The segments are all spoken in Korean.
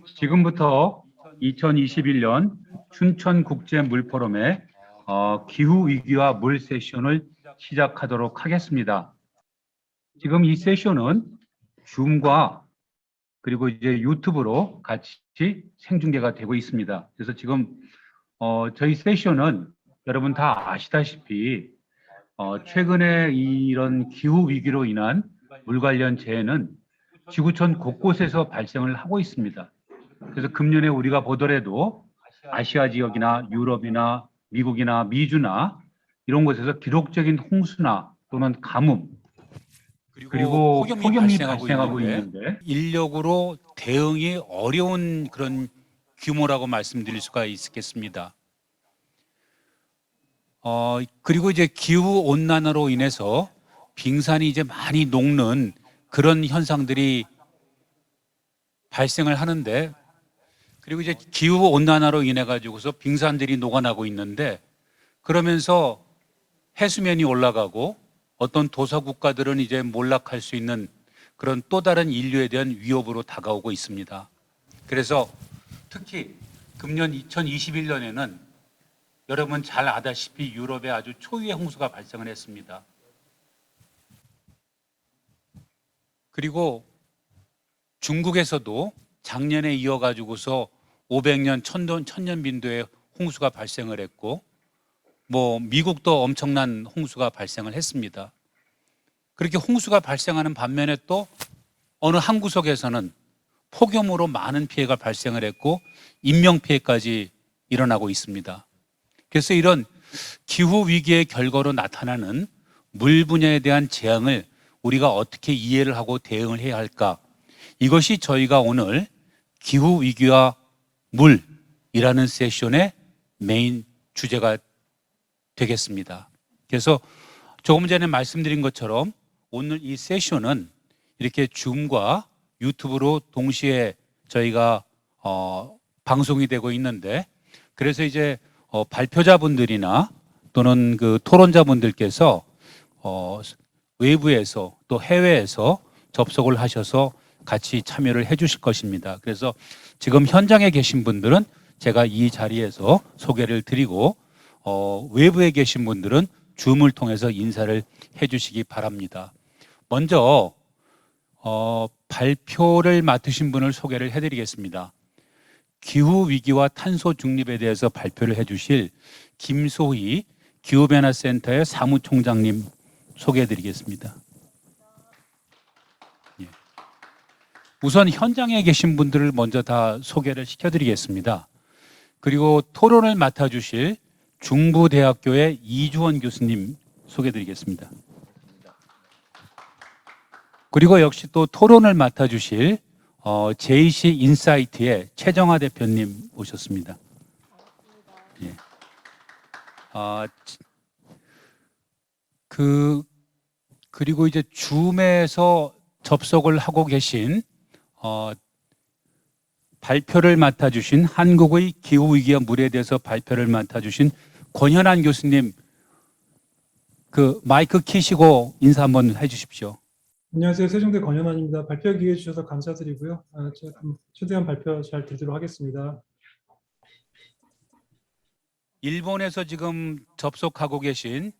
지금부터 2021년 춘천국제물포럼의 기후위기와 물 세션을 시작하도록 하겠습니다. 지금 이 세션은 줌과 그리고 이제 유튜브로 같이 생중계가 되고 있습니다. 그래서 지금 저희 세션은 여러분 다 아시다시피 최근에 이런 기후위기로 인한 물 관련 재해는 지구촌 곳곳에서 발생을 하고 있습니다. 그래서 금년에 우리가 보더라도 아시아 지역이나 유럽이나 미국이나 미주나 이런 곳에서 기록적인 홍수나 또는 가뭄 그리고 폭염이 발생하고 있는데 인력으로 대응이 어려운 그런 규모라고 말씀드릴 수가 있겠습니다. 그리고 이제 기후 온난화로 인해서 빙산이 이제 많이 녹는 그런 현상들이 발생을 하는데, 그리고 이제 기후 온난화로 인해 가지고서 빙산들이 녹아나고 있는데, 그러면서 해수면이 올라가고 어떤 도서 국가들은 이제 몰락할 수 있는 그런 또 다른 인류에 대한 위협으로 다가오고 있습니다. 그래서 특히 금년 2021년에는 여러분 잘 아다시피 유럽에 아주 초유의 홍수가 발생을 했습니다. 그리고 중국에서도 작년에 이어가지고서 500년, 1000년 빈도의 홍수가 발생을 했고, 미국도 엄청난 홍수가 발생을 했습니다. 그렇게 홍수가 발생하는 반면에 또 어느 한 구석에서는 폭염으로 많은 피해가 발생을 했고 인명피해까지 일어나고 있습니다. 그래서 이런 기후 위기의 결과로 나타나는 물 분야에 대한 재앙을 우리가 어떻게 이해를 하고 대응을 해야 할까? 이것이 저희가 오늘 기후 위기와 물이라는 세션의 메인 주제가 되겠습니다. 그래서 조금 전에 말씀드린 것처럼 오늘 이 세션은 이렇게 줌과 유튜브로 동시에 저희가 방송이 되고 있는데, 그래서 이제 발표자분들이나 또는 그 토론자분들께서 외부에서 또 해외에서 접속을 하셔서 같이 참여를 해 주실 것입니다. 그래서 지금 현장에 계신 분들은 제가 이 자리에서 소개를 드리고 외부에 계신 분들은 줌을 통해서 인사를 해 주시기 바랍니다. 먼저 발표를 맡으신 분을 소개를 해 드리겠습니다. 기후위기와 탄소 중립에 대해서 발표를 해 주실 김소희 기후변화센터의 사무총장님 소개해 드리겠습니다. 우선 현장에 계신 분들을 먼저 다 소개를 시켜드리겠습니다. 그리고 토론을 맡아주실 중부대학교의 이주원 교수님 소개드리겠습니다. 그리고 역시 또 토론을 맡아주실 JC 인사이트의 최정화 대표님 오셨습니다. 예. 그리고 이제 줌에서 접속을 하고 계신 발표를 맡아주신 한국의 기후위기와 물에 대해서 발표를 맡아주신 권현안 교수님, 그 마이크 키시고 인사 한번 해주십시오. 안녕하세요. 세종대 권현안입니다. 발표 기회 주셔서 감사드리고요. 제가 최대한 발표 잘 드리도록 하겠습니다. 일본에서 지금 접속하고 계신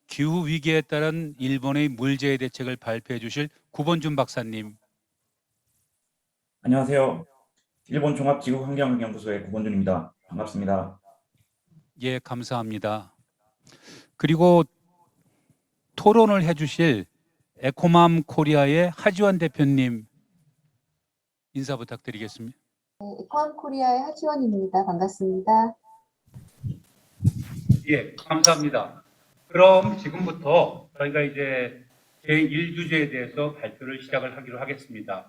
기후위기에 따른 일본의 물재해 대책을 발표해 주실 구본준 박사님. 안녕하세요. 일본 종합지구환경연구소의 구본준입니다. 반갑습니다. 예, 감사합니다. 그리고 토론을 해주실 에코맘 코리아의 하지원 대표님 인사 부탁드리겠습니다. 네, 에코맘 코리아의 하지원입니다. 반갑습니다. 예, 감사합니다. 그럼 지금부터 저희가 이제 제1주제에 대해서 발표를 시작을 하기로 하겠습니다.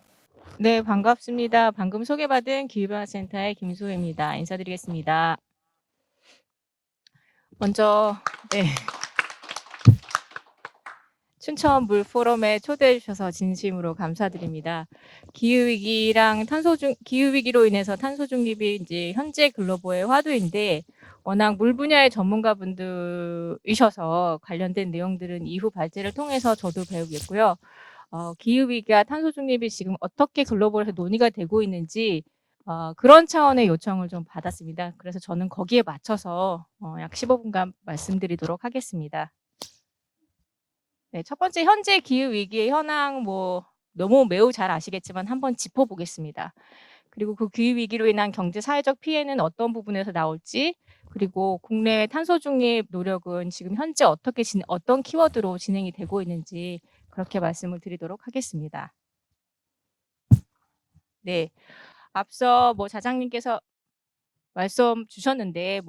네, 반갑습니다. 방금 소개받은 기후변화센터의 김소희입니다. 인사드리겠습니다. 먼저 춘천 물 포럼에 초대해 주셔서 진심으로 감사드립니다. 기후위기로 인해서 탄소 중립이 이제 현재 글로벌의 화두인데, 워낙 물 분야의 전문가분들이셔서 관련된 내용들은 이후 발제를 통해서 저도 배우겠고요. 기후위기와 탄소 중립이 지금 어떻게 글로벌에서 논의가 되고 있는지 그런 차원의 요청을 좀 받았습니다. 그래서 저는 거기에 맞춰서 약 15분간 말씀드리도록 하겠습니다. 네, 첫 번째 현재 기후 위기의 현황 너무 매우 잘 아시겠지만 한번 짚어보겠습니다. 그리고 그 기후 위기로 인한 경제 사회적 피해는 어떤 부분에서 나올지, 그리고 국내 탄소 중립 노력은 지금 현재 어떤 키워드로 진행이 되고 있는지 그렇게 말씀을 드리도록 하겠습니다. 네, 앞서 자장님께서 말씀 주셨는데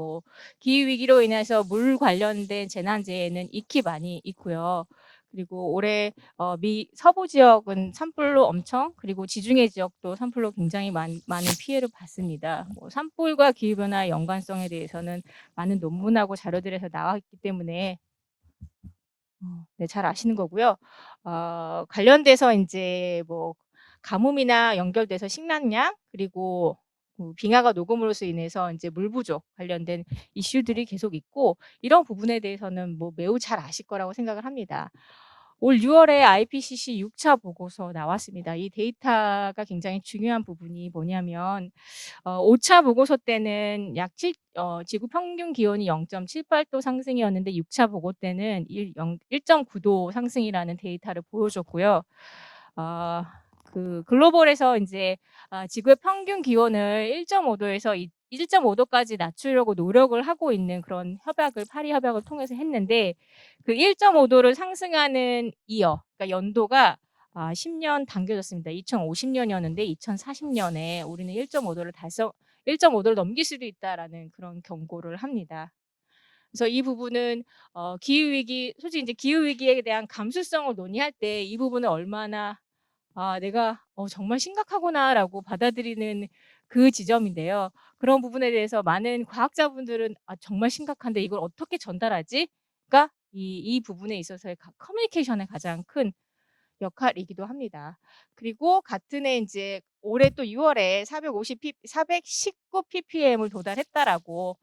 기후 위기로 인해서 물 관련된 재난재해는 익히 많이 있고요. 그리고 올해 미 서부 지역은 산불로 그리고 지중해 지역도 산불로 굉장히 많은 피해를 봤습니다. 산불과 기후 변화의 연관성에 대해서는 많은 논문하고 자료들에서 나와 있기 때문에 네, 잘 아시는 거고요. 관련돼서 이제 가뭄이나 연결돼서 식량량, 그리고 빙하가 녹음으로써 인해서 이제 물 부족 관련된 이슈들이 계속 있고, 이런 부분에 대해서는 매우 잘 아실 거라고 생각을 합니다. 올 6월에 IPCC 6차 보고서 나왔습니다. 이 데이터가 굉장히 중요한 부분이 뭐냐면 5차 보고서 때는 지구 평균 기온이 0.78도 상승이었는데 6차 보고 때는 1.9도 상승이라는 데이터를 보여줬고요. 그 글로벌에서 이제 지구의 평균 기온을 1.5도에서 1.5도까지 낮추려고 노력을 하고 있는 그런 파리 협약을 통해서 했는데, 그 1.5도를 상승하는 그러니까 연도가 10년 당겨졌습니다. 2050년이었는데 2040년에 우리는 1.5도를 넘길 수도 있다라는 그런 경고를 합니다. 그래서 이 부분은 솔직히 이제 기후 위기에 대한 감수성을 논의할 때 이 부분을 얼마나 내가 정말 심각하구나라고 받아들이는 그 지점인데요. 그런 부분에 대해서 많은 과학자분들은 정말 심각한데 이걸 어떻게 전달하지?가 이 부분에 있어서의 커뮤니케이션의 가장 큰 역할이기도 합니다. 그리고 같은 해 이제 올해 또 6월에 419 ppm을 도달했다라고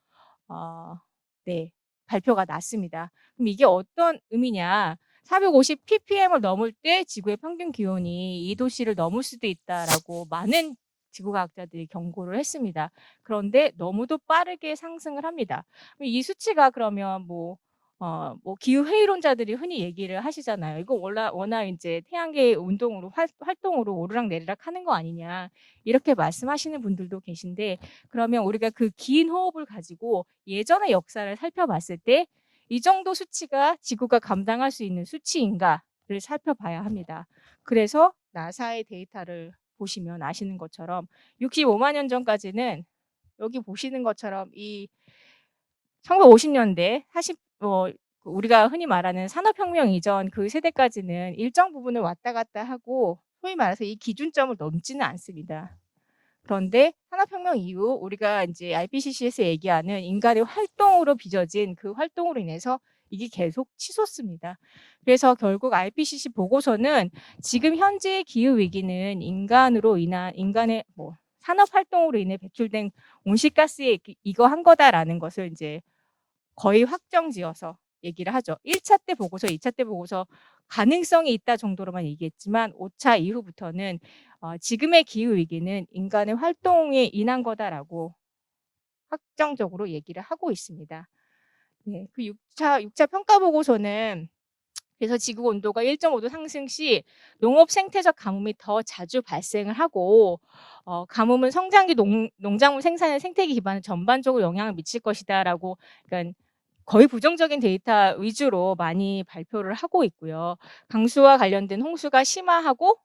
네, 발표가 났습니다. 그럼 이게 어떤 의미냐? 450 ppm을 넘을 때 지구의 평균 기온이 2도씨를 넘을 수도 있다라고 많은 지구과학자들이 경고를 했습니다. 그런데 너무도 빠르게 상승을 합니다. 이 수치가 그러면 기후 회의론자들이 흔히 얘기를 하시잖아요. 이거 워낙 이제 태양계 운동으로 활동으로 오르락내리락 하는 거 아니냐, 이렇게 말씀하시는 분들도 계신데, 그러면 우리가 그 긴 호흡을 가지고 예전의 역사를 살펴봤을 때 이 정도 수치가 지구가 감당할 수 있는 수치인가를 살펴봐야 합니다. 그래서 나사의 데이터를 보시면 아시는 것처럼 65만 년 전까지는 여기 보시는 것처럼 이 1950년대 우리가 흔히 말하는 산업혁명 이전 그 세대까지는 일정 부분을 왔다 갔다 하고 소위 말해서 이 기준점을 넘지는 않습니다. 그런데 산업혁명 이후 우리가 이제 IPCC에서 얘기하는 인간의 활동으로 빚어진 그 활동으로 인해서 이게 계속 치솟습니다. 그래서 결국 IPCC 보고서는 지금 현재의 기후 위기는 인간의 산업 활동으로 인해 배출된 온실가스에 이거 한 거다라는 것을 이제 거의 확정지어서 얘기를 하죠. 1차 때 보고서, 2차 때 보고서 가능성이 있다 정도로만 얘기했지만 5차 이후부터는 지금의 기후 위기는 인간의 활동에 인한 거다라고 확정적으로 얘기를 하고 있습니다. 네, 그 6차 평가 보고서는 그래서 지구 온도가 1.5도 상승 시 농업 생태적 가뭄이 더 자주 발생을 하고 가뭄은 성장기 농작물 생산의 생태계 기반에 전반적으로 영향을 미칠 것이다라고, 그러니까 거의 부정적인 데이터 위주로 많이 발표를 하고 있고요. 강수와 관련된 홍수가 심화하고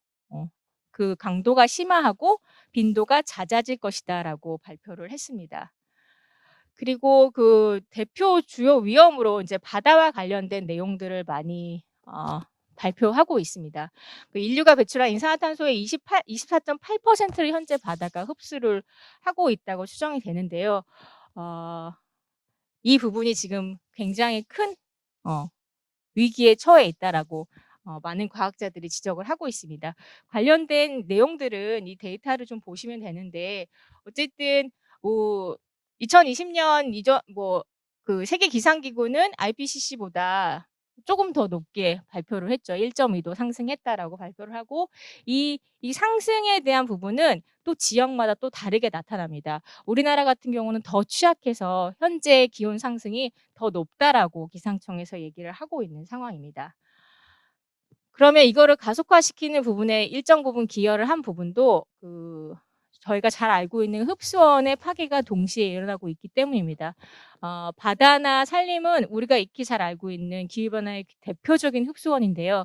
그 강도가 심화하고 빈도가 잦아질 것이다라고 발표를 했습니다. 그리고 그 대표 주요 위험으로 이제 바다와 관련된 내용들을 많이 발표하고 있습니다. 그 인류가 배출한 이산화탄소의 24.8%를 현재 바다가 흡수를 하고 있다고 추정이 되는데요. 이 부분이 지금 굉장히 큰 위기에 처해 있다라고 많은 과학자들이 지적을 하고 있습니다. 관련된 내용들은 이 데이터를 좀 보시면 되는데, 어쨌든 2020년 이전 그 세계 기상기구는 IPCC보다 조금 더 높게 발표를 했죠. 1.2도 상승했다라고 발표를 하고 이 상승에 대한 부분은 또 지역마다 또 다르게 나타납니다. 우리나라 같은 경우는 더 취약해서 현재 기온 상승이 더 높다라고 기상청에서 얘기를 하고 있는 상황입니다. 그러면 이거를 가속화시키는 부분에 일정 부분 기여를 한 부분도 저희가 잘 알고 있는 흡수원의 파괴가 동시에 일어나고 있기 때문입니다. 바다나 산림은 우리가 익히 잘 알고 있는 기후변화의 대표적인 흡수원인데요.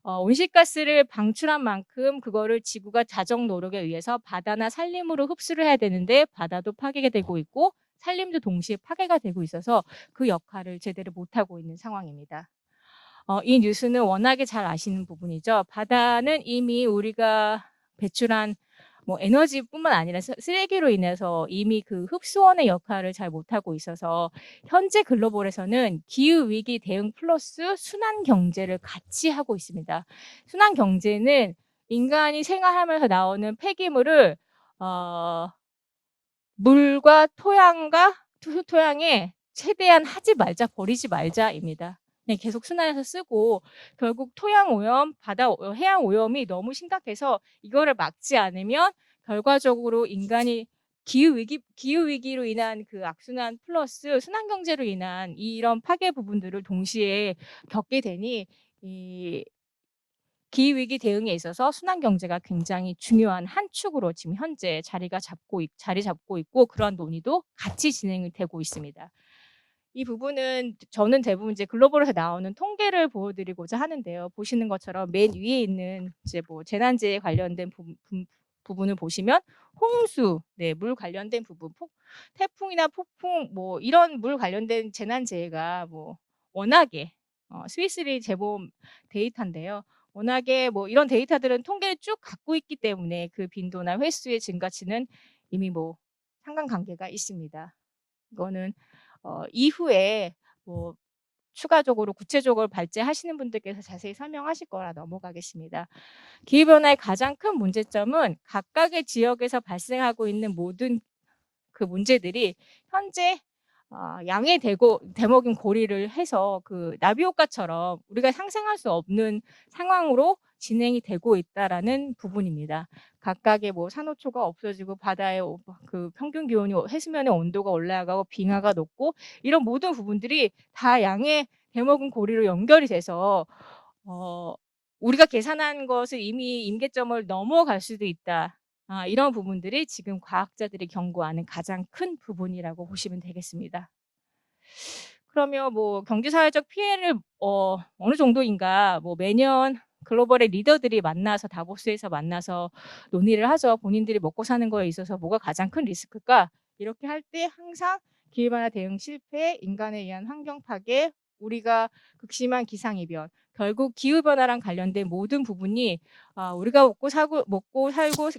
온실가스를 방출한 만큼 그거를 지구가 자정 노력에 의해서 바다나 산림으로 흡수를 해야 되는데 바다도 파괴가 되고 있고 산림도 동시에 파괴가 되고 있어서 그 역할을 제대로 못하고 있는 상황입니다. 이 뉴스는 워낙에 잘 아시는 부분이죠. 바다는 이미 우리가 배출한 에너지뿐만 아니라 쓰레기로 인해서 이미 그 흡수원의 역할을 잘 못하고 있어서 현재 글로벌에서는 기후위기 대응 플러스 순환경제를 같이 하고 있습니다. 순환경제는 인간이 생활하면서 나오는 폐기물을 물과 토양에 최대한 하지 말자, 버리지 말자입니다. 그냥 계속 순환해서 쓰고 결국 토양 오염, 해양 오염이 너무 심각해서 이거를 막지 않으면 결과적으로 인간이 기후위기로 인한 그 악순환 플러스 순환경제로 인한 이런 파괴 부분들을 동시에 겪게 되니 이 기후위기 대응에 있어서 순환경제가 굉장히 중요한 한 축으로 지금 현재 자리 잡고 있고 그런 논의도 같이 진행이 되고 있습니다. 이 부분은 저는 대부분 이제 글로벌에서 나오는 통계를 보여드리고자 하는데요. 보시는 것처럼 맨 위에 있는 이제 재난재해 관련된 부분을 보시면 홍수, 물 관련된 부분, 태풍이나 폭풍 이런 물 관련된 재난재해가 워낙에 스위스리 제본 데이터인데요. 워낙에 이런 데이터들은 통계를 쭉 갖고 있기 때문에 그 빈도나 횟수의 증가치는 이미 상관관계가 있습니다. 이거는 이후에 추가적으로 구체적으로 발제하시는 분들께서 자세히 설명하실 거라 넘어가겠습니다. 기후변화의 가장 큰 문제점은 각각의 지역에서 발생하고 있는 모든 그 문제들이 현재 양의 대목인 고리를 해서 그 나비 효과처럼 우리가 상상할 수 없는 상황으로 진행이 되고 있다라는 부분입니다. 각각의 산호초가 없어지고 바다의 그 평균 기온이 해수면의 온도가 올라가고 빙하가 녹고 이런 모든 부분들이 다 양의 대목인 고리로 연결이 돼서 우리가 계산한 것을 이미 임계점을 넘어갈 수도 있다. 이런 부분들이 지금 과학자들이 경고하는 가장 큰 부분이라고 보시면 되겠습니다. 그러면 경제사회적 피해를 어느 정도인가 매년 글로벌의 리더들이 만나서 다보스에서 만나서 논의를 하죠. 본인들이 먹고 사는 거에 있어서 뭐가 가장 큰 리스크일까? 이렇게 할 때 항상 기후변화 대응 실패, 인간에 의한 환경 파괴, 우리가 극심한 기상이변, 결국 기후변화랑 관련된 모든 부분이 우리가 먹고 살고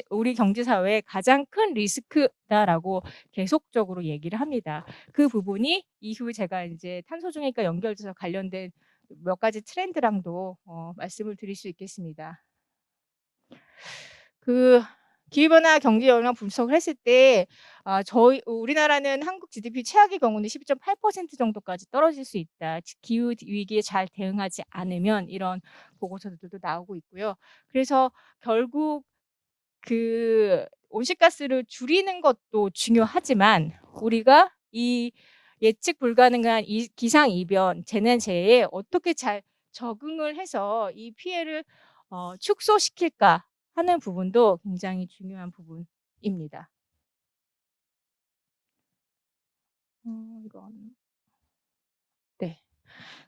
우리 경제사회의 가장 큰 리스크다라고 계속적으로 얘기를 합니다. 그 부분이 이후 제가 이제 탄소중립과 연결돼서 관련된 몇 가지 트렌드랑도 말씀을 드릴 수 있겠습니다. 그 기후변화 경제 영향 분석을 했을 때 우리나라는 한국 GDP 최악의 경우는 12.8% 정도까지 떨어질 수 있다. 기후 위기에 잘 대응하지 않으면 이런 보고서들도 나오고 있고요. 그래서 결국 그 온실가스를 줄이는 것도 중요하지만 우리가 이 예측 불가능한 이 기상 이변, 재난재해에 어떻게 잘 적응을 해서 이 피해를 축소시킬까 하는 부분도 굉장히 중요한 부분입니다. 네.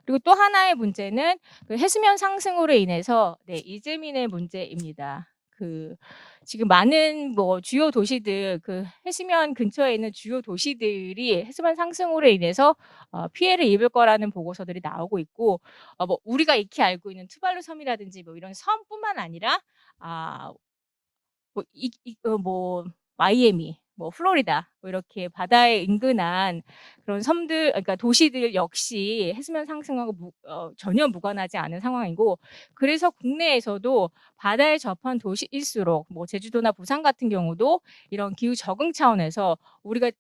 그리고 또 하나의 문제는 그 해수면 상승으로 인해서 이재민의 문제입니다. 지금 많은 주요 도시들, 그 해수면 근처에 있는 주요 도시들이 해수면 상승으로 인해서 피해를 입을 거라는 보고서들이 나오고 있고, 우리가 익히 알고 있는 투발루 섬이라든지 이런 섬뿐만 아니라 마이애미, 플로리다 이렇게 바다에 인근한 그런 섬들, 그러니까 도시들 역시 해수면 상승하고 전혀 무관하지 않은 상황이고, 그래서 국내에서도 바다에 접한 도시일수록 제주도나 부산 같은 경우도 이런 기후 적응 차원에서 우리가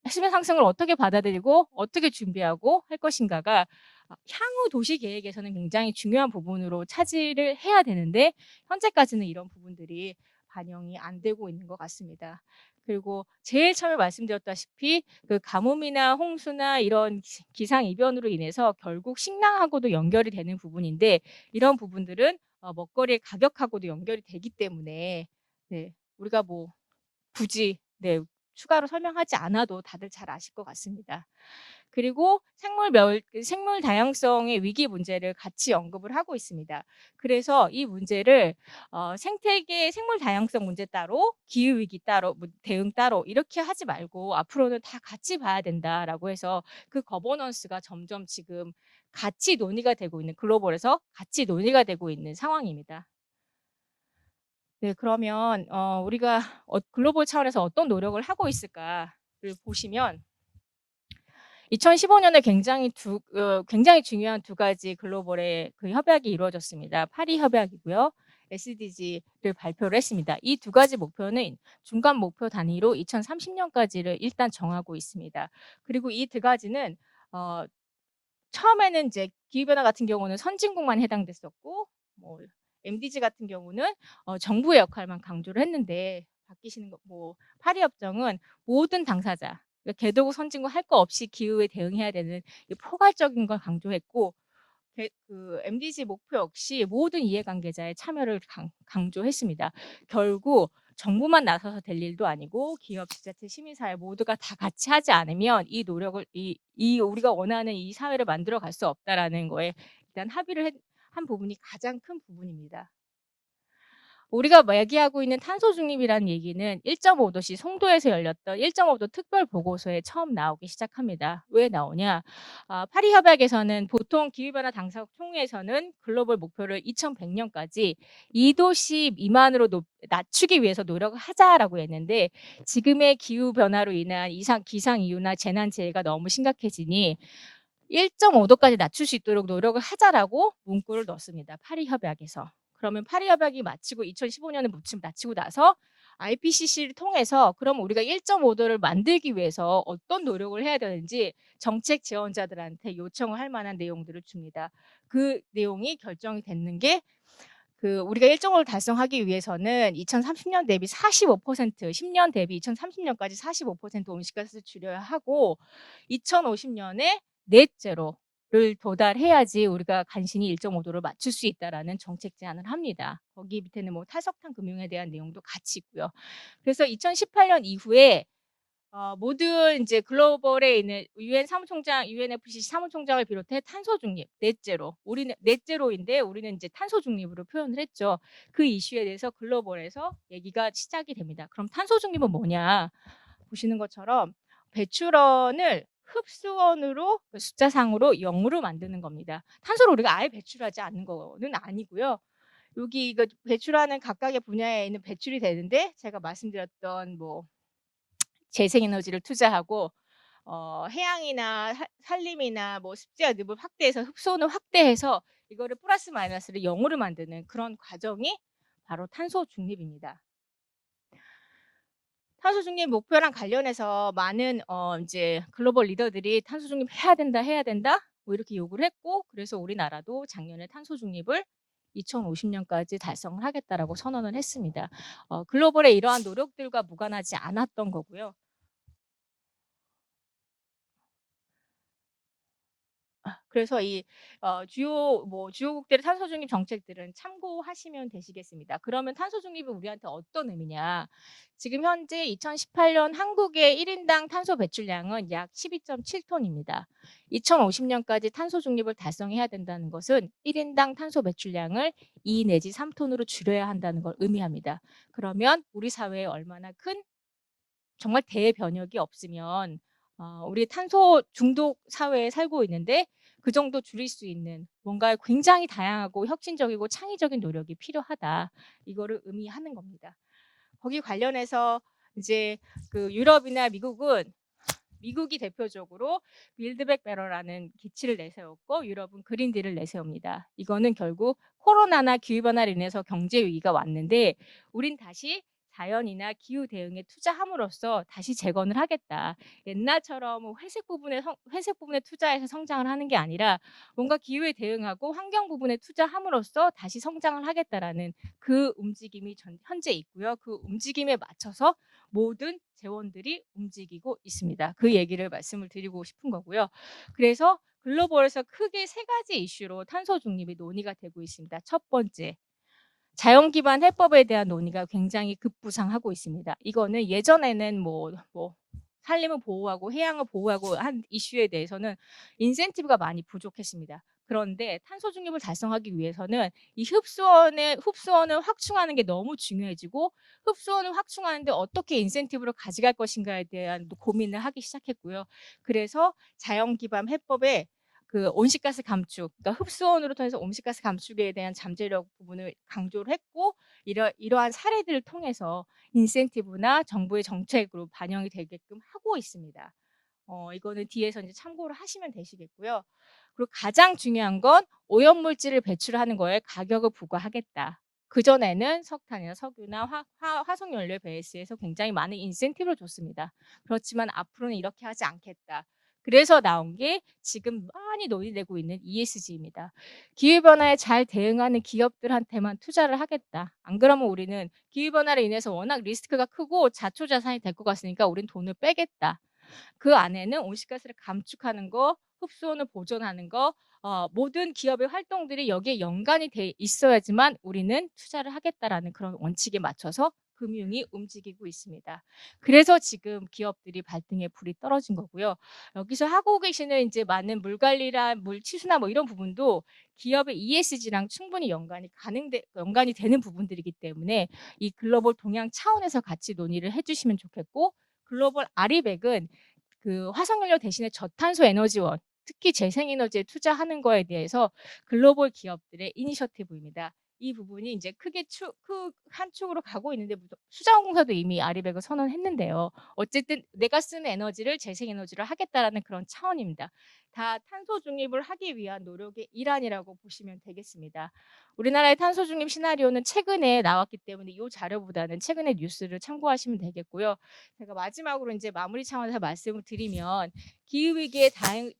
해수면 상승을 어떻게 받아들이고 어떻게 준비하고 할 것인가가 향후 도시 계획에서는 굉장히 중요한 부분으로 차지를 해야 되는데 현재까지는 이런 부분들이 반영이 안 되고 있는 것 같습니다. 그리고 제일 처음에 말씀드렸다시피 그 가뭄이나 홍수나 이런 기상 이변으로 인해서 결국 식량하고도 연결이 되는 부분인데 이런 부분들은 먹거리의 가격하고도 연결이 되기 때문에 네, 우리가 뭐 굳이 네, 추가로 설명하지 않아도 다들 잘 아실 것 같습니다. 그리고 생물 다양성의 위기 문제를 같이 언급을 하고 있습니다. 그래서 이 문제를 생태계 생물 다양성 문제 따로, 기후 위기 따로, 대응 따로 이렇게 하지 말고 앞으로는 다 같이 봐야 된다라고 해서 그 거버넌스가 점점 지금 같이 논의가 되고 있는 글로벌에서 같이 논의가 되고 있는 상황입니다. 네, 그러면 우리가 글로벌 차원에서 어떤 노력을 하고 있을까를 보시면 2015년에 굉장히 중요한 두 가지 글로벌의 그 협약이 이루어졌습니다. 파리 협약이고요. SDG를 발표를 했습니다. 이 두 가지 목표는 중간 목표 단위로 2030년까지를 일단 정하고 있습니다. 그리고 이 두 가지는 처음에는 이제 기후변화 같은 경우는 선진국만 해당됐었고 뭐 MDG 같은 경우는 정부의 역할만 강조를 했는데 바뀌시는 뭐 파리 협정은 모든 당사자 그러니까 개도국 선진국 할 거 없이 기후에 대응해야 되는 이 포괄적인 걸 강조했고 그 MDG 목표 역시 모든 이해관계자의 참여를 강조했습니다. 결국 정부만 나서서 될 일도 아니고 기업, 지자체, 시민사회 모두가 다 같이 하지 않으면 이 노력을 우리가 원하는 이 사회를 만들어 갈 수 없다라는 거에 일단 합의를 한 부분이 가장 큰 부분입니다. 우리가 얘기하고 있는 탄소 중립이라는 얘기는 1.5도시 송도에서 열렸던 1.5도 특별 보고서에 처음 나오기 시작합니다. 왜 나오냐? 파리 협약에서는 보통 기후변화 당사국 총회에서는 글로벌 목표를 2100년까지 2도씨 미만으로 낮추기 위해서 노력을 하자라고 했는데 지금의 기후변화로 인한 기상 이유나 재난재해가 너무 심각해지니 1.5도까지 낮출 수 있도록 노력을 하자라고 문구를 넣습니다. 파리 협약에서. 그러면 파리 협약이 마치고 2015년에 마치고 나서 IPCC를 통해서 그럼 우리가 1.5도를 만들기 위해서 어떤 노력을 해야 되는지 정책 지원자들한테 요청을 할 만한 내용들을 줍니다. 그 내용이 결정이 됐는 게 우리가 1.5를 달성하기 위해서는 2030년 대비 45%, 10년 대비 2030년까지 45% 온실가스를 줄여야 하고 2050년에 넷제로를 도달해야지 우리가 간신히 1.5도를 맞출 수 있다라는 정책 제안을 합니다. 거기 밑에는 뭐 탈석탄 금융에 대한 내용도 같이 있고요. 그래서 2018년 이후에 모든 이제 글로벌에 있는 UNFCC 사무총장을 비롯해 탄소 중립, 넷제로. 우리는 넷제로인데 우리는 이제 탄소 중립으로 표현을 했죠. 그 이슈에 대해서 글로벌에서 얘기가 시작이 됩니다. 그럼 탄소 중립은 뭐냐? 보시는 것처럼 배출원을 흡수원으로 숫자상으로 0으로 만드는 겁니다. 탄소를 우리가 아예 배출하지 않는 거는 아니고요. 여기 이거 배출하는 각각의 분야에 있는 배출이 되는데 제가 말씀드렸던 뭐 재생에너지를 투자하고 해양이나 산림이나 뭐 습지와 늪을 확대해서 흡수원을 확대해서 이거를 플러스 마이너스를 0으로 만드는 그런 과정이 바로 탄소 중립입니다. 탄소 중립 목표랑 관련해서 많은 이제 글로벌 리더들이 탄소 중립 해야 된다 뭐 이렇게 요구를 했고 그래서 우리나라도 작년에 탄소 중립을 2050년까지 달성을 하겠다라고 선언을 했습니다. 글로벌의 이러한 노력들과 무관하지 않았던 거고요. 그래서 이 주요국들의 탄소 중립 정책들은 참고하시면 되시겠습니다. 그러면 탄소 중립은 우리한테 어떤 의미냐? 지금 현재 2018년 한국의 1인당 탄소 배출량은 약 12.7톤입니다. 2050년까지 탄소 중립을 달성해야 된다는 것은 1인당 탄소 배출량을 2 내지 3톤으로 줄여야 한다는 걸 의미합니다. 그러면 우리 사회에 얼마나 큰 정말 대변혁이 없으면 우리 탄소 중독 사회에 살고 있는데 그 정도 줄일 수 있는 뭔가 굉장히 다양하고 혁신적이고 창의적인 노력이 필요하다. 이거를 의미하는 겁니다. 거기 관련해서 이제 그 유럽이나 미국이 대표적으로 빌드백 베러라는 기치를 내세웠고 유럽은 그린딜을 내세웁니다. 이거는 결국 코로나나 기후변화로 인해서 경제 위기가 왔는데 우린 다시 자연이나 기후 대응에 투자함으로써 다시 재건을 하겠다. 옛날처럼 회색 부분에 투자해서 성장을 하는 게 아니라 뭔가 기후에 대응하고 환경 부분에 투자함으로써 다시 성장을 하겠다라는 그 움직임이 현재 있고요. 그 움직임에 맞춰서 모든 재원들이 움직이고 있습니다. 그 얘기를 말씀을 드리고 싶은 거고요. 그래서 글로벌에서 크게 세 가지 이슈로 탄소 중립이 논의가 되고 있습니다. 첫 번째, 자연 기반 해법에 대한 논의가 굉장히 급부상하고 있습니다. 이거는 예전에는 산림을 보호하고 해양을 보호하고 한 이슈에 대해서는 인센티브가 많이 부족했습니다. 그런데 탄소 중립을 달성하기 위해서는 이 흡수원을 확충하는 게 너무 중요해지고 흡수원을 확충하는데 어떻게 인센티브를 가져갈 것인가에 대한 고민을 하기 시작했고요. 그래서 자연 기반 해법에 그 온실가스 감축, 그러니까 흡수원으로 통해서 온실가스 감축에 대한 잠재력 부분을 강조를 했고 이러한 사례들을 통해서 인센티브나 정부의 정책으로 반영이 되게끔 하고 있습니다. 이거는 뒤에서 이제 참고를 하시면 되시겠고요. 그리고 가장 중요한 건 오염물질을 배출하는 거에 가격을 부과하겠다. 그전에는 석탄이나 석유나 화석연료 베이스에서 굉장히 많은 인센티브를 줬습니다. 그렇지만 앞으로는 이렇게 하지 않겠다. 그래서 나온 게 지금 많이 논의되고 있는 ESG입니다. 기후변화에 잘 대응하는 기업들한테만 투자를 하겠다. 안 그러면 우리는 기후변화로 인해서 워낙 리스크가 크고 자초자산이 될 것 같으니까 우린 돈을 빼겠다. 그 안에는 온실가스를 감축하는 거, 흡수원을 보존하는 거, 모든 기업의 활동들이 여기에 연관이 돼 있어야지만 우리는 투자를 하겠다라는 그런 원칙에 맞춰서 금융이 움직이고 있습니다. 그래서 지금 기업들이 발등에 불이 떨어진 거고요. 여기서 하고 계시는 이제 많은 물 관리랑 물 치수나 뭐 이런 부분도 기업의 ESG랑 충분히 연관이 되는 부분들이기 때문에 이 글로벌 동향 차원에서 같이 논의를 해주시면 좋겠고, 글로벌 아리백은 그 화석연료 대신에 저탄소 에너지원, 특히 재생에너지에 투자하는 거에 대해서 글로벌 기업들의 이니셔티브입니다. 이 부분이 이제 크게 한 축으로 가고 있는데 수자원공사도 이미 아리백을 선언했는데요. 어쨌든 내가 쓰는 에너지를 재생에너지를 하겠다라는 그런 차원입니다. 다 탄소 중립을 하기 위한 노력의 일환이라고 보시면 되겠습니다. 우리나라의 탄소 중립 시나리오는 최근에 나왔기 때문에 이 자료보다는 최근의 뉴스를 참고하시면 되겠고요. 제가 마지막으로 이제 마무리 차원에서 말씀을 드리면 기후위기에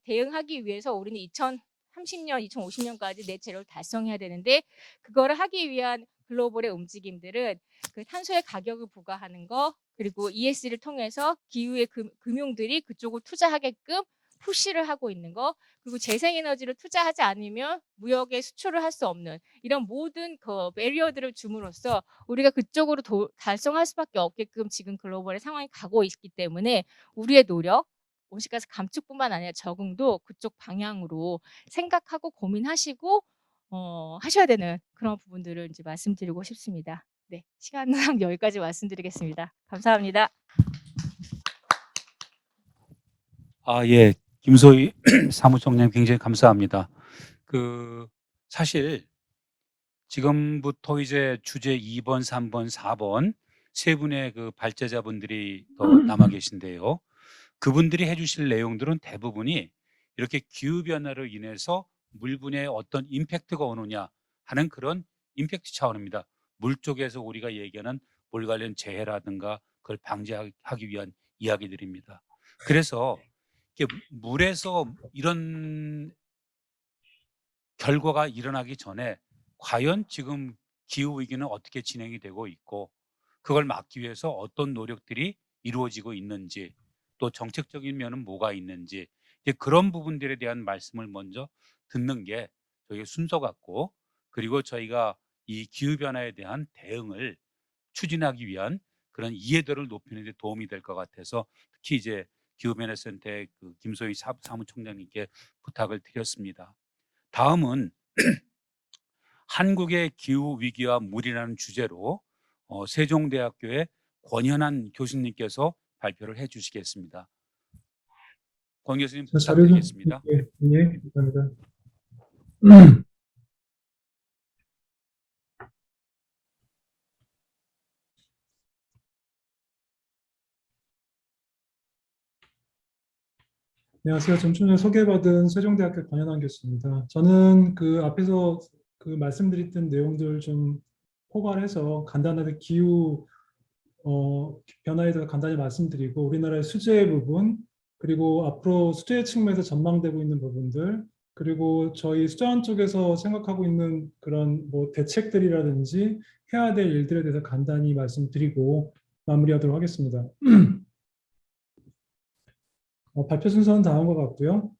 대응하기 위해서 우리는 2030년, 2050년까지 넷 제로를 달성해야 되는데 그거를 하기 위한 글로벌의 움직임들은 그 탄소의 가격을 부과하는 거, 그리고 ESG를 통해서 기후의 금융들이 그쪽을 투자하게끔 푸시를 하고 있는 거, 그리고 재생에너지를 투자하지 않으면 무역에 수출을 할 수 없는 이런 모든 그 배리어들을 줌으로써 우리가 그쪽으로 달성할 수밖에 없게끔 지금 글로벌의 상황이 가고 있기 때문에 우리의 노력, 온실가스 감축뿐만 아니라 적응도 그쪽 방향으로 생각하고 고민하시고 하셔야 되는 그런 부분들을 이제 말씀드리고 싶습니다. 네, 시간상 여기까지 말씀드리겠습니다. 감사합니다. 예. 김소희 사무총장님 굉장히 감사합니다. 사실 지금부터 이제 주제 2번, 3번, 4번 세 분의 그 발제자분들이 더 남아 계신데요. 그분들이 해주실 내용들은 대부분이 이렇게 기후변화로 인해서 물분에 어떤 임팩트가 오느냐 하는 그런 임팩트 차원입니다. 물 쪽에서 우리가 얘기하는 물 관련 재해라든가 그걸 방지하기 위한 이야기들입니다. 그래서 물에서 이런 결과가 일어나기 전에 과연 지금 기후위기는 어떻게 진행이 되고 있고 그걸 막기 위해서 어떤 노력들이 이루어지고 있는지 또 정책적인 면은 뭐가 있는지 이제 그런 부분들에 대한 말씀을 먼저 듣는 게 저희 순서 같고, 그리고 저희가 이 기후변화에 대한 대응을 추진하기 위한 그런 이해도를 높이는 데 도움이 될 것 같아서 특히 이제 기후변화센터의 그 김소희 사무총장님께 부탁을 드렸습니다. 다음은 한국의 기후 위기와 물이라는 주제로 세종대학교의 권현한 교수님께서 발표를 해주시겠습니다. 권 교수님 부탁드리겠습니다. 예, 감사합니다. 안녕하세요. 좀 전에 소개받은 세종대학교 권현환 교수입니다. 저는 그 앞에서 그 말씀드렸던 내용들 좀 포괄해서 간단하게 기후 변화에 대해서 간단히 말씀드리고 우리나라의 수재 부분 그리고 앞으로 수재 측면에서 전망되고 있는 부분들 그리고 저희 수자원 쪽에서 생각하고 있는 그런 뭐 대책들이라든지 해야 될 일들에 대해서 간단히 말씀드리고 마무리하도록 하겠습니다. 발표 순서는 다음과 같고요.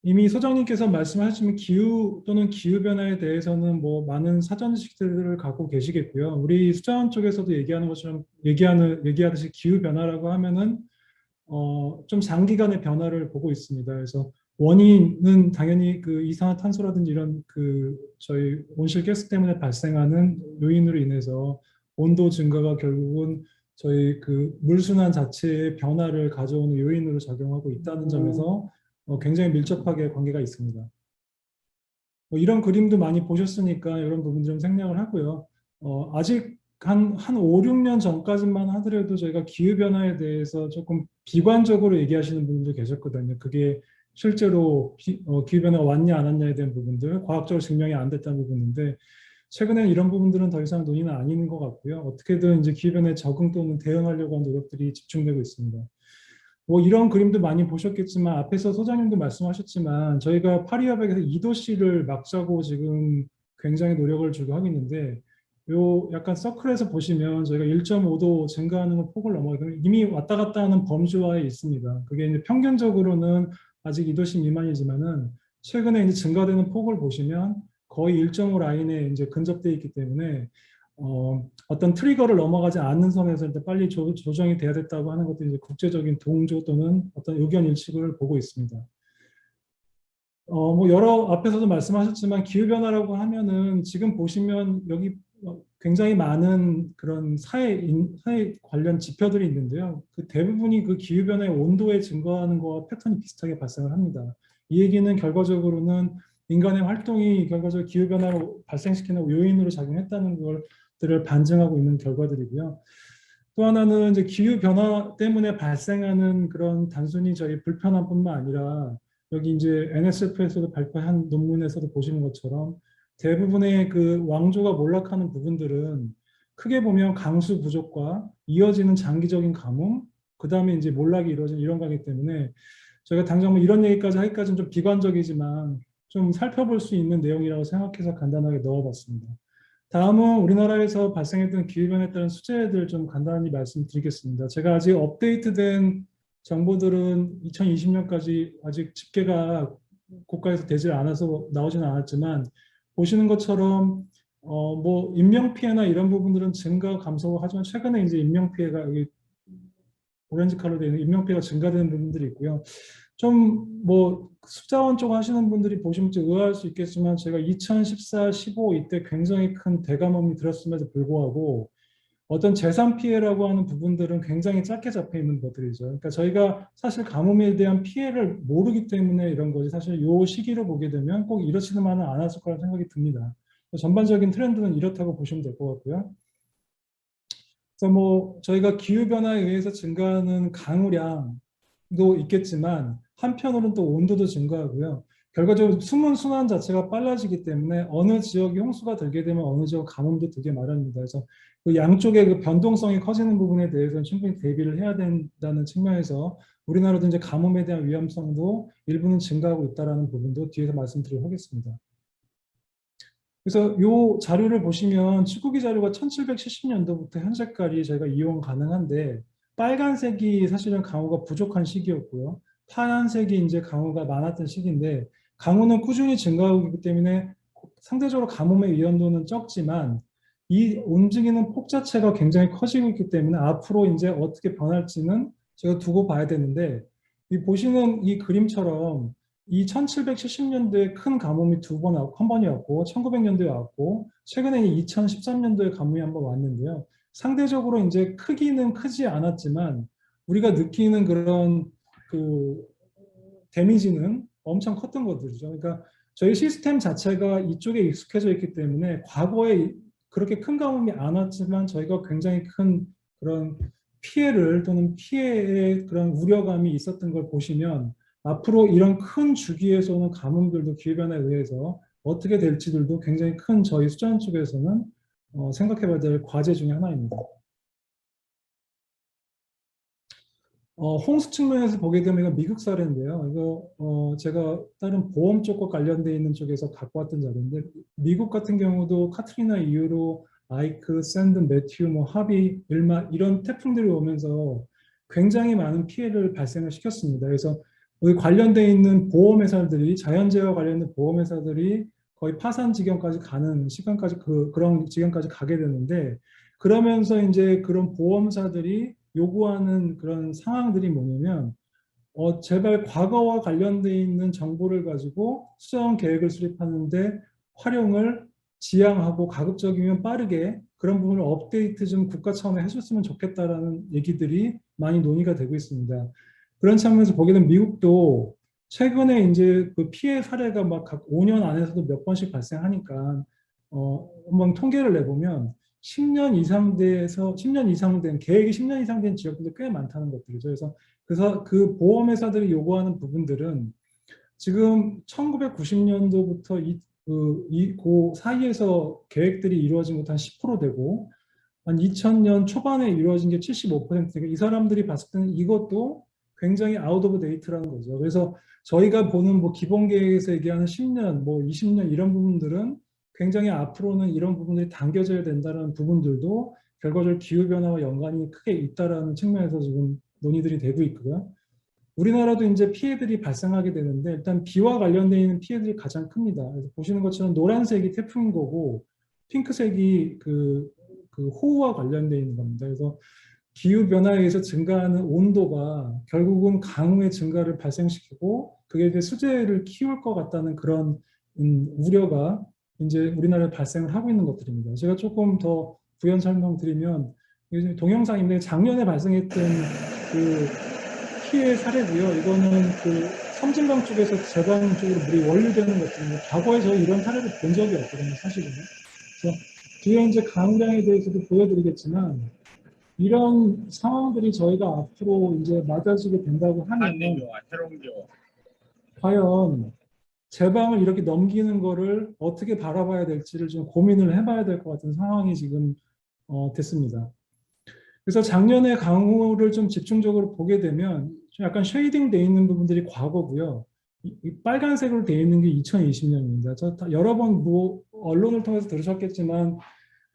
이미 소장님께서 말씀하셨지만 기후 또는 기후 변화에 대해서는 뭐 많은 사전 지식들을 갖고 계시겠고요. 우리 수자원 쪽에서도 얘기하는 것처럼 얘기하듯이 기후 변화라고 하면은 좀 장기간의 변화를 보고 있습니다. 그래서 원인은 당연히 그 이산화탄소라든지 이런 그 저희 온실가스 때문에 발생하는 요인으로 인해서 온도 증가가 결국은 저희 그 물순환 자체의 변화를 가져오는 요인으로 작용하고 있다는 점에서 굉장히 밀접하게 관계가 있습니다. 뭐 이런 그림도 많이 보셨으니까 이런 부분 좀 생략을 하고요. 아직 한 5, 6년 전까지만 하더라도 저희가 기후변화에 대해서 조금 비관적으로 얘기하시는 분들도 계셨거든요. 그게 실제로 기후변화가 왔냐 안 왔냐에 대한 부분들, 과학적으로 증명이 안 됐다는 부분인데 최근에 이런 부분들은 더 이상 논의는 아닌 것 같고요. 어떻게든 이제 기후변화에 적응 또는 대응하려고 하는 노력들이 집중되고 있습니다. 뭐 이런 그림도 많이 보셨겠지만 앞에서 소장님도 말씀하셨지만 저희가 파리협약에서 2도씨를 막자고 지금 굉장히 노력을 주고 하고 있는데 요 약간 서클에서 보시면 저희가 1.5도 증가하는 폭을 넘어가면 이미 왔다 갔다 하는 범주화에 있습니다. 그게 이제 평균적으로는 아직 2도씨 미만이지만은 최근에 이제 증가되는 폭을 보시면 거의 1.5 라인에 이제 근접되어 있기 때문에 어떤 트리거를 넘어가지 않는 선에서 일단 빨리 조정이 돼야 됐다고 하는 것도 이제 국제적인 동조 또는 어떤 의견 일치를 보고 있습니다. 뭐 여러 앞에서도 말씀하셨지만 기후변화라고 하면은 지금 보시면 여기 굉장히 많은 그런 사회 관련 지표들이 있는데요. 그 대부분이 그 기후변화의 온도에 증가하는 거와 패턴이 비슷하게 발생을 합니다. 이 얘기는 결과적으로는 인간의 활동이 결과적으로 기후변화를 발생시키는 요인으로 작용했다는 것들을 반증하고 있는 결과들이고요. 또 하나는 이제 기후변화 때문에 발생하는 그런 단순히 저희 불편함뿐만 아니라 여기 이제 NSF에서도 발표한 논문에서도 보시는 것처럼 대부분의 그 왕조가 몰락하는 부분들은 크게 보면 강수 부족과 이어지는 장기적인 가뭄, 그 다음에 이제 몰락이 이루어진 이런 거기 때문에 저희가 당장 뭐 이런 얘기까지 하기까지는 좀 비관적이지만 좀 살펴볼 수 있는 내용이라고 생각해서 간단하게 넣어봤습니다. 다음은 우리나라에서 발생했던 기후변화에 따른 수재들 좀 간단히 말씀드리겠습니다. 제가 아직 업데이트된 정보들은 2020년까지 아직 집계가 국가에서 되지 않아서 나오지는 않았지만 보시는 것처럼 뭐 인명피해나 이런 부분들은 증가 감소가 하지만 최근에 이제 인명피해가 여기 오렌지 칼로 되어 있는 인명피해가 증가되는 부분들이 있고요. 좀 뭐 수자원 쪽 하시는 분들이 보시면 좀 의아할 수 있겠지만 제가 2014, 15 이때 굉장히 큰 대가뭄이 들었음에도 불구하고 어떤 재산 피해라고 하는 부분들은 굉장히 작게 잡혀 있는 것들이죠. 그러니까 저희가 사실 가뭄에 대한 피해를 모르기 때문에 이런 거지 사실 이 시기로 보게 되면 꼭 이렇지만은 않았을 거라는 생각이 듭니다. 전반적인 트렌드는 이렇다고 보시면 될 것 같고요. 그래서 뭐 저희가 기후변화에 의해서 증가하는 강우량도 있겠지만 한편으로는 또 온도도 증가하고요. 결과적으로 수문 순환 자체가 빨라지기 때문에 어느 지역이 홍수가 들게 되면 어느 지역 가뭄도 들게 마련입니다. 그래서 그 양쪽의 그 변동성이 커지는 부분에 대해서는 충분히 대비를 해야 된다는 측면에서 우리나라도 이제 가뭄에 대한 위험성도 일부는 증가하고 있다는 부분도 뒤에서 말씀드리도록 하겠습니다. 그래서 이 자료를 보시면 축구기 자료가 1770년도부터 현재까지 저희가 이용 가능한데 빨간색이 사실은 강우가 부족한 시기였고요. 파란색이 이제 강우가 많았던 시기인데 강우는 꾸준히 증가하고 있기 때문에 상대적으로 가뭄의 위험도는 적지만 이 움직이는 폭 자체가 굉장히 커지고 있기 때문에 앞으로 이제 어떻게 변할지는 제가 두고 봐야 되는데 이 보시는 이 그림처럼 이 1770년도에 큰 가뭄이 한 번이 왔고 1900년도에 왔고 최근에 2013년도에 가뭄이 한 번 왔는데요. 상대적으로 이제 크기는 크지 않았지만 우리가 느끼는 그런 그 데미지는 엄청 컸던 것들이죠. 그러니까 저희 시스템 자체가 이쪽에 익숙해져 있기 때문에 과거에 그렇게 큰 가뭄이 안 왔지만 저희가 굉장히 큰 그런 피해를 또는 피해의 그런 우려감이 있었던 걸 보시면 앞으로 이런 큰 주기에서 오는 가뭄들도 기후변화에 의해서 어떻게 될지들도 굉장히 큰 저희 수자원 쪽에서는 생각해봐야 될 과제 중에 하나입니다. 홍수 측면에서 보게 되면 이거 미국 사례인데요. 이거 제가 다른 보험 쪽과 관련돼 있는 쪽에서 갖고 왔던 자료인데 미국 같은 경우도 카트리나 이후로 아이크, 샌드, 매튜, 뭐 하비, 일마 이런 태풍들이 오면서 굉장히 많은 피해를 발생을 시켰습니다. 그래서 우리 관련돼 있는 보험회사들이 자연재해와 관련된 보험회사들이 거의 파산 지경까지 가는 시간까지 그런 지경까지 가게 되는데 그러면서 이제 그런 보험사들이 요구하는 그런 상황들이 뭐냐면 제발 과거와 관련돼 있는 정보를 가지고 수정 계획을 수립하는데 활용을 지향하고 가급적이면 빠르게 그런 부분을 업데이트 좀 국가 차원에 해줬으면 좋겠다라는 얘기들이 많이 논의가 되고 있습니다. 그런 측면에서 보게 되면 미국도 최근에 이제 그 피해 사례가 막 각 5년 안에서도 몇 번씩 발생하니까 한번 통계를 내보면 10년 이상 돼서 10년 이상 된 계획이 10년 이상 된 지역들도 꽤 많다는 것들이죠. 그래서 그 보험회사들이 요구하는 부분들은 지금 1990년도부터 그 사이에서 계획들이 이루어진 것도 한 10% 되고 한 2000년 초반에 이루어진 게 75%니까 이 사람들이 봤을 때는 이것도 굉장히 아웃 오브 데이트라는 거죠. 그래서 저희가 보는 뭐 기본 계획에서 얘기하는 10년, 뭐 20년 이런 부분들은 굉장히 앞으로는 이런 부분들이 당겨져야 된다는 부분들도 결과적으로 기후변화와 연관이 크게 있다라는 측면에서 지금 논의들이 되고 있고요. 우리나라도 이제 피해들이 발생하게 되는데 일단 비와 관련되어 있는 피해들이 가장 큽니다. 그래서 보시는 것처럼 노란색이 태풍인 거고 핑크색이 그 호우와 관련되어 있는 겁니다. 그래서 기후변화에 의해서 증가하는 온도가 결국은 강우의 증가를 발생시키고 그게 이제 수재를 키울 것 같다는 그런 우려가 이제 우리나라에 발생을 하고 있는 것들입니다. 제가 조금 더 부연 설명드리면 동영상인데 작년에 발생했던 그 피해 사례고요. 이거는 그 섬진강 쪽에서 제방 쪽으로 물이 원류되는 것들인데 과거에 저희 이런 사례를 본 적이 없거든요, 사실은. 그래서 뒤에 이제 강우량에 대해서도 보여드리겠지만 이런 상황들이 저희가 앞으로 이제 맞아지게 된다고 하면 과연 제방을 이렇게 넘기는 거를 어떻게 바라봐야 될지를 좀 고민을 해봐야 될 것 같은 상황이 지금 됐습니다. 그래서 작년에 강우를 좀 집중적으로 보게 되면 좀 약간 쉐이딩 돼 있는 부분들이 과거고요. 이 빨간색으로 돼 있는 게 2020년입니다. 여러 번 뭐 언론을 통해서 들으셨겠지만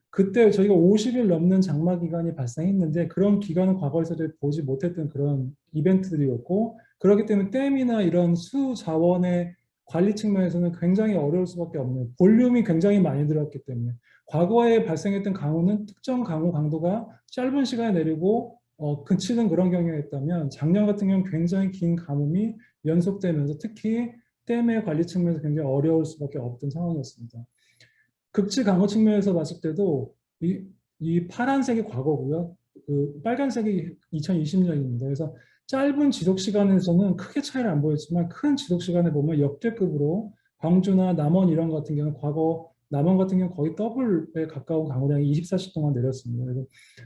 그때 저희가 50일 넘는 장마 기간이 발생했는데 그런 기간은 과거에서 보지 못했던 그런 이벤트들이었고 그렇기 때문에 댐이나 이런 수 자원의 관리 측면에서는 굉장히 어려울 수밖에 없는 볼륨이 굉장히 많이 들었기 때문에 과거에 발생했던 강우는 특정 강우 강도가 짧은 시간에 내리고 그치는 그런 경우였다면 작년 같은 경우는 굉장히 긴 가뭄이 연속되면서 특히 댐의 관리 측면에서 굉장히 어려울 수밖에 없던 상황이었습니다. 극치 강우 측면에서 봤을 때도 이 파란색이 과거고요. 그 빨간색이 2020년입니다. 그래서 짧은 지속 시간에서는 크게 차이를 안 보였지만 큰 지속 시간에 보면 역대급으로 광주나 남원 이런 같은 경우는 과거 남원 같은 경우는 거의 더블에 가까운 강우량이 24시 동안 내렸습니다. 그래서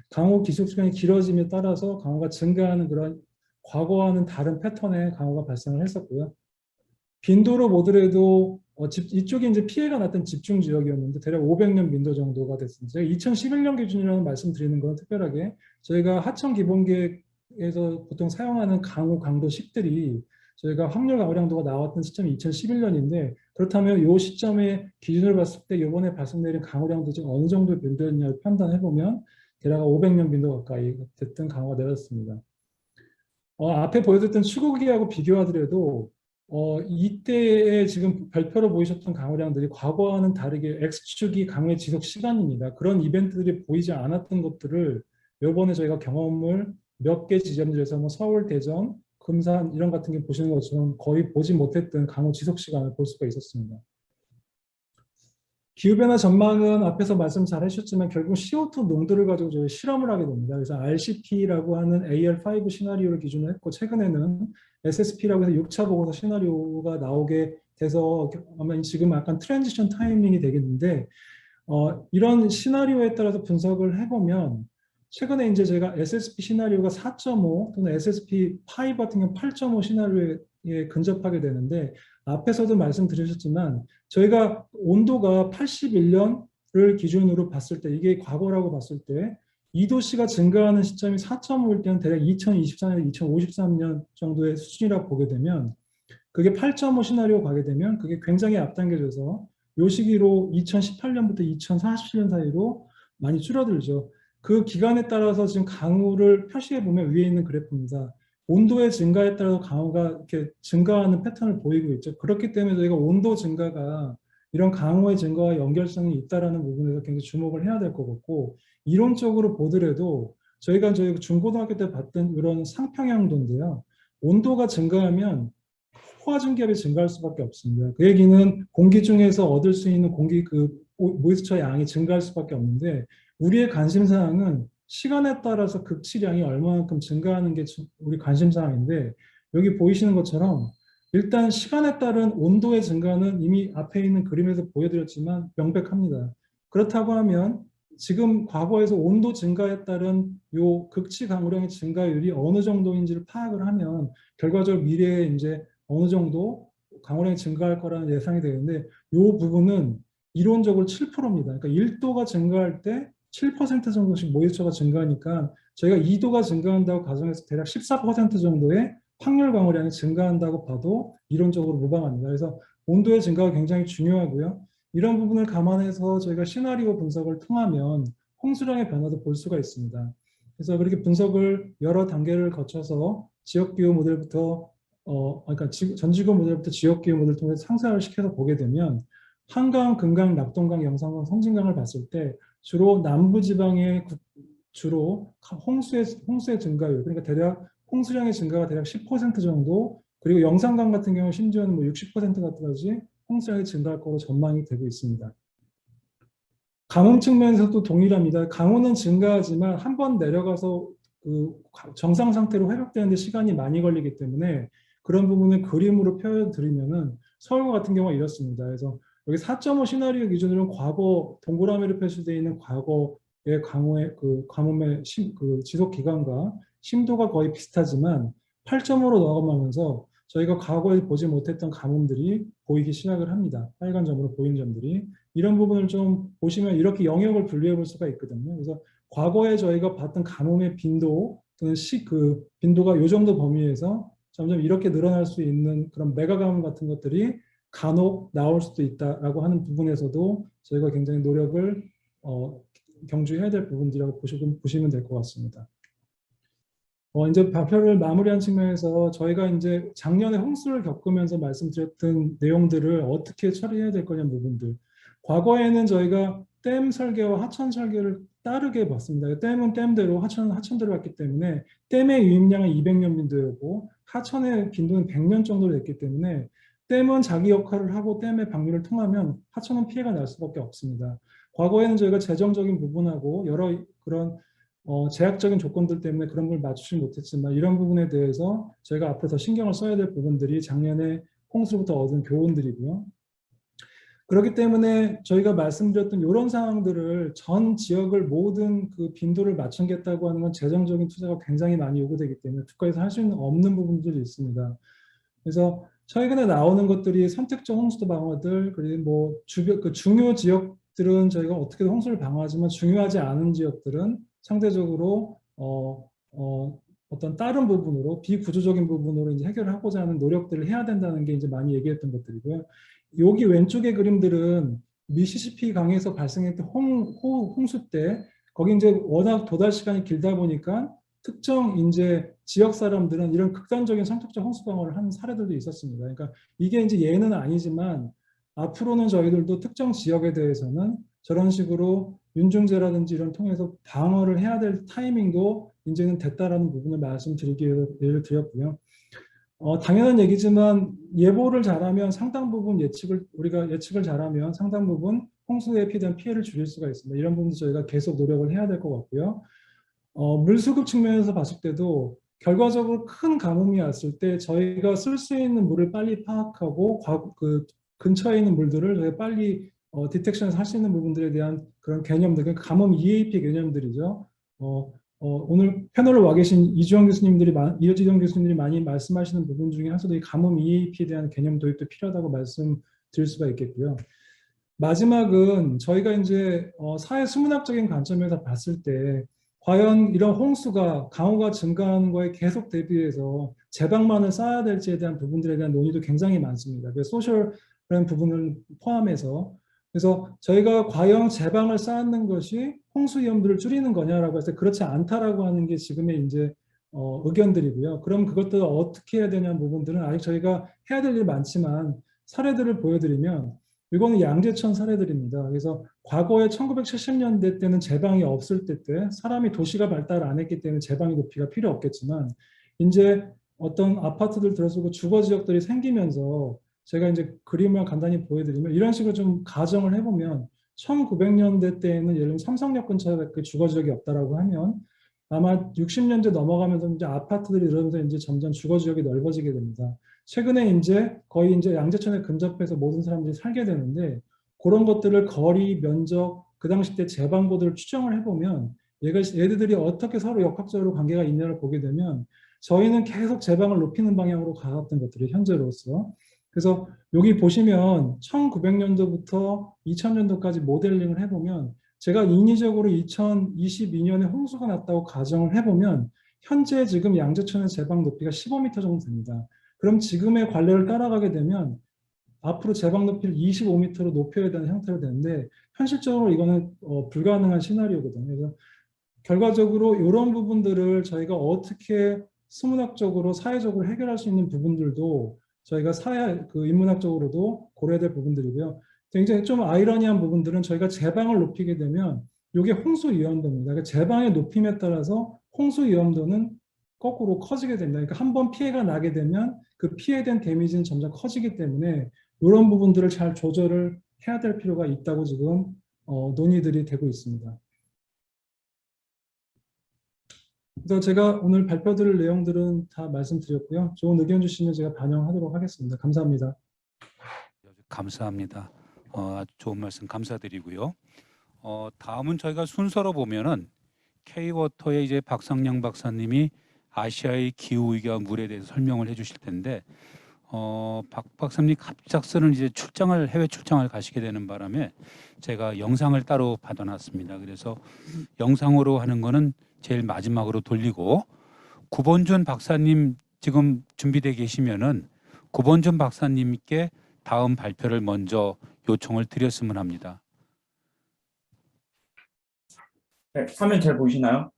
강우 지속 시간이 길어짐에 따라서 강우가 증가하는 그런 과거와는 다른 패턴의 강우가 발생을 했었고요. 빈도로 보더라도 이쪽이 이제 피해가 났던 집중 지역이었는데 대략 500년 빈도 정도가 됐습니다. 제가 2011년 기준이라는 말씀드리는 건 특별하게 저희가 하천 기본계획에서 보통 사용하는 강우 강도 10들이 저희가 확률 강우량도가 나왔던 시점이 2011년인데 그렇다면 이 시점에 기준을 봤을 때 이번에 발생내린 강우량도 지금 어느 정도의 빈도였냐를 판단해 보면 대략 500년 빈도 가까이 됐던 강우가 내렸습니다. 앞에 보여드렸던 추구기하고 비교하더라도 이때에 지금 별표로 보이셨던 강우량들이 과거와는 다르게 X축이 강우의 지속 시간입니다. 그런 이벤트들이 보이지 않았던 것들을 이번에 저희가 경험을 몇 개 지점들에서 뭐 서울, 대전, 금산 이런 같은 게 보시는 것처럼 거의 보지 못했던 강우 지속 시간을 볼 수가 있었습니다. 기후변화 전망은 앞에서 말씀 잘 해주셨지만 결국 CO2 농도를 가지고 저희 실험을 하게 됩니다. 그래서 RCP라고 하는 AR5 시나리오를 기준으로 했고 최근에는 SSP라고 해서 6차 보고서 시나리오가 나오게 돼서 아마 지금 약간 트랜지션 타이밍이 되겠는데 이런 시나리오에 따라서 분석을 해보면 최근에 이제 제가 SSP 시나리오가 4.5 또는 SSP5 같은 경우 8.5 시나리오에 근접하게 되는데 앞에서도 말씀드리셨지만 저희가 온도가 81년 2도를 기준으로 봤을 때, 이게 과거라고 봤을 때 2도씨가 증가하는 시점이 4.5일 때는 대략 2024년, 2053년 정도의 수준이라고 보게 되면, 그게 8.5 시나리오 가게 되면 그게 굉장히 앞당겨져서 요 시기로 2018년부터 2047년 사이로 많이 줄어들죠. 그 기간에 따라서 지금 강우를 표시해 보면 위에 있는 그래프입니다. 온도의 증가에 따라서 강우가 이렇게 증가하는 패턴을 보이고 있죠. 그렇기 때문에 저희가 온도 증가가 이런 강우의 증가와 연결성이 있다라는 부분에서 굉장히 주목을 해야 될 것 같고, 이론적으로 보더라도 저희가 중고등학교 때 봤던 이런 상평양도인데요. 온도가 증가하면 포화준 기압이 증가할 수밖에 없습니다. 그 얘기는 공기 중에서 얻을 수 있는 공기 모이스처 양이 증가할 수밖에 없는데, 우리의 관심 사항은 시간에 따라서 극치량이 얼마만큼 증가하는 게 우리 관심 사항인데, 여기 보이시는 것처럼 일단 시간에 따른 온도의 증가는 이미 앞에 있는 그림에서 보여드렸지만 명백합니다. 그렇다고 하면 지금 과거에서 온도 증가에 따른 요 극치 강우량의 증가율이 어느 정도인지를 파악을 하면 결과적으로 미래에 이제 어느 정도 강우량이 증가할 거라는 예상이 되는데, 이 부분은 이론적으로 7%입니다. 그러니까 1도가 증가할 때 7% 정도씩 모이스처가 증가하니까 저희가 2도가 증가한다고 가정해서 대략 14% 정도의 확률 강우량이 증가한다고 봐도 이론적으로 무방합니다. 그래서 온도의 증가가 굉장히 중요하고요. 이런 부분을 감안해서 저희가 시나리오 분석을 통하면 홍수량의 변화도 볼 수가 있습니다. 그래서 그렇게 분석을 여러 단계를 거쳐서 지역기후 모델부터 그러니까 전지구 모델부터 지역기후 모델을 통해서 상쇄를 시켜서 보게 되면 한강, 금강, 낙동강, 영산강, 성진강을 봤을 때 주로 남부지방의 주로 홍수의 증가율, 그러니까 대략 홍수량의 증가가 대략 10% 정도, 그리고 영산강 같은 경우 심지어는 뭐 60%까지 홍수량이 증가할 거로 전망이 되고 있습니다. 강원 측면에서도 동일합니다. 강원은 증가하지만 한 번 내려가서 그 정상 상태로 회복되는데 시간이 많이 걸리기 때문에 그런 부분을 그림으로 표현드리면은 서울과 같은 경우가 이렇습니다. 그래서 여기 4.5 시나리오 기준으로는 과거 동그라미로 표시되어 있는 과거의 강우의 가뭄의 지속 기간과 심도가 거의 비슷하지만 8.5로 넘어가면서 저희가 과거에 보지 못했던 가뭄들이 보이기 시작을 합니다. 빨간 점으로 보이는 점들이. 이런 부분을 좀 보시면 이렇게 영역을 분류해 볼 수가 있거든요. 그래서 과거에 저희가 봤던 가뭄의 빈도 또는 빈도가 이 정도 범위에서 점점 이렇게 늘어날 수 있는 그런 메가 가뭄 같은 것들이 간혹 나올 수도 있다라고 하는 부분에서도 저희가 굉장히 노력을 경주해야 될 부분들이라고 보시면 될 것 같습니다. 이제 발표를 마무리한 측면에서 저희가 이제 작년에 홍수를 겪으면서 말씀드렸던 내용들을 어떻게 처리해야 될 거냐는 부분들. 과거에는 저희가 댐 설계와 하천 설계를 따르게 봤습니다. 댐은 댐대로, 하천은 하천대로 봤기 때문에 댐의 유입량은 200년 빈도였고 하천의 빈도는 100년 정도 됐기 때문에 댐은 자기 역할을 하고 댐의 방류를 통하면 하천은 피해가 날 수밖에 없습니다. 과거에는 저희가 재정적인 부분하고 여러 그런 제약적인 조건들 때문에 그런 걸 맞추지 못했지만 이런 부분에 대해서 저희가 앞으로 더 신경을 써야 될 부분들이 작년에 홍수로부터 얻은 교훈들이고요. 그렇기 때문에 저희가 말씀드렸던 이런 상황들을 전 지역을 모든 그 빈도를 맞추겠다고 하는 건 재정적인 투자가 굉장히 많이 요구되기 때문에 국가에서 할 수 있는 없는 부분들이 있습니다. 그래서 최근에 나오는 것들이 선택적 홍수도 방어들, 그리고 뭐 중요 지역들은 저희가 어떻게든 홍수를 방어하지만 중요하지 않은 지역들은 상대적으로 어떤 다른 부분으로 비구조적인 부분으로 이제 해결을 하고자 하는 노력들을 해야 된다는 게 이제 많이 얘기했던 것들이고요. 여기 왼쪽의 그림들은 미시시피 강에서 발생했던 홍수 때 거기 이제 워낙 도달 시간이 길다 보니까 특정 이제 지역 사람들은 이런 극단적인 선택적 홍수 방어를 하는 사례들도 있었습니다. 그러니까 이게 이제 예는 아니지만 앞으로는 저희들도 특정 지역에 대해서는 저런 식으로 윤중제라든지 이런 통해서 방어를 해야 될 타이밍도 이제는 됐다라는 부분을 말씀드리기를 드렸고요. 당연한 얘기지만 예보를 잘하면 상당 부분 우리가 예측을 잘하면 상당 부분 홍수에 대한 피해를 줄일 수가 있습니다. 이런 부분도 저희가 계속 노력을 해야 될 것 같고요. 물수급 측면에서 봤을 때도 결과적으로 큰 가뭄이 왔을 때 저희가 쓸 수 있는 물을 빨리 파악하고 그 근처에 있는 물들을 저희가 빨리 디텍션해서 할 수 있는 부분들에 대한 그런 개념들, 그러니까 가뭄 EAP 개념들이죠. 오늘 패널로 와 계신 이주영 교수님들이 많이 말씀하시는 부분 중에 하나도 이 가뭄 EAP에 대한 개념 도입도 필요하다고 말씀드릴 수가 있겠고요. 마지막은 저희가 이제 사회 수문학적인 관점에서 봤을 때 과연 이런 홍수가 강우가 증가하는 거에 계속 대비해서 제방만을 쌓아야 될지에 대한 부분들에 대한 논의도 굉장히 많습니다. 그 소셜이라는 부분을 포함해서 그래서 저희가 과연 제방을 쌓는 것이 홍수 위험들을 줄이는 거냐라고 해서 그렇지 않다라고 하는 게 지금의 이제 의견들이고요. 그럼 그것들을 어떻게 해야 되냐는 부분들은 아직 저희가 해야 될 일이 많지만 사례들을 보여드리면 이거는 양재천 사례들입니다. 그래서 과거에 1970년대 때는 제방이 없을 때 사람이 도시가 발달 안 했기 때문에 제방의 높이가 필요 없겠지만 이제 어떤 아파트들 들어서고 주거 지역들이 생기면서 제가 이제 그림을 간단히 보여드리면 이런 식으로 좀 가정을 해보면 1900년대 때에는 예를 들면 삼성역 근처에 그 주거 지역이 없다라고 하면 아마 60년대 넘어가면서 이제 아파트들이 이러면서 이제 점점 주거 지역이 넓어지게 됩니다. 최근에 이제 거의 이제 양재천에 근접해서 모든 사람들이 살게 되는데 그런 것들을 거리, 면적, 그 당시 때 제방고들을 추정을 해보면 얘들이 어떻게 서로 역학적으로 관계가 있냐를 보게 되면 저희는 계속 제방을 높이는 방향으로 가왔던 것들이 현재로서 그래서 여기 보시면 1900년도부터 2000년도까지 모델링을 해보면 제가 인위적으로 2022년에 홍수가 났다고 가정을 해보면 현재 지금 양재천의 제방 높이가 15m 정도 됩니다. 그럼 지금의 관례를 따라가게 되면 앞으로 제방 높이를 25m로 높여야 되는 형태로 되는데 현실적으로 이거는 불가능한 시나리오거든요. 그래서 결과적으로 이런 부분들을 저희가 어떻게 수문학적으로 사회적으로 해결할 수 있는 부분들도 저희가 인문학적으로도 고려해야 될 부분들이고요. 굉장히 좀 아이러니한 부분들은 저희가 제방을 높이게 되면 이게 홍수 위험도입니다. 그러니까 제방의 높임에 따라서 홍수 위험도는 거꾸로 커지게 됩니다. 그러니까 한 번 피해가 나게 되면 그 피해된 데미지는 점점 커지기 때문에 이런 부분들을 잘 조절을 해야 될 필요가 있다고 지금 논의들이 되고 있습니다. 그래서 제가 오늘 발표드릴 내용들은 다 말씀드렸고요. 좋은 의견 주시면 제가 반영하도록 하겠습니다. 감사합니다. 감사합니다. 아주 좋은 말씀 감사드리고요. 다음은 저희가 순서로 보면은 K-워터의 이제 박상량 박사님이 아시아의 기후 위기와 물에 대해서 설명을 해주실 텐데 박 박사님 갑작스런 이제 해외 출장을 가시게 되는 바람에 제가 영상을 따로 받아놨습니다. 그래서 영상으로 하는 거는 제일 마지막으로 돌리고 구본준 박사님 지금 준비되어 계시면은 구본준 박사님께 다음 발표를 먼저 요청을 드렸으면 합니다. 네, 화면 잘 보이시나요?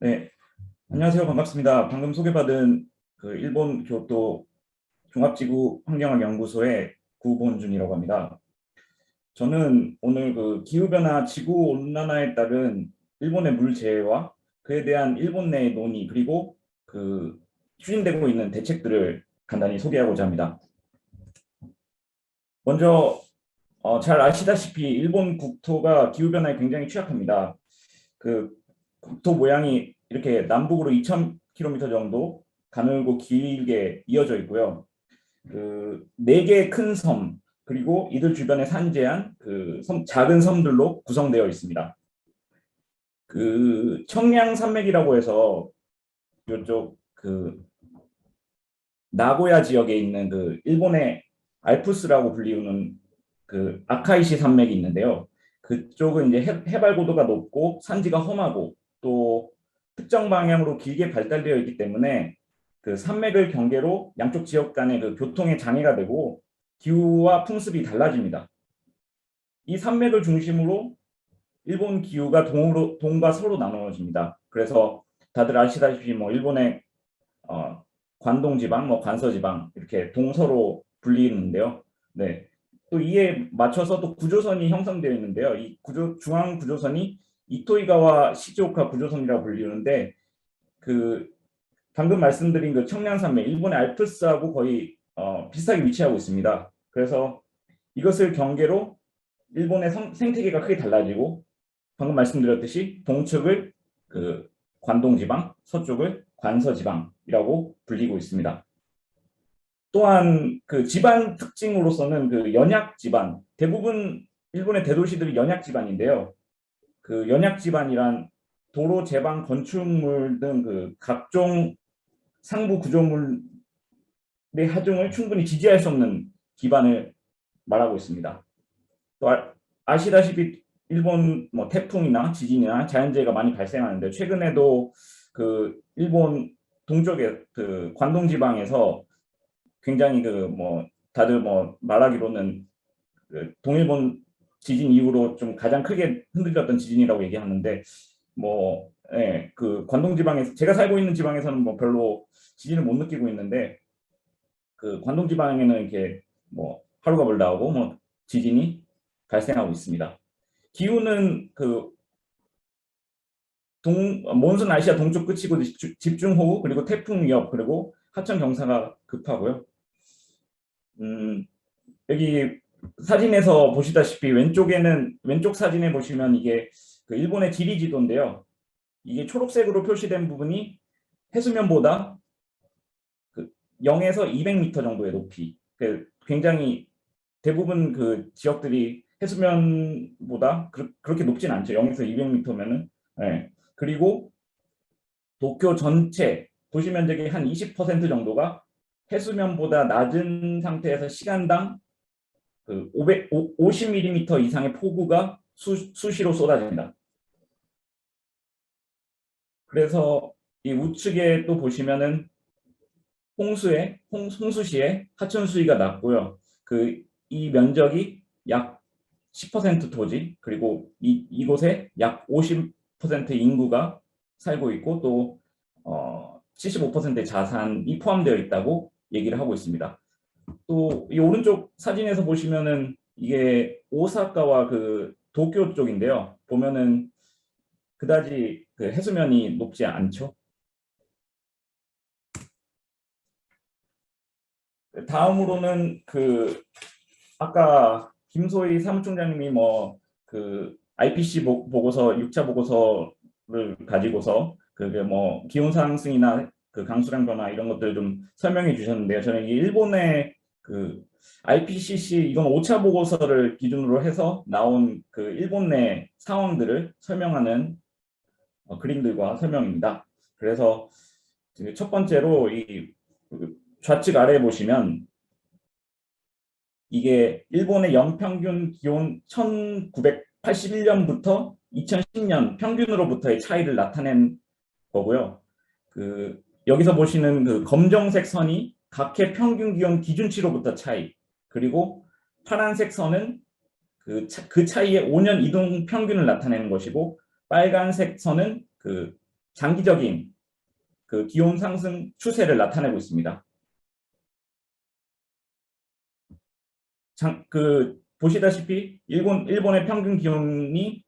네, 안녕하세요. 반갑습니다. 방금 소개받은 그 일본 교토 종합지구 환경학 연구소의 구본준이라고 합니다. 저는 오늘 그 기후변화, 지구 온난화에 따른 일본의 물 재해와 그에 대한 일본 내 논의 그리고 그 추진되고 있는 대책들을 간단히 소개하고자 합니다. 먼저 잘 아시다시피 일본 국토가 기후변화에 굉장히 취약합니다. 그 국토 모양이 이렇게 남북으로 2000km 정도 가늘고 길게 이어져 있고요. 그 4개의 큰 섬 그리고 이들 주변에 산재한 그 작은 섬들로 구성되어 있습니다. 그 청량산맥이라고 해서 이쪽 그 나고야 지역에 있는 그 일본의 알프스라고 불리우는 그 아카이시 산맥이 있는데요. 그쪽은 이제 해발 고도가 높고 산지가 험하고 또 특정 방향으로 길게 발달되어 있기 때문에 그 산맥을 경계로 양쪽 지역 간의 그 교통에 장애가 되고 기후와 풍습이 달라집니다. 이 산맥을 중심으로 일본 기후가 동과 서로 나누어집니다. 그래서 다들 아시다시피 뭐 일본의 관동지방, 관서지방 이렇게 동서로 불리는데요. 네. 또 이에 맞춰서 또 구조선이 형성되어 있는데요. 이 중앙 구조선이 이토이가와 시즈오카 구조선이라고 불리는데 그 방금 말씀드린 그 청량산맥, 일본의 알프스하고 거의 비슷하게 위치하고 있습니다. 그래서 이것을 경계로 일본의 생태계가 크게 달라지고 방금 말씀드렸듯이 동측을 그 관동지방, 서쪽을 관서지방이라고 불리고 있습니다. 또한 그 지방 특징으로서는 그 연약 지방, 대부분 일본의 대도시들이 연약 지방인데요. 그 연약 지방이란 도로, 제방, 건축물 등 그 각종 상부 구조물의 하중을 충분히 지지할 수 없는 기반을 말하고 있습니다. 또 아시다시피 일본 뭐 태풍이나 지진이나 자연재해가 많이 발생하는데 최근에도 그 일본 동쪽의 그 관동 지방에서 굉장히 그 뭐 다들 뭐 말하기로는 그 동일본 지진 이후로 좀 가장 크게 흔들렸던 지진이라고 얘기하는데 뭐 예, 그 관동 지방에서 제가 살고 있는 지방에서는 뭐 별로 지진을 못 느끼고 있는데 그 관동 지방에는 이렇게 뭐 하루가 멀다 하고 뭐 지진이 발생하고 있습니다. 기후는 그 몬순 아시아 동쪽 끝이고 집중호우 그리고 태풍 위협 그리고 하천 경사가 급하고요. 여기 사진에서 보시다시피 왼쪽 사진에 보시면 이게 그 일본의 지리 지도인데요. 이게 초록색으로 표시된 부분이 해수면보다 그 0에서 200m 정도의 높이. 굉장히 대부분 그 지역들이 해수면보다 그렇게 높진 않죠. 0에서 200m면은. 네. 그리고 도쿄 전체 도시 면적의 한 20% 정도가 해수면보다 낮은 상태에서 시간당 그 50mm 이상의 폭우가 수시로 쏟아진다. 그래서 이 우측에 또 보시면은 홍수시에 하천 수위가 낮고요. 이 면적이 약 10% 토지 그리고 이곳에 약 50% 인구가 살고 있고 또 75%의 자산이 포함되어 있다고 얘기를 하고 있습니다. 또 이 오른쪽 사진에서 보시면은 이게 오사카와 그 도쿄 쪽인데요. 보면은 그다지 그 해수면이 높지 않죠. 다음으로는 그 아까 김소희 사무총장님이 뭐 그 IPC 보고서 6차 보고서를 가지고서 그게 뭐 기온 상승이나 그 강수량 변화 이런 것들 좀 설명해 주셨는데요. 저는 이 일본의 그 IPCC 이건 5차 보고서를 기준으로 해서 나온 그 일본 내 상황들을 설명하는 그림들과 설명입니다. 그래서 첫 번째로 이 좌측 아래에 보시면 이게 일본의 연평균 기온 1981년부터 2010년 평균으로부터의 차이를 나타낸 거고요. 여기서 보시는 그 검정색 선이 각 해 평균 기온 기준치로부터 차이, 그리고 파란색 선은 그 차이의 5년 이동 평균을 나타내는 것이고, 빨간색 선은 그 장기적인 그 기온 상승 추세를 나타내고 있습니다. 보시다시피 일본의 평균 기온이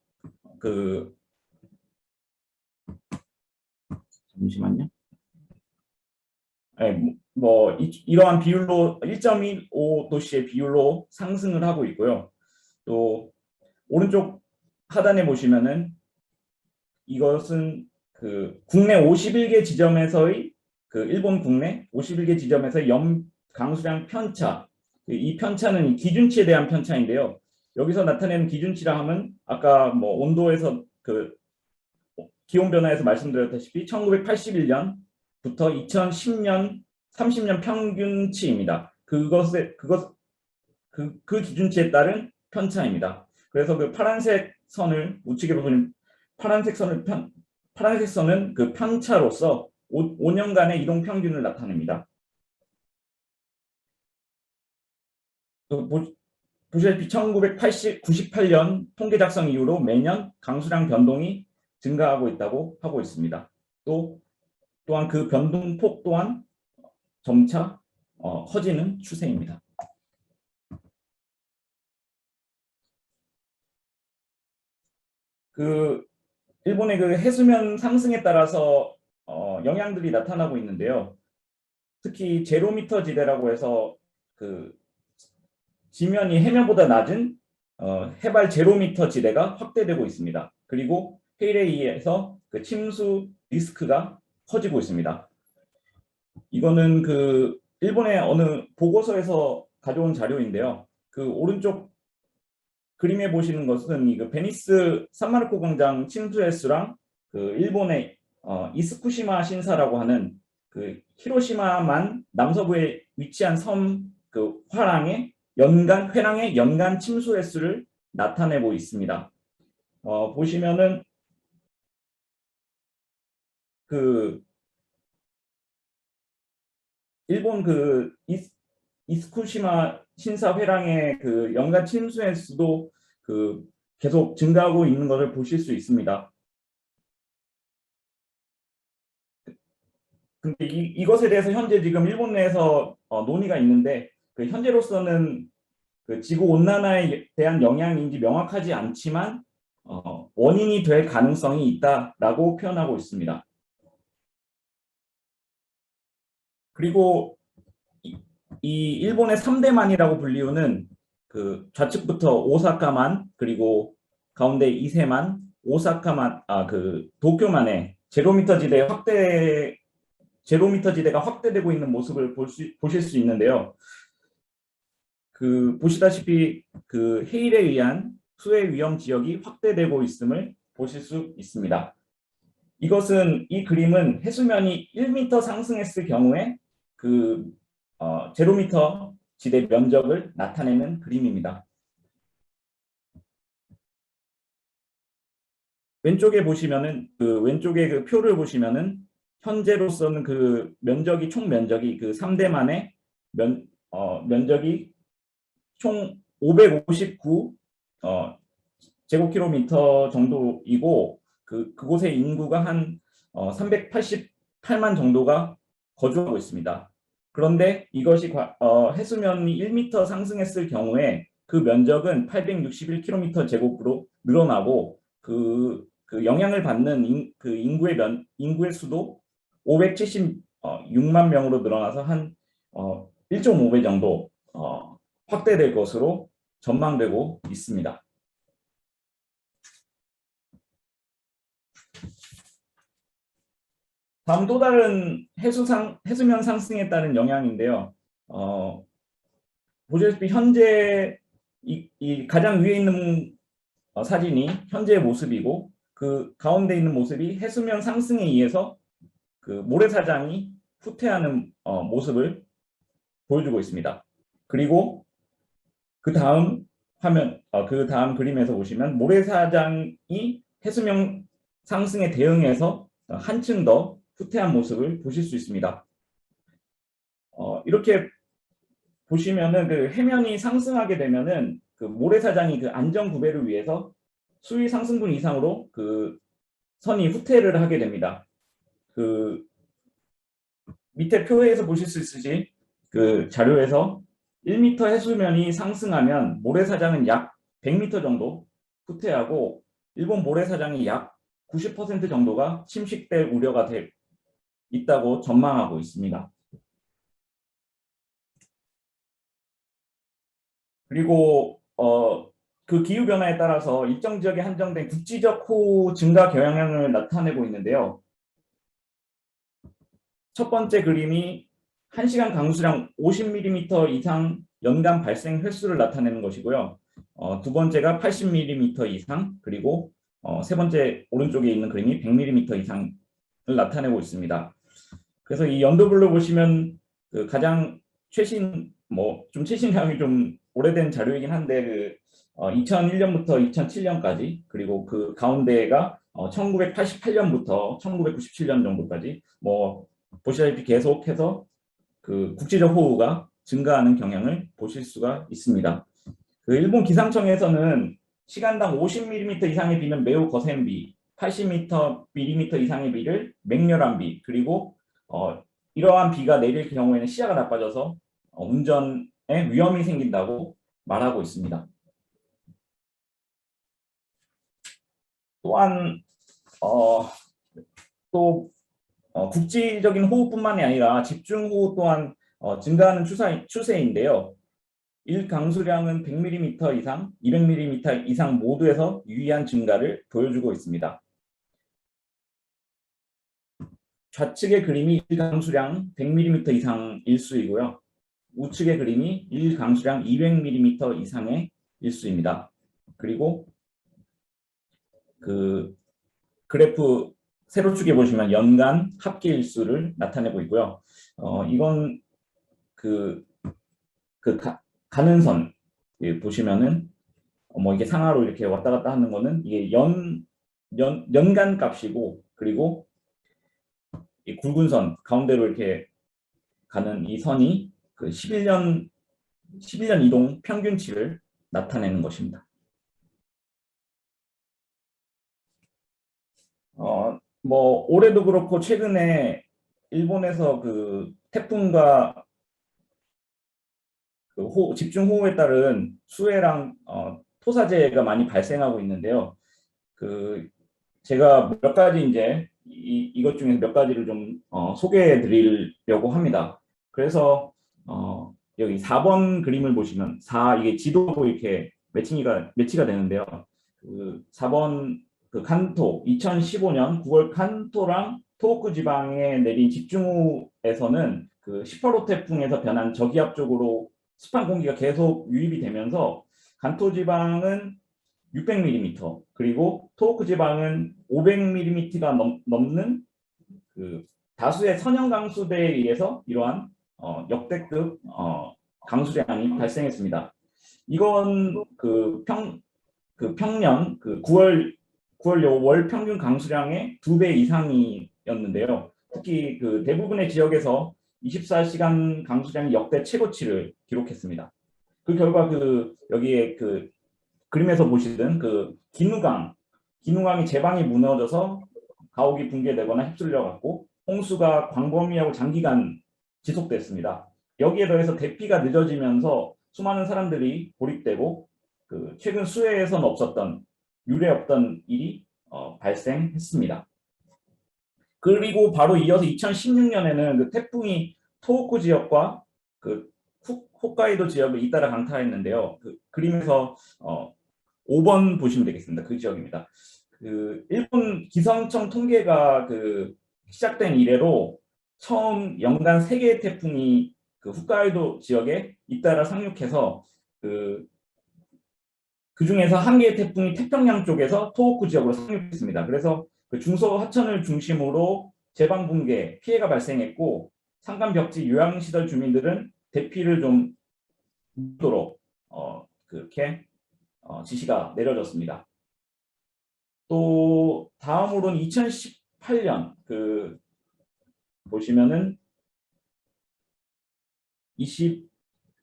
잠시만요. 네, 뭐 이러한 비율로 1.15도씨의 비율로 상승을 하고 있고요. 또 오른쪽 하단에 보시면은 이것은 그 국내 51개 지점에서의 일본 국내 51개 지점에서의 염 강수량 편차. 이 편차는 기준치에 대한 편차인데요. 여기서 나타내는 기준치라 하면 아까 뭐 온도에서 기온 변화에서 말씀드렸다시피 1981년부터 2010년, 30년 평균치입니다. 그 기준치에 따른 편차입니다. 그래서 그 파란색 선을 우측에 보면 파란색 선은 그 편차로서 5년간의 이동 평균을 나타냅니다. 보시다시피 1998년 통계 작성 이후로 매년 강수량 변동이 증가하고 있다고 하고 있습니다. 또한 그 변동폭 또한 점차 커지는 추세입니다. 일본의 그 해수면 상승에 따라서 영향들이 나타나고 있는데요. 특히 제로미터 지대라고 해서 지면이 해면보다 낮은 해발 제로미터 지대가 확대되고 있습니다. 그리고 해일에 의해서 침수 리스크가 커지고 있습니다. 이거는 일본의 어느 보고서에서 가져온 자료인데요. 오른쪽 그림에 보시는 것은 베니스 산마르코 광장 침수 횟수랑 일본의 이스쿠시마 신사라고 하는 히로시마만 남서부에 위치한 섬 화랑의 연간 회랑의 연간 침수 횟수를 나타내고 있습니다. 보시면은 그 일본 그 이스쿠시마 신사 회랑의 그 연간 침수 횟수도 그 계속 증가하고 있는 것을 보실 수 있습니다. 근데 이것에 대해서 현재 지금 일본 내에서 논의가 있는데 그 현재로서는 그 지구 온난화에 대한 영향인지 명확하지 않지만 원인이 될 가능성이 있다라고 표현하고 있습니다. 그리고 이 일본의 3대만이라고 불리우는 그 좌측부터 오사카만, 그리고 가운데 이세만, 오사카만, 그 도쿄만의 제로미터 지대가 확대되고 있는 모습을 보실 수 있는데요. 그 보시다시피 그 해일에 의한 수해 위험 지역이 확대되고 있음을 보실 수 있습니다. 이 그림은 해수면이 1m 상승했을 경우에 그 제로미터 지대 면적을 나타내는 그림입니다. 왼쪽에 보시면은 왼쪽에 그 표를 보시면은 현재로서는 그 면적이 총 면적이 그 3대만의 면적이 총 559 제곱킬로미터 정도이고 그곳의 인구가 한 388만 정도가 거주하고 있습니다. 그런데 이것이 해수면이 1m 상승했을 경우에 그 면적은 861km 제곱으로 늘어나고 그 영향을 받는 인구의 수도 576만 명으로 늘어나서 한 1.5배 정도 확대될 것으로 전망되고 있습니다. 다음 또 다른 해수면 상승에 따른 영향인데요. 보시다시피 현재 이 가장 위에 있는 사진이 현재의 모습이고 그 가운데 있는 모습이 해수면 상승에 의해서 그 모래사장이 후퇴하는 모습을 보여주고 있습니다. 그리고 그 다음 그림에서 보시면 모래사장이 해수면 상승에 대응해서 한층 더 후퇴한 모습을 보실 수 있습니다. 이렇게 보시면은 그 해면이 상승하게 되면은 그 모래사장이 그 안전 구배를 위해서 수위 상승분 이상으로 그 선이 후퇴를 하게 됩니다. 그 밑에 표에서 보실 수 있으시 그 자료에서 1m 해수면이 상승하면 모래사장은 약 100m 정도 후퇴하고 일본 모래사장이 약 90% 정도가 침식될 우려가 있다고 전망하고 있습니다. 그리고 그 기후변화에 따라서 일정 지역에 한정된 국지적 호우 증가 경향을 나타내고 있는데요. 첫 번째 그림이 1시간 강수량 50mm 이상 연간 발생 횟수를 나타내는 것이고요. 두 번째가 80mm 이상, 그리고 세 번째 오른쪽에 있는 그림이 100mm 이상을 나타내고 있습니다. 그래서 이 연도별로 보시면 그 가장 최신량이 좀 오래된 자료이긴 한데 그 2001년부터 2007년까지, 그리고 그 가운데가 1988년부터 1997년 정도까지 보시다시피 계속해서 그 국지적 호우가 증가하는 경향을 보실 수가 있습니다. 그 일본 기상청에서는 시간당 50mm 이상의 비는 매우 거센 비, 80mm 이상의 비를 맹렬한 비, 그리고 이러한 비가 내릴 경우에는 시야가 나빠져서 운전에 위험이 생긴다고 말하고 있습니다. 또한 국지적인 호우뿐만이 아니라 집중호우 또한 증가하는 추세인데요. 일강수량은 100mm 이상, 200mm 이상 모두에서 유의한 증가를 보여주고 있습니다. 좌측의 그림이 일강수량 100mm 이상 일수이고요. 우측의 그림이 일강수량 200mm 이상의 일수입니다. 그리고 그 그래프 세로축에 보시면 연간 합계 일수를 나타내고 있고요. 이건 가는 선 보시면은 뭐 이게 상하로 이렇게 왔다 갔다 하는 거는 이게 연간 값이고, 그리고 이 굵은 선 가운데로 이렇게 가는 이 선이 그 11년 이동 평균치를 나타내는 것입니다. 뭐 올해도 그렇고 최근에 일본에서 그 태풍과 그 집중호우에 따른 수해랑 토사재가 많이 발생하고 있는데요. 그 제가 몇 가지 이제 이것 중에서 몇 가지를 좀 소개해 드리려고 합니다. 그래서 여기 4번 그림을 보시면 이게 지도로 이렇게 매치가 되는데요. 그 4번 그 칸토 2015년 9월 칸토랑 토호쿠 지방에 내린 집중호우에서는 그 18호 태풍에서 변한 저기압 쪽으로 습한 공기가 계속 유입이 되면서 간토 지방은 600mm, 그리고 토호쿠 지방은 500mm가 넘는 그 다수의 선형 강수대에 의해서 이러한 역대급 강수량이 발생했습니다. 이건 그 평년 그 9월 월 평균 강수량의 2배 이상이었는데요. 특히 그 대부분의 지역에서 24시간 강수량이 역대 최고치를 기록했습니다. 그 결과 그 여기에 그 그림에서 보시던 그 기누강이 제방이 무너져서 가옥이 붕괴되거나 휩쓸려 갔고, 홍수가 광범위하고 장기간 지속됐습니다. 여기에 더해서 대피가 늦어지면서 수많은 사람들이 고립되고 그 최근 수해에선 없었던 유례 없던 일이 발생했습니다. 그리고 바로 이어서 2016년에는 그 태풍이 토호쿠 지역과 그 홋카이도 지역을 잇따라 강타했는데요. 그 그림에서 5번 보시면 되겠습니다. 그 지역입니다. 그 일본 기상청 통계가 그 시작된 이래로 처음 연간 3개의 태풍이 그 홋카이도 지역에 잇따라 상륙해서 그 중에서 1개의 태풍이 태평양 쪽에서 토호쿠 지역으로 상륙했습니다. 그래서 그 중소 하천을 중심으로 제방 붕괴 피해가 발생했고, 산간 벽지 요양시설 주민들은 대피를 좀 하도록 그렇게 지시가 내려졌습니다. 또 다음으로는 2018년 그 보시면은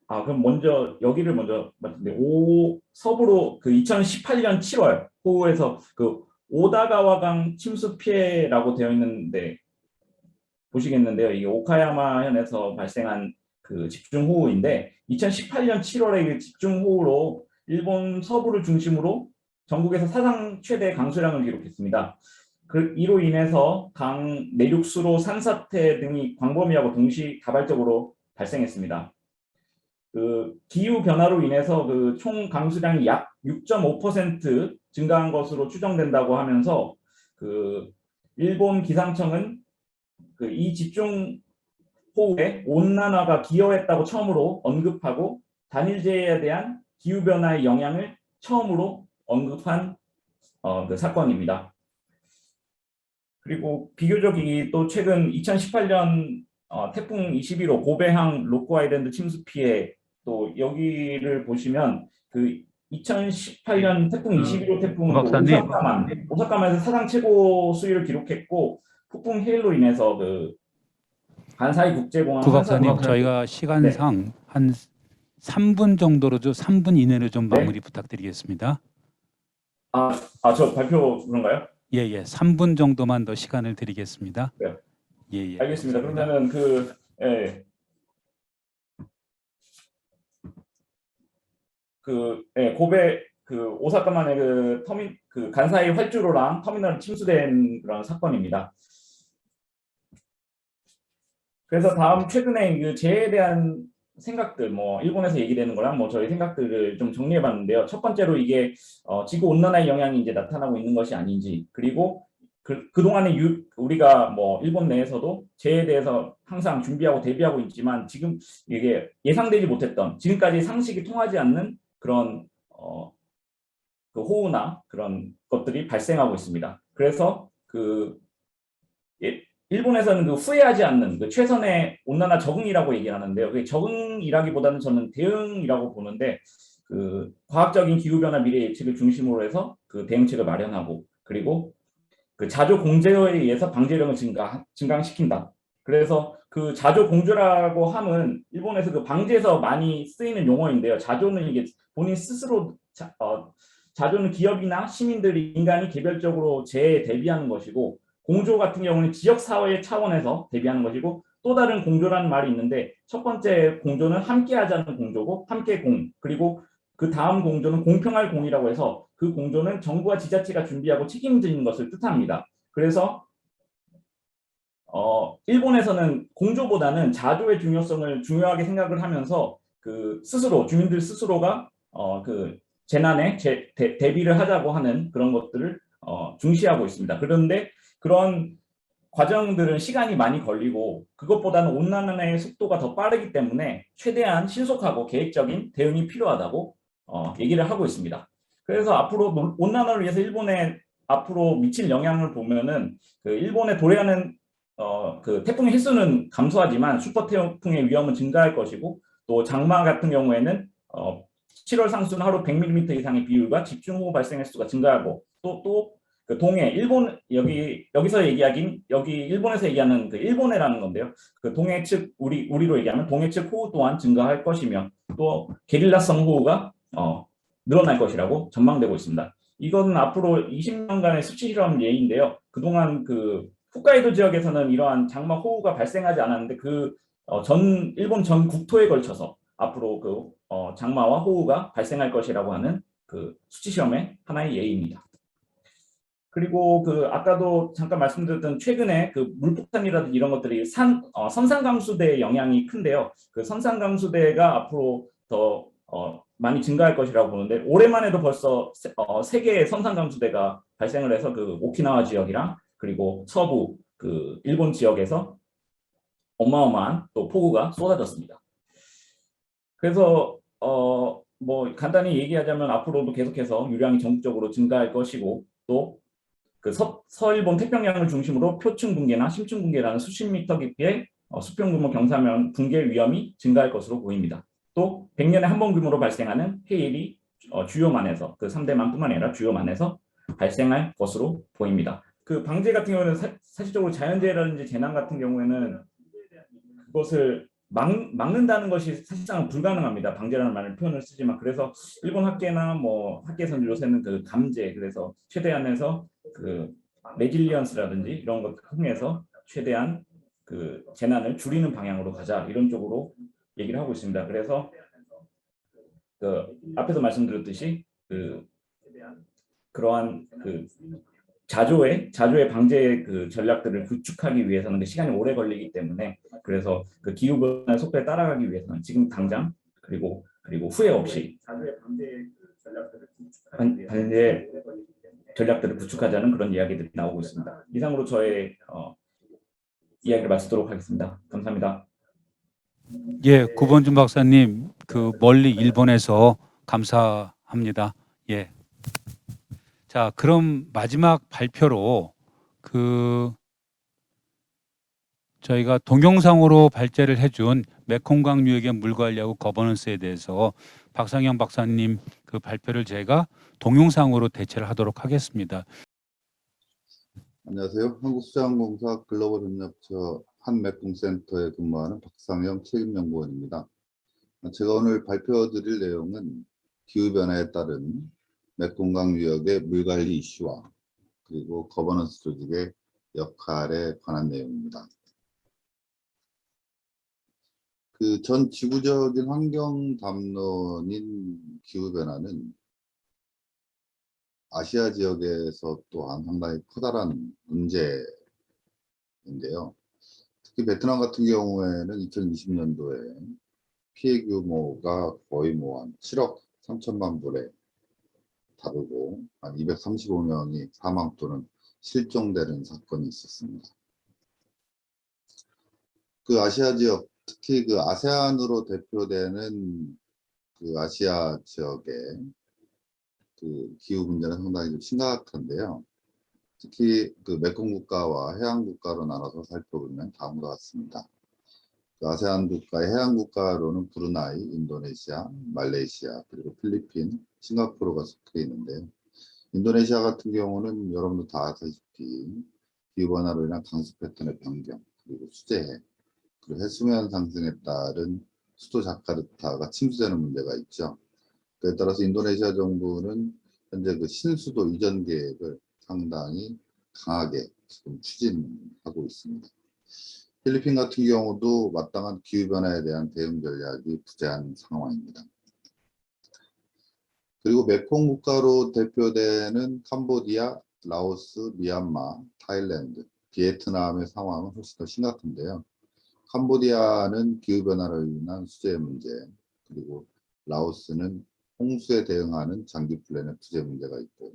그럼 먼저 여기를 먼저 말씀드릴게요. 서부로 그 2018년 7월 호우에서 그 오다가와강 침수 피해라고 되어 있는데 보시겠는데요. 이게 오카야마현에서 발생한 그 집중호우인데 2018년 7월에 그 집중호우로 일본 서부를 중심으로 전국에서 사상 최대 강수량을 기록했습니다. 이로 인해서 강 내륙수로 산사태 등이 광범위하고 동시다발적으로 발생했습니다. 그 기후 변화로 인해서 그 총 강수량이 약 6.5% 증가한 것으로 추정된다고 하면서 그 일본 기상청은 그 이 집중 호우에 온난화가 기여했다고 처음으로 언급하고 단일재해에 대한 기후 변화의 영향을 처음으로 언급한 그 사건입니다. 그리고 비교적 또 최근 2018년 태풍 21호 고베항 로쿠 아일랜드 침수 피해, 또 여기를 보시면 그 2018년 태풍 21호 태풍은 박사님. 오사카만에서 사상 최고 수위를 기록했고, 폭풍 해일로 인해서 그 간사이 국제공항 박사님, 저희가 시간상 한 3분 정도로 3분 이내로 좀 마무리 부탁드리겠습니다. 저 발표 그런가요? 예, 3분 정도만 더 시간을 드리겠습니다. 네. 예. 알겠습니다. 감사합니다. 그러면은 고베 그 오사카만의 그 간사이 활주로랑 터미널 침수된 그런 사건입니다. 그래서 다음 최근에 그 재해에 대한 생각들, 뭐 일본에서 얘기되는 거랑 뭐 저희 생각들을 좀 정리해봤는데요. 첫 번째로 이게 지구 온난화의 영향이 이제 나타나고 있는 것이 아닌지, 그리고 그동안에 우리가 뭐 일본 내에서도 재해에 대해서 항상 준비하고 대비하고 있지만 지금 이게 예상되지 못했던, 지금까지 상식이 통하지 않는 그런 그 호우나 그런 것들이 발생하고 있습니다. 그래서 일본에서는 그 후회하지 않는 그 최선의 온난화 적응이라고 얘기하는데요. 그게 적응이라기보다는 저는 대응이라고 보는데 그 과학적인 기후 변화 미래 예측을 중심으로 해서 그 대응책을 마련하고 그리고 그 자조 공제에 의해서 방제력을 증강시킨다. 그래서 그 자조 공조라고 함은 일본에서 그 방제에서 많이 쓰이는 용어인데요. 자조는 이게 본인 스스로 자조는 기업이나 시민들이 인간이 개별적으로 재해에 대비하는 것이고 공조 같은 경우는 지역사회 차원에서 대비하는 것이고 또 다른 공조라는 말이 있는데 첫 번째 공조는 함께하자는 공조고 함께 공 그리고 그 다음 공조는 공평할 공이라고 해서 그 공조는 정부와 지자체가 준비하고 책임지는 것을 뜻합니다. 그래서 일본에서는 공조보다는 자조의 중요성을 중요하게 생각을 하면서 그 스스로 주민들 스스로가 그 재난에 대비를 하자고 하는 그런 것들을 중시하고 있습니다. 그런데 그런 과정들은 시간이 많이 걸리고 그것보다는 온난화의 속도가 더 빠르기 때문에 최대한 신속하고 계획적인 대응이 필요하다고 얘기를 하고 있습니다. 그래서 앞으로 온난화를 위해서 일본에 앞으로 미칠 영향을 보면은 그 일본에 도래하는 그 태풍의 횟수는 감소하지만 슈퍼 태풍의 위험은 증가할 것이고 또 장마 같은 경우에는 7월 상수는 하루 100mm 이상의 비율과 집중호우 발생 횟수가 증가하고 또 그 동해 일본 여기서 얘기하긴 여기 일본에서 얘기하는 그 일본해라는 건데요. 그 동해 측 우리로 얘기하면 동해 측 호우 또한 증가할 것이며 또 게릴라성 호우가 늘어날 것이라고 전망되고 있습니다. 이건 앞으로 20년간의 수치 실험 예인데요. 그동안 그 홋카이도 지역에서는 이러한 장마 호우가 발생하지 않았는데 일본 전 국토에 걸쳐서 앞으로 그 장마와 호우가 발생할 것이라고 하는 그 수치 시험의 하나의 예입니다. 그리고 그 아까도 잠깐 말씀드렸던 최근에 그 물폭탄이라든지 이런 것들이 선산강수대의 영향이 큰데요. 그 선산강수대가 앞으로 더 많이 증가할 것이라고 보는데 올해만 해도 벌써 3개의 선산강수대가 발생을 해서 그 오키나와 지역이랑 그리고 서부 그 일본 지역에서 어마어마한 또 폭우가 쏟아졌습니다. 그래서 뭐 간단히 얘기하자면 앞으로도 계속해서 유량이 전국적으로 증가할 것이고 또 그 서일본 태평양을 중심으로 표층 붕괴나 심층 붕괴라는 수십 미터 깊이의 수평 규모 경사면 붕괴 위험이 증가할 것으로 보입니다. 또 100년에 한 번 규모로 발생하는 해일이 주요만에서 그 3대만뿐만 아니라 주요만에서 발생할 것으로 보입니다. 그 방제 같은 경우는 사실적으로 자연재해라든지 재난 같은 경우에는 그것을 막는다는 것이 사실상 불가능합니다. 방제라는 말을 표현을 쓰지만 그래서 일본 학계나 뭐 학계에서는 요새는 그 감제 그래서 최대한에서 그 레질리언스라든지 이런 것 통해서 최대한 그 재난을 줄이는 방향으로 가자 이런 쪽으로 얘기를 하고 있습니다. 그래서 그 앞에서 말씀드렸듯이 그러한 그 자조의 방제 그 전략들을 구축하기 위해서는 시간이 오래 걸리기 때문에 그래서 그 기후 변화 속도에 따라가기 위해서는 지금 당장 그리고 후회 없이 전략들을 구축하자는 그런 이야기들이 나오고 있습니다. 이상으로 저의 이야기를 마치도록 하겠습니다. 감사합니다. 예, 구본준 박사님, 그 멀리 일본에서 감사합니다. 예. 자, 그럼 마지막 발표로 저희가 동영상으로 발제를 해준 메콩강 유역의 물 관리하고 거버넌스에 대해서 박상현 박사님 그 발표를 제가 동영상으로 대체를 하도록 하겠습니다. 안녕하세요. 한국수자항공사 글로벌협력처 한메콩센터에 근무하는 박상현 책임연구원입니다. 제가 오늘 발표드릴 내용은 기후변화에 따른 메콩강 유역의 물관리 이슈와 그리고 거버넌스 조직의 역할에 관한 내용입니다. 그 전 지구적인 환경 담론인 기후변화는 아시아 지역에서 또한 상당히 커다란 문제인데요. 특히 베트남 같은 경우에는 2020년도에 피해 규모가 거의 한 7억 3천만 불에 다르고 한 235명이 사망 또는 실종되는 사건이 있었습니다. 그 아시아 지역, 특히 그 아세안으로 대표되는 그 아시아 지역의 그 기후 문제는 상당히 좀 심각한데요. 특히 그 메콩 국가와 해양 국가로 나눠서 살펴보면 다음과 같습니다. 그 아세안 국가의 해양 국가로는 브루나이, 인도네시아, 말레이시아, 그리고 필리핀, 싱가포르가 속해 있는데요. 인도네시아 같은 경우는 여러분도 다 아시다시피 기후변화로 인한 강수 패턴의 변경, 그리고 수재해, 그리고 해수면 상승에 따른 수도 자카르타가 침수되는 문제가 있죠. 그에 따라서 인도네시아 정부는 현재 그 신수도 이전 계획을 상당히 강하게 지금 추진하고 있습니다. 필리핀 같은 경우도 마땅한 기후변화에 대한 대응 전략이 부재한 상황입니다. 그리고 메콩 국가로 대표되는 캄보디아, 라오스, 미얀마, 타일랜드, 베트남의 상황은 훨씬 더 심각한데요. 캄보디아는 기후변화로 인한 수재 문제, 그리고 라오스는 홍수에 대응하는 장기 플랜의 부재 문제가 있고,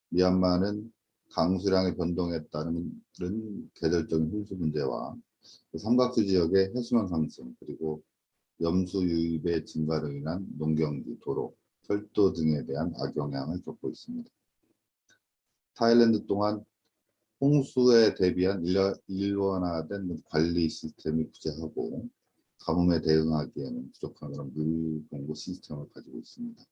미얀마는 강수량의 변동에 따른 계절적인 홍수 문제와 삼각수 지역의 해수면 상승, 그리고 염수 유입의 증가로 인한 농경지, 도로, 철도 등에 대한 악영향을 겪고 있습니다. 타일랜드 또한 홍수에 대비한 일원화된 관리 시스템이 부재하고 가뭄에 대응하기에는 부족한 그런 물 공급 시스템을 가지고 있습니다.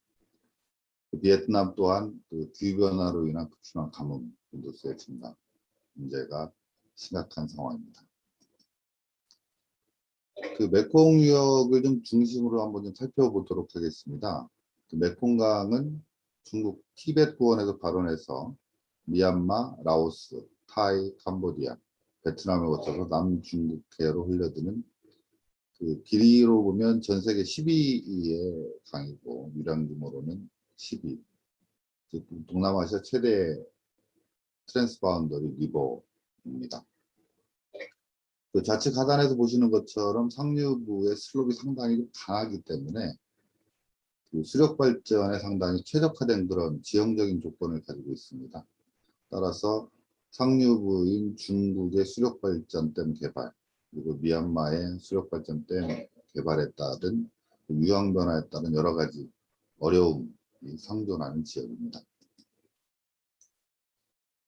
베트남 또한 그 기후변화로 인한 극심한 가뭄, 인도수의 증가 문제가 심각한 상황입니다. 그 메콩 유역을 좀 중심으로 한번 좀 살펴보도록 하겠습니다. 그 메콩강은 중국 티베트 구원에서 발원해서 미얀마, 라오스, 타이, 캄보디아, 베트남을 거쳐서 남중국해로 흘러드는 그 길이로 보면 전 세계 12위의 강이고 유량 규모로는 10위. 동남아시아 최대 트랜스바운더리 리버입니다. 그 좌측 하단에서 보시는 것처럼 상류부의 슬롭이 상당히 강하기 때문에 그 수력 발전에 상당히 최적화된 그런 지형적인 조건을 가지고 있습니다. 따라서 상류부인 중국의 수력 발전댐 개발, 그리고 미얀마의 수력 발전댐 개발에 따른 유황 변화에 따른 여러 가지 어려움이 상존하는 지역입니다.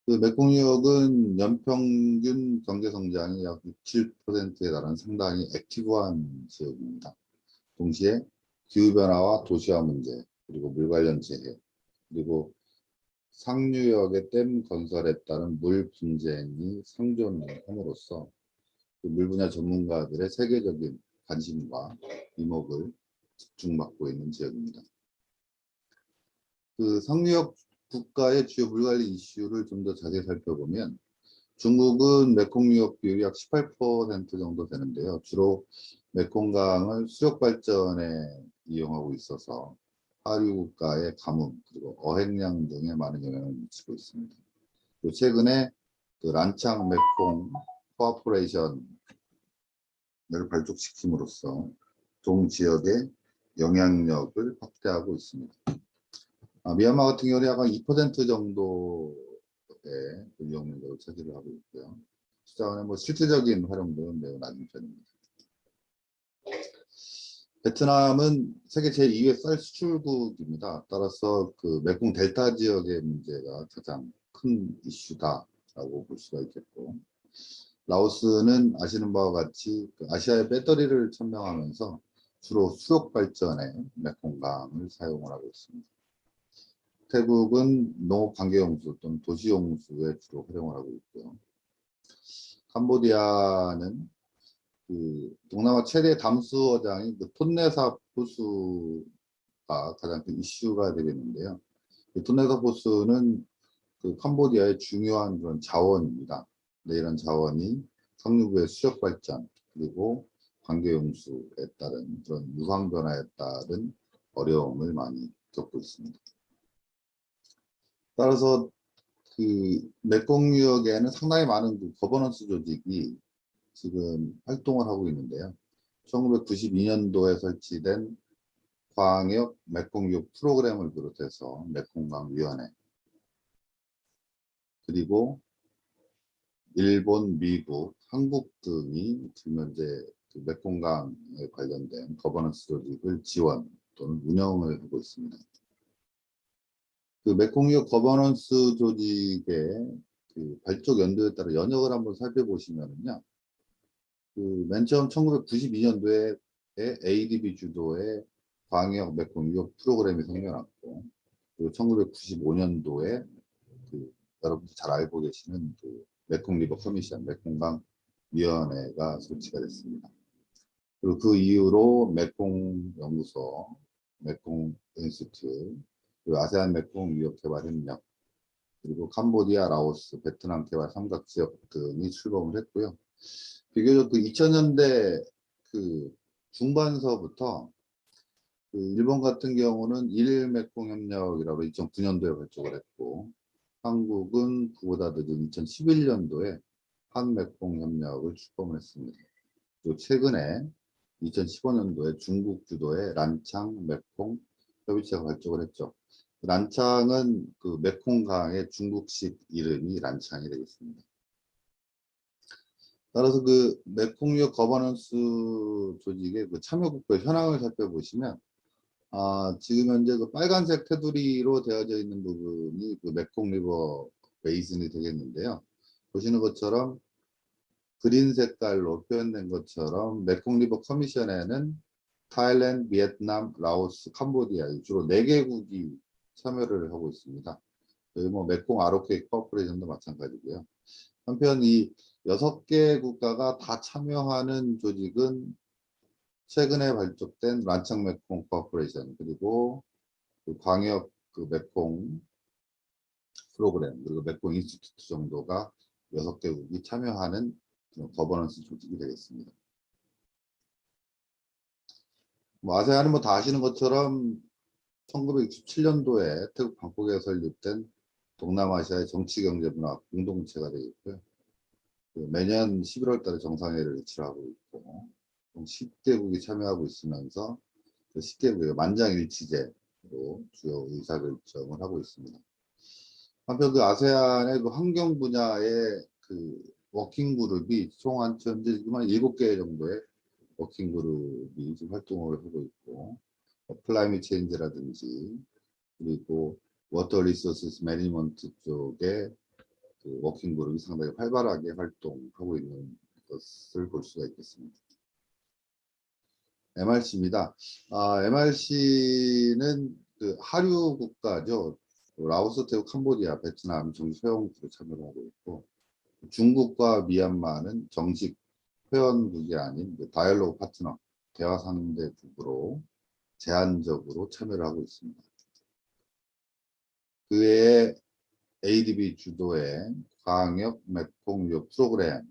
그 메콩 유역은 연평균 경제 성장이 약 67%에 달하는 상당히 액티브한 지역입니다. 동시에 기후변화와 도시화 문제, 그리고 물 관련 재해, 그리고 상류역의 댐 건설에 따른 물 분쟁이 상존함으로써 그 물 분야 전문가들의 세계적인 관심과 이목을 집중받고 있는 지역입니다. 그 상류역 국가의 주요 물관리 이슈를 좀 더 자세히 살펴보면 중국은 메콩 유역 비율이 약 18% 정도 되는데요. 주로 메콩강을 수력 발전에 이용하고 있어서 하류 국가의 가뭄 그리고 어획량 등에 많은 영향을 미치고 있습니다. 그리고 최근에 그 란창 메콩 코퍼레이션을 발족시킴으로써 동 지역의 영향력을 확대하고 있습니다. 미얀마 같은 경우는 약 2% 정도의 영향력을 차지를 하고 있고요. 수자원의 실질적인 활용도는 매우 낮은 편입니다. 베트남은 세계 제2의 쌀 수출국입니다. 따라서 그 메콩 델타 지역의 문제가 가장 큰 이슈다라고 볼 수가 있겠고, 라오스는 아시는 바와 같이 그 아시아의 배터리를 천명하면서 주로 수력 발전에 메콩강을 사용을 하고 있습니다. 태국은 농업 관계용수 또는 도시용수에 주로 활용을 하고 있고요. 캄보디아는 그 동남아 최대 담수어장인 그 톤레삽 호수가 가장 큰 이슈가 되겠는데요. 톤레삽 호수는 그 캄보디아의 중요한 그런 자원입니다. 네, 이런 자원이 상류부의 수력 발전 그리고 관계용수에 따른 그런 유황 변화에 따른 어려움을 많이 겪고 있습니다. 따라서 그 메콩 유역에는 상당히 많은 그 거버넌스 조직이 지금 활동을 하고 있는데요. 1992년도에 설치된 광역 메콩 유역 프로그램을 비롯해서 메콩강 위원회, 그리고 일본, 미국, 한국 등이 지금 현재 그 메콩강에 관련된 거버넌스 조직을 지원 또는 운영을 하고 있습니다. 그 메콩 유역 거버넌스 조직의 그 발족 연도에 따라 연역을 한번 살펴보시면은요. 그 맨 처음 1992년도에 ADB 주도의 광역 메콩 유혹 프로그램이 생겨났고, 그리고 1995년도에 그 여러분들 잘 알고 계시는 그 메콩 리버 커미션, 메콩강 위원회가 설치가 됐습니다. 그리고 그 이후로 메콩 연구소, 메콩 인스튜트, 그리고 아세안 메콩 유역 개발 협력, 그리고 캄보디아, 라오스, 베트남 개발 삼각 지역 등이 출범을 했고요. 비교적 그 2000년대 그 중반서부터 그 일본 같은 경우는 일메콩 협력이라고 2009년도에 발족을 했고, 한국은 그보다 늦은 2011년도에 한메콩 협력을 출범을 했습니다. 그리고 최근에 2015년도에 중국 주도의 란창 메콩 협의체가 발족을 했죠. 란창은 그 메콩강의 중국식 이름이 란창이 되겠습니다. 따라서 그 메콩유역 거버넌스 조직의 그 참여국별 현황을 살펴보시면, 지금 현재 그 빨간색 테두리로 되어져 있는 부분이 그 메콩 리버 베이슨이 되겠는데요. 보시는 것처럼 그린 색깔로 표현된 것처럼 메콩 리버 커미션에는 타일랜드, 비에트남, 라오스, 캄보디아 주로 4개국이 참여를 하고 있습니다. 여기 뭐 메콩 ROK 코퍼레이션도 마찬가지고요. 한편 이 6개 국가가 다 참여하는 조직은 최근에 발족된 란창 메콩 코퍼레이션, 그리고 그 광역 그 메콩 프로그램, 그리고 메콩 인스티튜트 정도가 6개국이 참여하는 거버넌스 조직이 되겠습니다. 뭐 아세안은 뭐 다 아시는 것처럼 1967년도에 태국 방콕에 설립된 동남아시아의 정치경제문화 공동체가 되겠고요. 매년 11월 달에 정상회의를 치르고 있고, 10개국이 참여하고 있으면서 그 10개국의 만장일치제로 주요 의사결정을 하고 있습니다. 한편 그 아세안의 그 환경 분야의 그 워킹 그룹이 총 한 현재 지금 한 7개 정도의 워킹 그룹이 지금 활동을 하고 있고, 클라이밋 체인지라든지 그리고 워터 리소스 매니지먼트 쪽에 그 워킹 그룹이 상당히 활발하게 활동하고 있는 것을 볼 수가 있겠습니다. MRC입니다. MRC는 그 하류 국가죠. 라오스, 태국, 캄보디아, 베트남 정식 회원국으로 참여를 하고 있고, 중국과 미얀마는 정식 회원국이 아닌 그 다이얼로그 파트너, 대화 상대국으로 제한적으로 참여를 하고 있습니다. 그 외에 ADB 주도의 광역 메콩 유역 프로그램이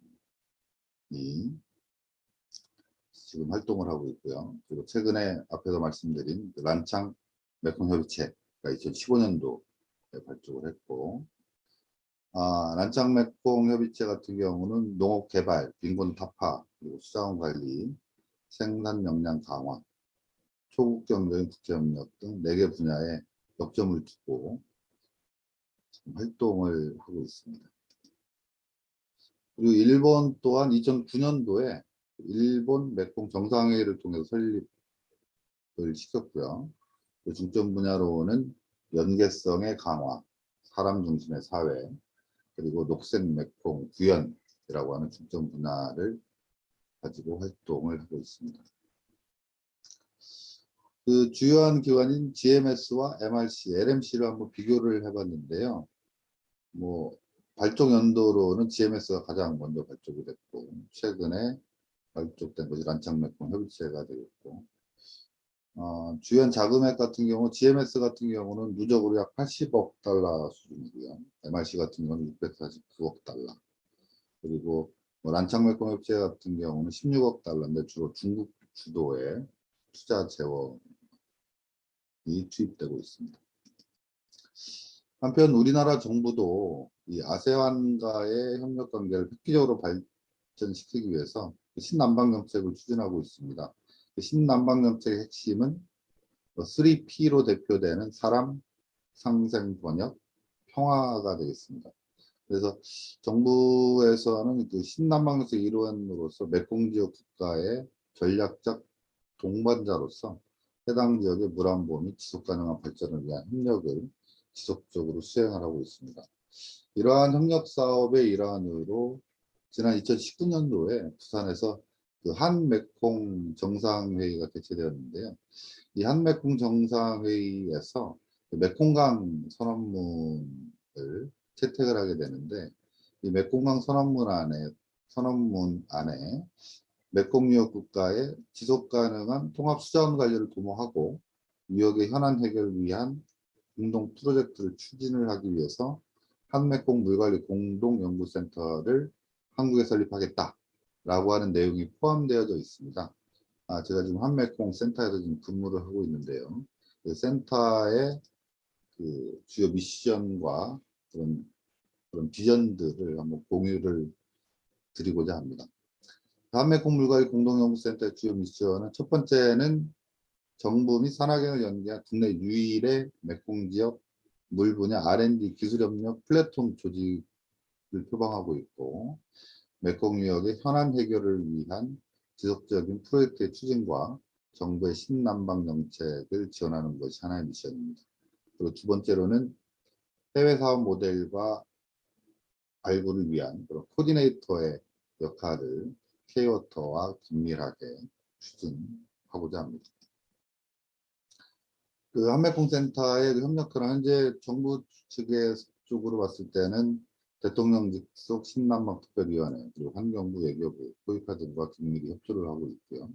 지금 활동을 하고 있고요. 그리고 최근에 앞에서 말씀드린 그 란창 메콩 협의체가 2015년도에 발족을 했고, 란창 메콩 협의체 같은 경우는 농업 개발, 빈곤 타파, 그리고 수자원 관리, 생산 역량 강화, 초국 경제인 국제협력 등 4개 분야에 역점을 두고 활동을 하고 있습니다. 그리고 일본 또한 2009년도에 일본 메콩 정상회의를 통해서 설립을 시켰고요. 그 중점 분야로는 연계성의 강화, 사람 중심의 사회, 그리고 녹색 메콩 구현이라고 하는 중점 분야를 가지고 활동을 하고 있습니다. 그 주요한 기관인 GMS와 MRC, LMC를 한번 비교를 해봤는데요. 뭐 발족 연도로는 GMS가 가장 먼저 발족이 됐고, 최근에 발족된 것이 란창 메콩 협의체가 되겠고, 주연 자금액 같은 경우 GMS 같은 경우는 누적으로 약 80억 달러 수준이고요. MRC 같은 경우는 649억 달러. 그리고 뭐 란창 메콩 협의체 같은 경우는 16억 달러인데 주로 중국 주도의 투자 재원이 투입되고 있습니다. 한편 우리나라 정부도 이 아세안과의 협력 관계를 획기적으로 발전시키기 위해서 신남방 정책을 추진하고 있습니다. 신남방 정책의 핵심은 3P로 대표되는 사람, 상생, 번역, 평화가 되겠습니다. 그래서 정부에서는 그 신남방 정책 일원으로서 메콩 지역 국가의 전략적 동반자로서 해당 지역의 물안보 및 지속 가능한 발전을 위한 협력을 지속적으로 수행을 하고 있습니다. 이러한 협력 사업의 일환으로 지난 2019년도에 부산에서 그 한메콩 정상회의가 개최되었는데요. 이 한메콩 정상회의에서 그 메콩강 선언문을 채택을 하게 되는데, 이 메콩강 선언문 안에 메콩 유역 국가의 지속 가능한 통합 수자원 관리를 도모하고 유역의 현안 해결을 위한 공동 프로젝트를 추진을 하기 위해서 한메콩 물관리 공동연구센터를 한국에 설립하겠다라고 하는 내용이 포함되어져 있습니다. 제가 지금 한메콩 센터에서 지금 근무를 하고 있는데요. 그 센터의 그 주요 미션과 그런 비전들을 한번 공유를 드리고자 합니다. 한메콩 물관리 공동연구센터의 주요 미션은, 첫 번째는 정부 및 산학연을 연계한 국내 유일의 메콩 지역 물 분야 R&D 기술협력 플랫폼 조직을 표방하고 있고, 메콩 유역의 현안 해결을 위한 지속적인 프로젝트의 추진과 정부의 신남방 정책을 지원하는 것이 하나의 미션입니다. 그리고 두 번째로는 해외 사업 모델과 발굴을 위한 그런 코디네이터의 역할을 K-워터와 긴밀하게 추진하고자 합니다. 그 한메콩 센터의 그 협력회는 현재 정부 측의 쪽으로 봤을 때는 대통령 직속 신남방 특별위원회, 그리고 환경부, 외교부, 코이파 등과 긴밀히 협조를 하고 있고요.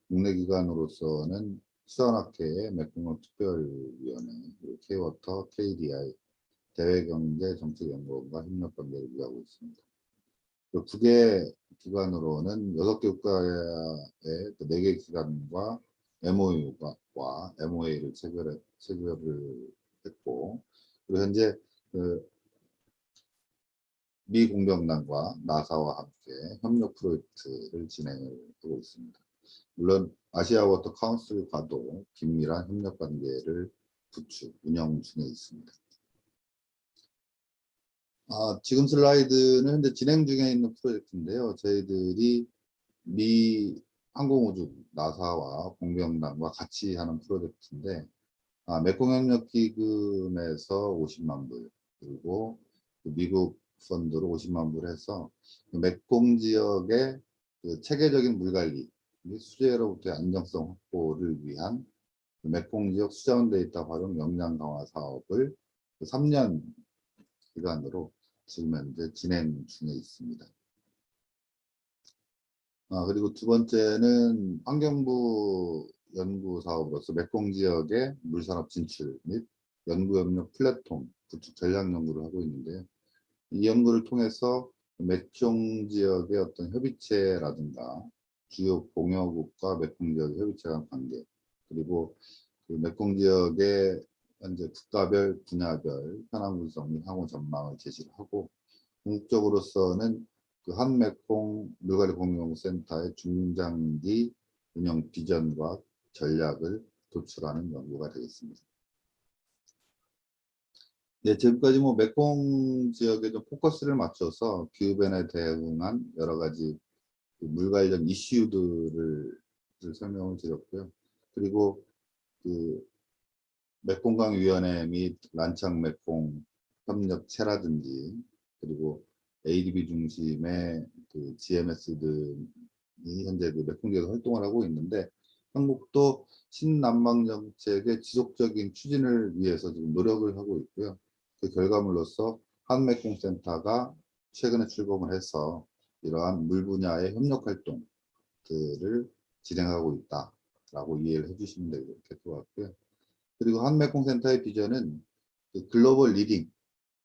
국내 기관으로서는 수산학회의 메콩강 특별위원회, 그리고 K-워터, KDI, 대외경제정책연구원과 협력관계를 유지하고 있습니다. 두 개 기관으로는 6개 국가의 4개 기관과 MOU와 MOA를 체결을 했고, 그리고 현재 미 공병단과 나사와 함께 협력 프로젝트를 진행을 하고 있습니다. 물론 아시아 워터 카운슬과도 긴밀한 협력 관계를 구축, 운영 중에 있습니다. 지금 슬라이드는 현재 진행 중에 있는 프로젝트인데요. 저희들이 미 항공우주 나사와 공병단과 같이 하는 프로젝트인데, 메콩협력기금에서 50만 불, 그리고 미국 펀드로 50만 불 해서 메콩 지역의 그 체계적인 물관리 및 수재로부터의 안정성 확보를 위한 메콩 지역 수자원 데이터 활용 역량 강화 사업을 3년 기간으로 지금 현재 진행 중에 있습니다. 그리고 두 번째는 환경부 연구 사업으로서 메콩 지역의 물산업 진출 및 연구협력 플랫폼 구축 전략 연구를 하고 있는데요. 이 연구를 통해서 메콩 지역의 어떤 협의체라든가 주요 공여국과 메콩 지역의 협의체 간 관계, 그리고 그 메콩 지역의 현재 국가별, 분야별 현안 분석 및 향후 전망을 제시를 하고, 궁극적으로서는 그 한메콩 물관리 공동연구센터의 중장기 운영 비전과 전략을 도출하는 연구가 되겠습니다. 네, 지금까지 메콩 지역에 좀 포커스를 맞춰서 기후변화에 대응한 여러 가지 물 관련 이슈들을 설명을 드렸고요. 그리고 그 메콩강위원회 및 란창 메콩 협력체라든지, 그리고 ADB 중심의 그 GMS들이 현재 그 메콩 지역에서 활동을 하고 있는데, 한국도 신남방 정책의 지속적인 추진을 위해서 지금 노력을 하고 있고요. 그 결과물로서 한메콩 센터가 최근에 출범을 해서 이러한 물 분야의 협력 활동들을 진행하고 있다라고 이해를 해주시면 될 것 같고요. 그리고 한메콩 센터의 비전은 그 글로벌 리딩,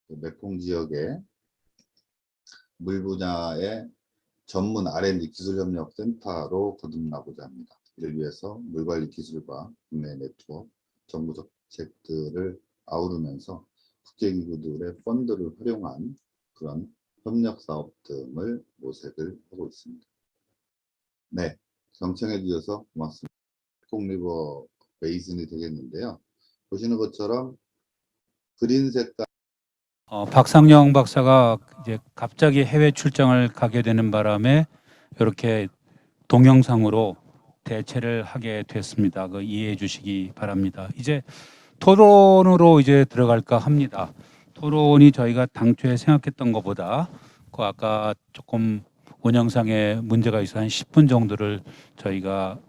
그 메콩 지역의 물 분야의 전문 R&D 기술협력 센터로 거듭나고자 합니다. 이를 위해서 물관리 기술과 국내 네트워크, 정부 정책들을 아우르면서 국제기구들의 펀드를 활용한 그런 협력 사업 등을 모색을 하고 있습니다. 네, 경청해 주셔서 고맙습니다. 메콩리버 베이슨이 되겠는데요. 보시는 것처럼 그린 색깔 박상영 박사가 이제 갑자기 해외 출장을 가게 되는 바람에 이렇게 동영상으로 대체를 하게 됐습니다. 그 이해해 주시기 바랍니다. 이제 토론으로 이제 들어갈까 합니다. 토론이 저희가 당초에 생각했던 것보다 그 아까 조금 운영상에 문제가 있어 한 10분 정도를 저희가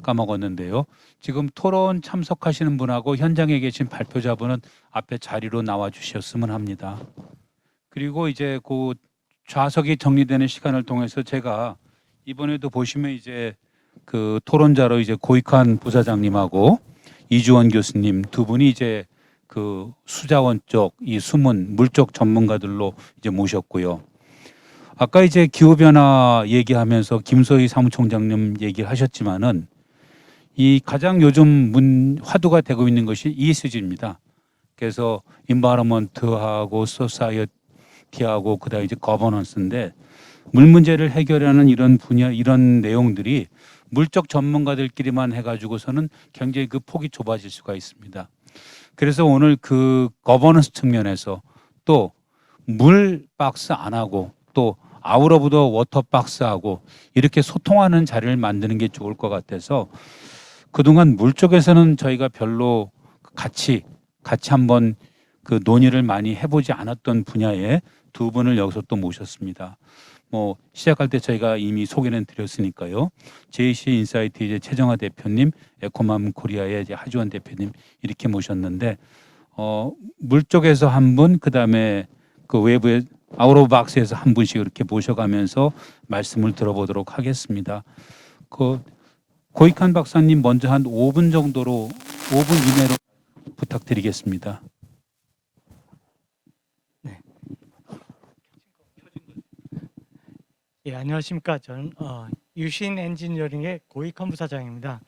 까먹었는데요. 지금 토론 참석하시는 분하고 현장에 계신 발표자분은 앞에 자리로 나와 주셨으면 합니다. 그리고 이제 그 좌석이 정리되는 시간을 통해서 제가 이번에도 보시면 이제 그 토론자로 이제 고익환 부사장님하고 이주원 교수님 두 분이 이제 그 수자원 쪽 이 숨은 물 쪽 전문가들로 이제 모셨고요. 아까 이제 기후 변화 얘기하면서 김소희 사무총장님 얘기하셨지만은 이 가장 요즘 화두가 되고 있는 것이 ESG입니다. 그래서 인바이러먼트하고 소사이어티하고 그다음에 이제 거버넌스인데 물 문제를 해결하는 이런 분야 이런 내용들이 물적 전문가들끼리만 해가지고서는 굉장히 그 폭이 좁아질 수가 있습니다. 그래서 오늘 그 거버넌스 측면에서 또 물 박스 안 하고 또 아웃 오브 더 워터 박스하고 이렇게 소통하는 자리를 만드는 게 좋을 것 같아서 그동안 물 쪽에서는 저희가 별로 같이 한번 그 논의를 많이 해보지 않았던 분야에 두 분을 여기서 또 모셨습니다. 뭐 시작할 때 저희가 이미 소개는 드렸으니까요. JC 인사이트 이제 최정화 대표님, 에코맘 코리아의 이제 하주원 대표님 이렇게 모셨는데 물 쪽에서 한 분, 그다음에 그 외부의 아웃 오브 박스에서 한 분씩 이렇게 모셔가면서 말씀을 들어보도록 하겠습니다. 그 고익환 박사님 먼저 한 5분 정도로 5분 이내로 부탁드리겠습니다. 예, 안녕하십니까. 저는 유신 엔지니어링의 고익환 부사장입니다.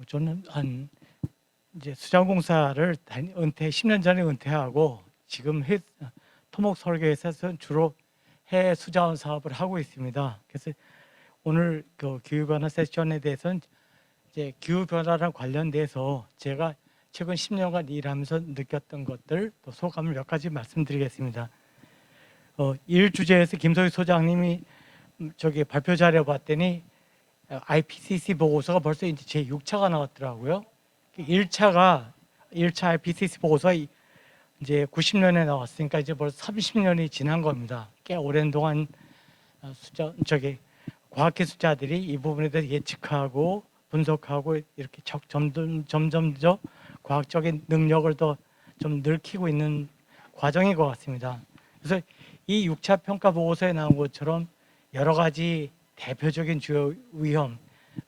저는 한 이제 수자원공사를 10년 전에 은퇴하고 지금 토목 설계에서 주로 해외 수자원 사업을 하고 있습니다. 그래서 오늘 그 기후 변화 세션에 대해서는 이제 기후 변화랑 관련돼서 제가 최근 10년간 일하면서 느꼈던 것들 또 소감을 몇 가지 말씀드리겠습니다. 일 주제에서 김소희 소장님이 저기 발표 자료 봤더니 IPCC 보고서가 벌써 이제 제 6차가 나왔더라고요. 1차 IPCC 보고서가 이제 90년에 나왔으니까 이제 벌써 30년이 지난 겁니다. 꽤 오랜 동안 과학계 숫자들이 이 부분에 대해서 예측하고 분석하고 이렇게 점점 더 과학적인 능력을 더 좀 넓히고 있는 과정인 것 같습니다. 그래서 이 6차 평가 보고서에 나온 것처럼 여러 가지 대표적인 주요 위험,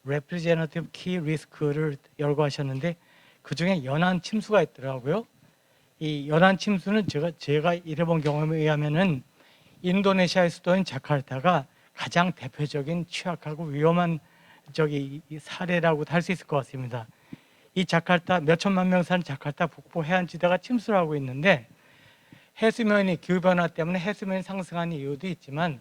representative key risk를 열거하셨는데 그 중에 연안 침수가 있더라고요. 이 연안 침수는 제가 일해본 경험에 의하면은 인도네시아의 수도인 자카르타가 가장 대표적인 취약하고 위험한 사례라고 할 수 있을 것 같습니다. 이 자카르타 몇 천만 명 사는 자카르타 북부 해안지대가 침수를 하고 있는데 해수면이 기후변화 때문에 해수면이 상승하는 이유도 있지만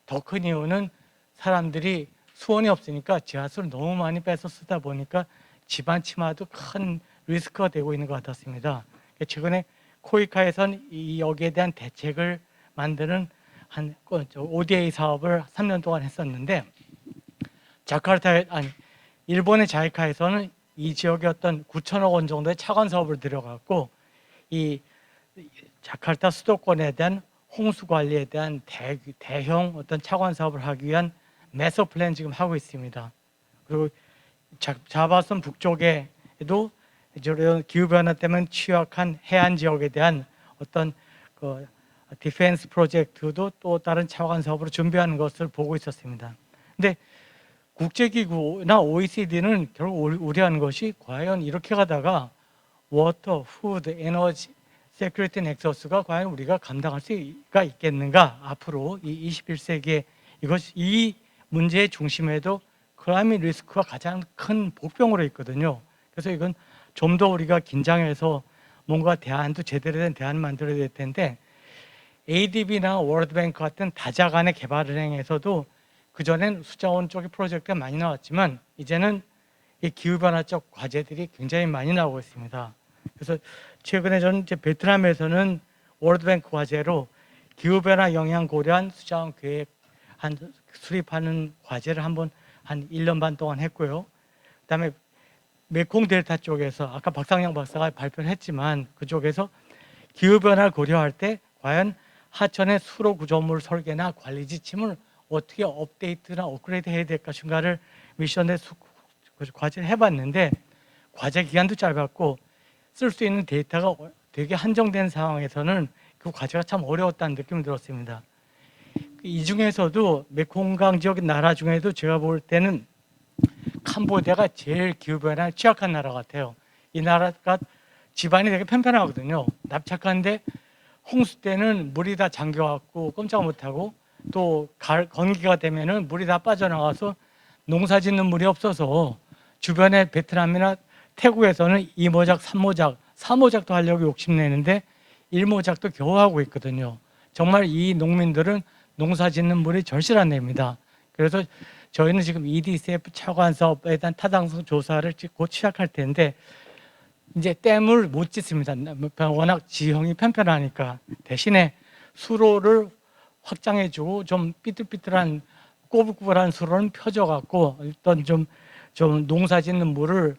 더 큰 이유는 사람들이 수온이 없으니까 지하수를 너무 많이 빼서 쓰다 보니까 집안 침하도 큰 리스크가 되고 있는 것 같았습니다. 최근에 코이카에선 여기에 대한 대책을 만드는 한 ODA 사업을 3년 동안 했었는데 일본의 자이카에서는 이 지역에 어떤 9천억 원 정도의 차관 사업을 들여갖고 이 자카르타 수도권에 대한 홍수 관리에 대한 대형 어떤 차관 사업을 하기 위한 매서 플랜 지금 하고 있습니다. 그리고 자바섬 북쪽에도 이런 기후 변화 때문에 취약한 해안 지역에 대한 어떤 그 디펜스 프로젝트도 또 다른 차관 사업으로 준비하는 것을 보고 있었습니다. 근데 국제기구나 OECD는 결국 우려하는 것이 과연 이렇게 가다가 워터, 푸드, 에너지, 세큐리티 넥서스가 과연 우리가 감당할 수가 있겠는가? 앞으로 이 21세기에 이 문제의 중심에도 클라이밋 리스크가 가장 큰 복병으로 있거든요. 그래서 이건 좀 더 우리가 긴장해서 뭔가 대안도 제대로 된 대안을 만들어야 될 텐데 ADB나 월드뱅크 같은 다자 간의 개발은행에서도 그전엔 수자원 쪽의 프로젝트가 많이 나왔지만 이제는 이 기후변화 쪽 과제들이 굉장히 많이 나오고 있습니다. 그래서 최근에 저는 이제 베트남에서는 월드뱅크 과제로 기후변화 영향 고려한 수자원 계획 수립하는 과제를 한 1년 반 동안 했고요. 그다음에 메콩 델타 쪽에서 아까 박상영 박사가 발표를 했지만 그쪽에서 기후변화를 고려할 때 과연 하천의 수로 구조물 설계나 관리 지침을 어떻게 업데이트나 업그레이드 해야 될 것인가를 미션에 과제를 해봤는데 과제 기간도 짧았고 쓸 수 있는 데이터가 되게 한정된 상황에서는 그 과제가 참 어려웠다는 느낌이 들었습니다. 이 중에서도 메콩강 지역 나라 중에도 제가 볼 때는 캄보디아가 제일 기후변화에 취약한 나라 같아요. 이 나라가 집안이 되게 편편하거든요. 납작한데 홍수 때는 물이 다 잠겨갖고 꼼짝 못하고 또 건기가 되면은 물이 다 빠져나가서 농사 짓는 물이 없어서 주변에 베트남이나 태국에서는 2모작, 3모작, 4모작도 하려고 욕심내는데 1모작도 겨우 하고 있거든요. 정말 이 농민들은 농사 짓는 물이 절실한 데입니다. 그래서 저희는 지금 EDCF 차관 사업에 대한 타당성 조사를 곧 시작할 텐데 이제 댐을 못 짓습니다. 워낙 지형이 편편하니까 대신에 수로를 확장해주고 좀 삐뚤삐뚤한 꼬불꼬불한 수로는 펴져갖고 어떤 좀 농사짓는 물을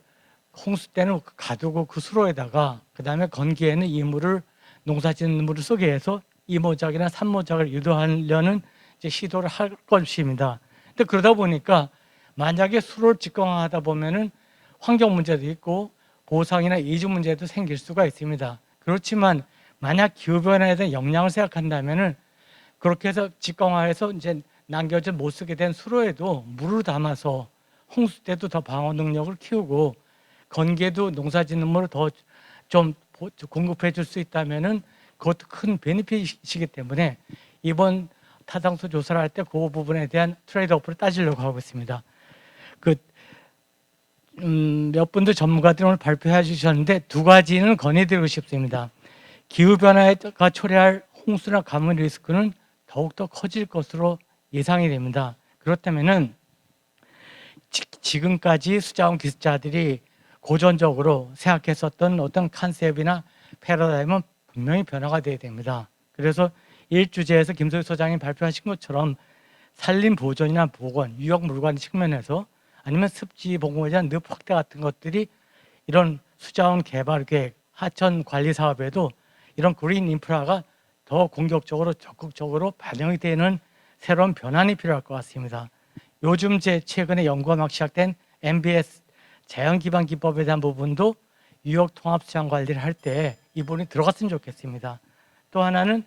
홍수 때는 가두고 그 수로에다가 그 다음에 건기에는 이 물을 농사짓는 물을 쏘게 해서 2모작이나 3모작을 유도하려는 이제 시도를 할 것입니다. 근데 그러다 보니까 만약에 수로를 직강화하다 보면은 환경 문제도 있고 보상이나 이주 문제도 생길 수가 있습니다. 그렇지만 만약 기후변화에 대한 영향을 생각한다면은 그렇게 해서 직강화해서 이제 남겨져 못 쓰게 된 수로에도 물을 담아서 홍수 때도 더 방어 능력을 키우고 건기에도 농사짓는 물을 더 좀 공급해 줄 수 있다면은 그것도 큰 베니핏이기 때문에 이번 타당성 조사를 할 때 그 부분에 대한 트레이드오프를 따지려고 하고 있습니다. 몇 분도 전문가들이 오늘 발표해 주셨는데 두 가지는 건의드리고 싶습니다. 기후변화가 초래할 홍수나 가뭄 리스크는 더욱더 커질 것으로 예상이 됩니다. 그렇다면은 지금까지 수자원 기술자들이 고전적으로 생각했었던 어떤 컨셉이나 패러다임은 분명히 변화가 돼야 됩니다. 그래서 1주제에서 김소희 소장이 발표하신 것처럼 산림 보존이나 보건, 유역 물관 측면에서 아니면 습지 보건에 대한 늪 확대 같은 것들이 이런 수자원 개발 계획, 하천 관리 사업에도 이런 그린 인프라가 더 공격적으로 적극적으로 반영이 되는 새로운 변환이 필요할 것 같습니다. 요즘 최근에 연구가 막 시작된 MBS 자연 기반 기법에 대한 부분도 유역 통합 수량 관리를 할 때 이 부분이 들어갔으면 좋겠습니다. 또 하나는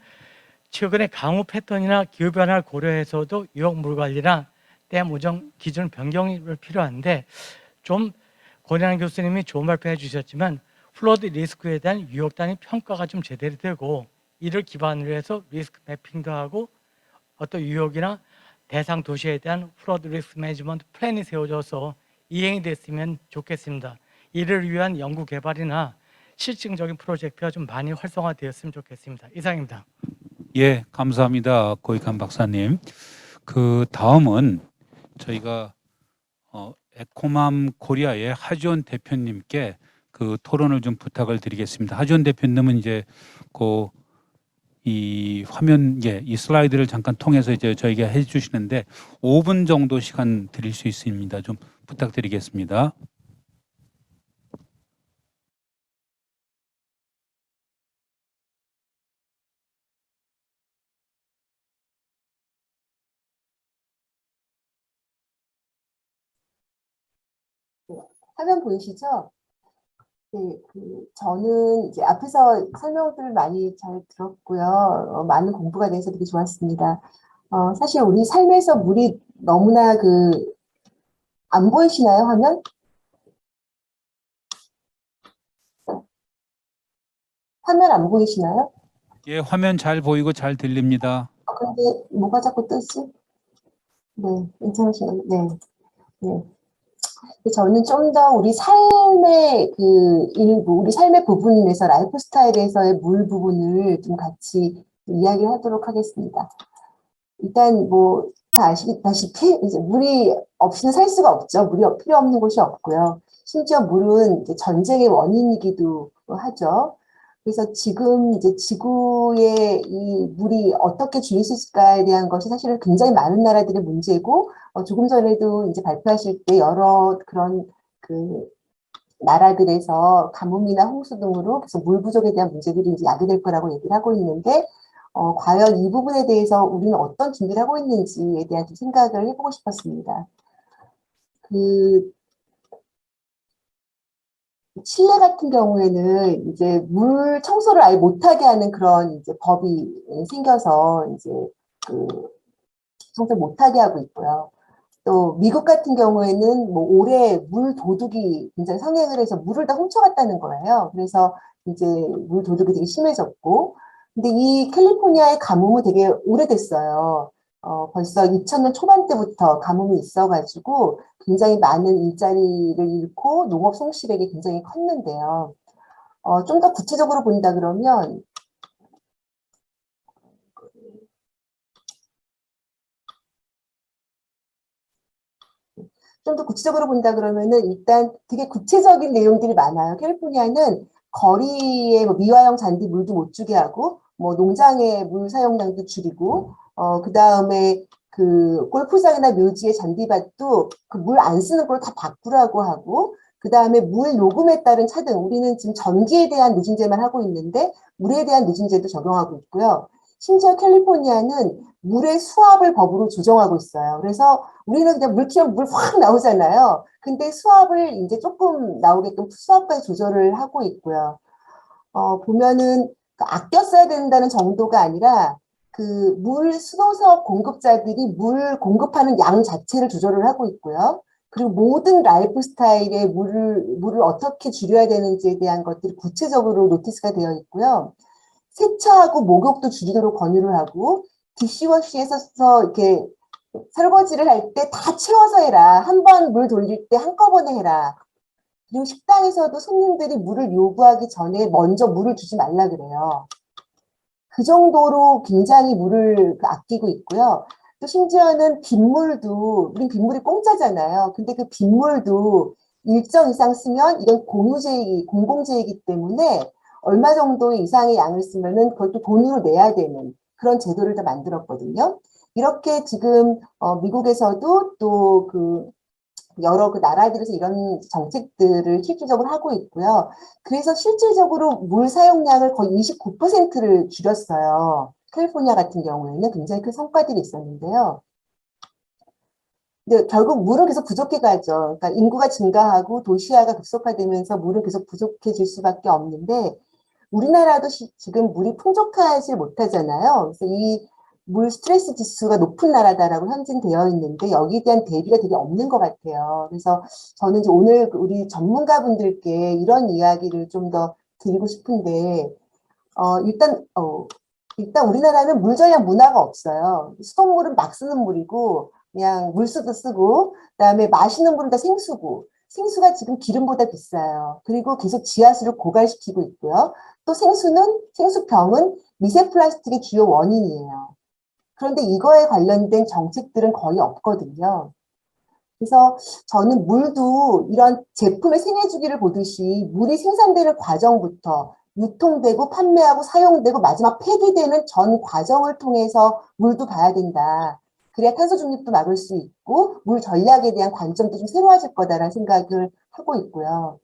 최근에 강우 패턴이나 기후 변화를 고려해서도 유역 물 관리나 댐 운영 기준 변경이 필요한데 좀 권현환 교수님이 좋은 발표해 주셨지만 플러드 리스크에 대한 유역 단위 평가가 좀 제대로 되고 이를 기반으로 해서 리스크 매핑도 하고 어떤 유역이나 대상 도시에 대한 플러드 리스크 매니지먼트 플랜이 세워져서 이행이 됐으면 좋겠습니다. 이를 위한 연구 개발이나 실증적인 프로젝트가 좀 많이 활성화되었으면 좋겠습니다. 이상입니다. 예, 감사합니다. 고익한 박사님. 그 다음은 저희가 에코맘 코리아의 하지원 대표님께 그 토론을 좀 부탁을 드리겠습니다. 하지원 대표님은 이제 이 화면, 이 슬라이드를 잠깐 통해서 이제 저희가 해주시는데 5분 정도 시간 드릴 수 있습니다. 좀 부탁드리겠습니다. 화면 보이시죠? 네, 저는 이제 앞에서 설명들을 많이 잘 들었고요. 많은 공부가 돼서 되게 좋았습니다. 사실 우리 삶에서 물이 너무나 안 보이시나요, 화면? 화면 안 보이시나요? 예, 화면 잘 보이고 잘 들립니다. 근데 뭐가 자꾸 뜨지? 네, 괜찮으시나요? 네. 네. 저는 좀 더 우리 삶의 일부, 우리 삶의 부분에서 라이프 스타일에서의 물 부분을 좀 같이 이야기를 하도록 하겠습니다. 일단 다 아시다시피 이제 물이 없이는 살 수가 없죠. 물이 필요 없는 곳이 없고요. 심지어 물은 이제 전쟁의 원인이기도 하죠. 그래서 지금 이제 지구의 이 물이 어떻게 줄일 수 있을까에 대한 것이 사실은 굉장히 많은 나라들의 문제고, 조금 전에도 이제 발표하실 때 여러 그런 나라들에서 가뭄이나 홍수 등으로 계속 물 부족에 대한 문제들이 이제 야기될 거라고 얘기를 하고 있는데, 과연 이 부분에 대해서 우리는 어떤 준비를 하고 있는지에 대한 좀 생각을 해보고 싶었습니다. 칠레 같은 경우에는 이제 물 청소를 아예 못하게 하는 그런 이제 법이 생겨서 이제 그 청소를 못하게 하고 있고요. 또 미국 같은 경우에는 뭐 올해 물 도둑이 굉장히 성행을 해서 물을 다 훔쳐갔다는 거예요. 그래서 이제 물 도둑이 되게 심해졌고, 근데 이 캘리포니아의 가뭄은 되게 오래됐어요. 벌써 2000년 초반때부터 가뭄이 있어가지고 굉장히 많은 일자리를 잃고 농업 손실액이 굉장히 컸는데요. 좀 더 구체적으로 본다 그러면 좀 더 구체적으로 본다 그러면은 일단 되게 구체적인 내용들이 많아요. 캘리포니아는 거리에 뭐 미화형 잔디 물도 못 주게 하고, 뭐 농장의 물 사용량도 줄이고, 그 다음에 그 골프장이나 묘지의 잔디밭도 그 물 안 쓰는 걸 다 바꾸라고 하고, 그 다음에 물 요금에 따른 차등, 우리는 지금 전기에 대한 누진제만 하고 있는데 물에 대한 누진제도 적용하고 있고요. 심지어 캘리포니아는 물의 수압을 법으로 조정하고 있어요. 그래서 우리는 그냥 물 키우면 물 확 나오잖아요. 근데 수압을 이제 조금 나오게끔 수압까지 조절을 하고 있고요. 보면은 그 아껴 써야 된다는 정도가 아니라 그 물 수도사업 공급자들이 물 공급하는 양 자체를 조절을 하고 있고요. 그리고 모든 라이프 스타일의 물을 어떻게 줄여야 되는지에 대한 것들이 구체적으로 노티스가 되어 있고요. 세차하고 목욕도 줄이도록 권유를 하고, 디시워시에서 이렇게 설거지를 할 때 다 채워서 해라. 한 번 물 돌릴 때 한꺼번에 해라. 그리고 식당에서도 손님들이 물을 요구하기 전에 먼저 물을 주지 말라 그래요. 그 정도로 굉장히 물을 아끼고 있고요. 또 심지어는 빗물도, 우린 빗물이 공짜잖아요. 근데 그 빗물도 일정 이상 쓰면 이건 공유제이기, 공공재이기 때문에 얼마 정도 이상의 양을 쓰면은 그걸 또 돈으로 내야 되는 그런 제도를 다 만들었거든요. 이렇게 지금 미국에서도 또 그 여러 그 나라들에서 이런 정책들을 실질적으로 하고 있고요. 그래서 실질적으로 물 사용량을 거의 29%를 줄였어요. 캘리포니아 같은 경우에는 굉장히 큰 성과들이 있었는데요. 근데 결국 물은 계속 부족해 가죠. 그러니까 인구가 증가하고 도시화가 급속화되면서 물은 계속 부족해질 수밖에 없는데, 우리나라도 지금 물이 풍족하지 못하잖아요. 그래서 이 물 스트레스 지수가 높은 나라다라고 현진되어 있는데 여기에 대한 대비가 되게 없는 것 같아요. 그래서 저는 이제 오늘 우리 전문가분들께 이런 이야기를 좀 더 드리고 싶은데, 일단 우리나라는 물 전략 문화가 없어요. 수돗물은 막 쓰는 물이고 그냥 물수도 쓰고, 그다음에 마시는 물은 다 생수고, 생수가 지금 기름보다 비싸요. 그리고 계속 지하수를 고갈시키고 있고요. 또 생수병은 미세 플라스틱의 주요 원인이에요. 그런데 이거에 관련된 정책들은 거의 없거든요. 그래서 저는 물도 이런 제품의 생애 주기를 보듯이 물이 생산되는 과정부터 유통되고 판매하고 사용되고 마지막 폐기되는 전 과정을 통해서 물도 봐야 된다. 그래야 탄소 중립도 막을 수 있고 물 전략에 대한 관점도 좀 새로워질 거다라는 생각을 하고 있고요.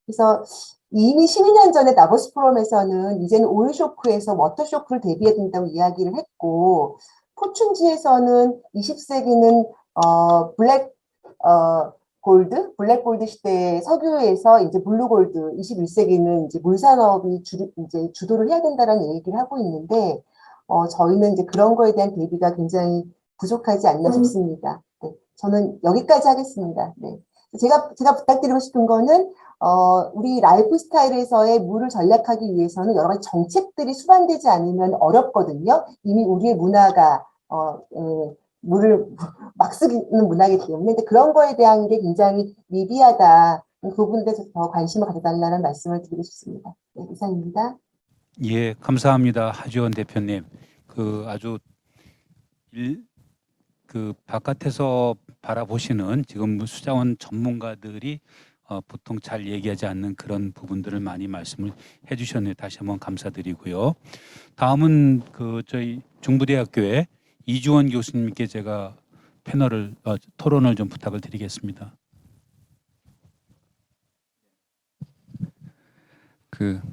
그래서 이미 12년 전에 다보스 포럼에서는 이제는 오일 쇼크에서 워터 쇼크를 대비해야 된다고 이야기를 했고, 포춘지에서는 20세기는 블랙 골드 시대의 석유에서 이제 블루 골드, 21세기는 이제 물 산업이 이제 주도를 해야 된다라는 얘기를 하고 있는데, 저희는 이제 그런 거에 대한 대비가 굉장히 부족하지 않나 싶습니다. 네, 저는 여기까지 하겠습니다. 네. 제가 부탁드리고 싶은 거는 우리 라이프 스타일에서의 물을 전략하기 위해서는 여러 가지 정책들이 수반되지 않으면 어렵거든요. 이미 우리의 문화가 물을 막 쓰는 문화이기 때문에. 근데 그런 거에 대한 게 굉장히 미비하다. 그 부분에 대해서 더 관심을 가져달라는 말씀을 드리고 싶습니다. 네, 이상입니다. 예, 감사합니다. 하지원 대표님. 아주 바깥에서 바라보시는 지금 수자원 전문가들이 보통 잘 얘기하지 않는 그런 부분들을 많이 말씀을 해주셨네요. 다시 한번 감사드리고요. 다음은 저희 중부대학교의 이주원 교수님께 제가 토론을 좀 부탁을 드리겠습니다.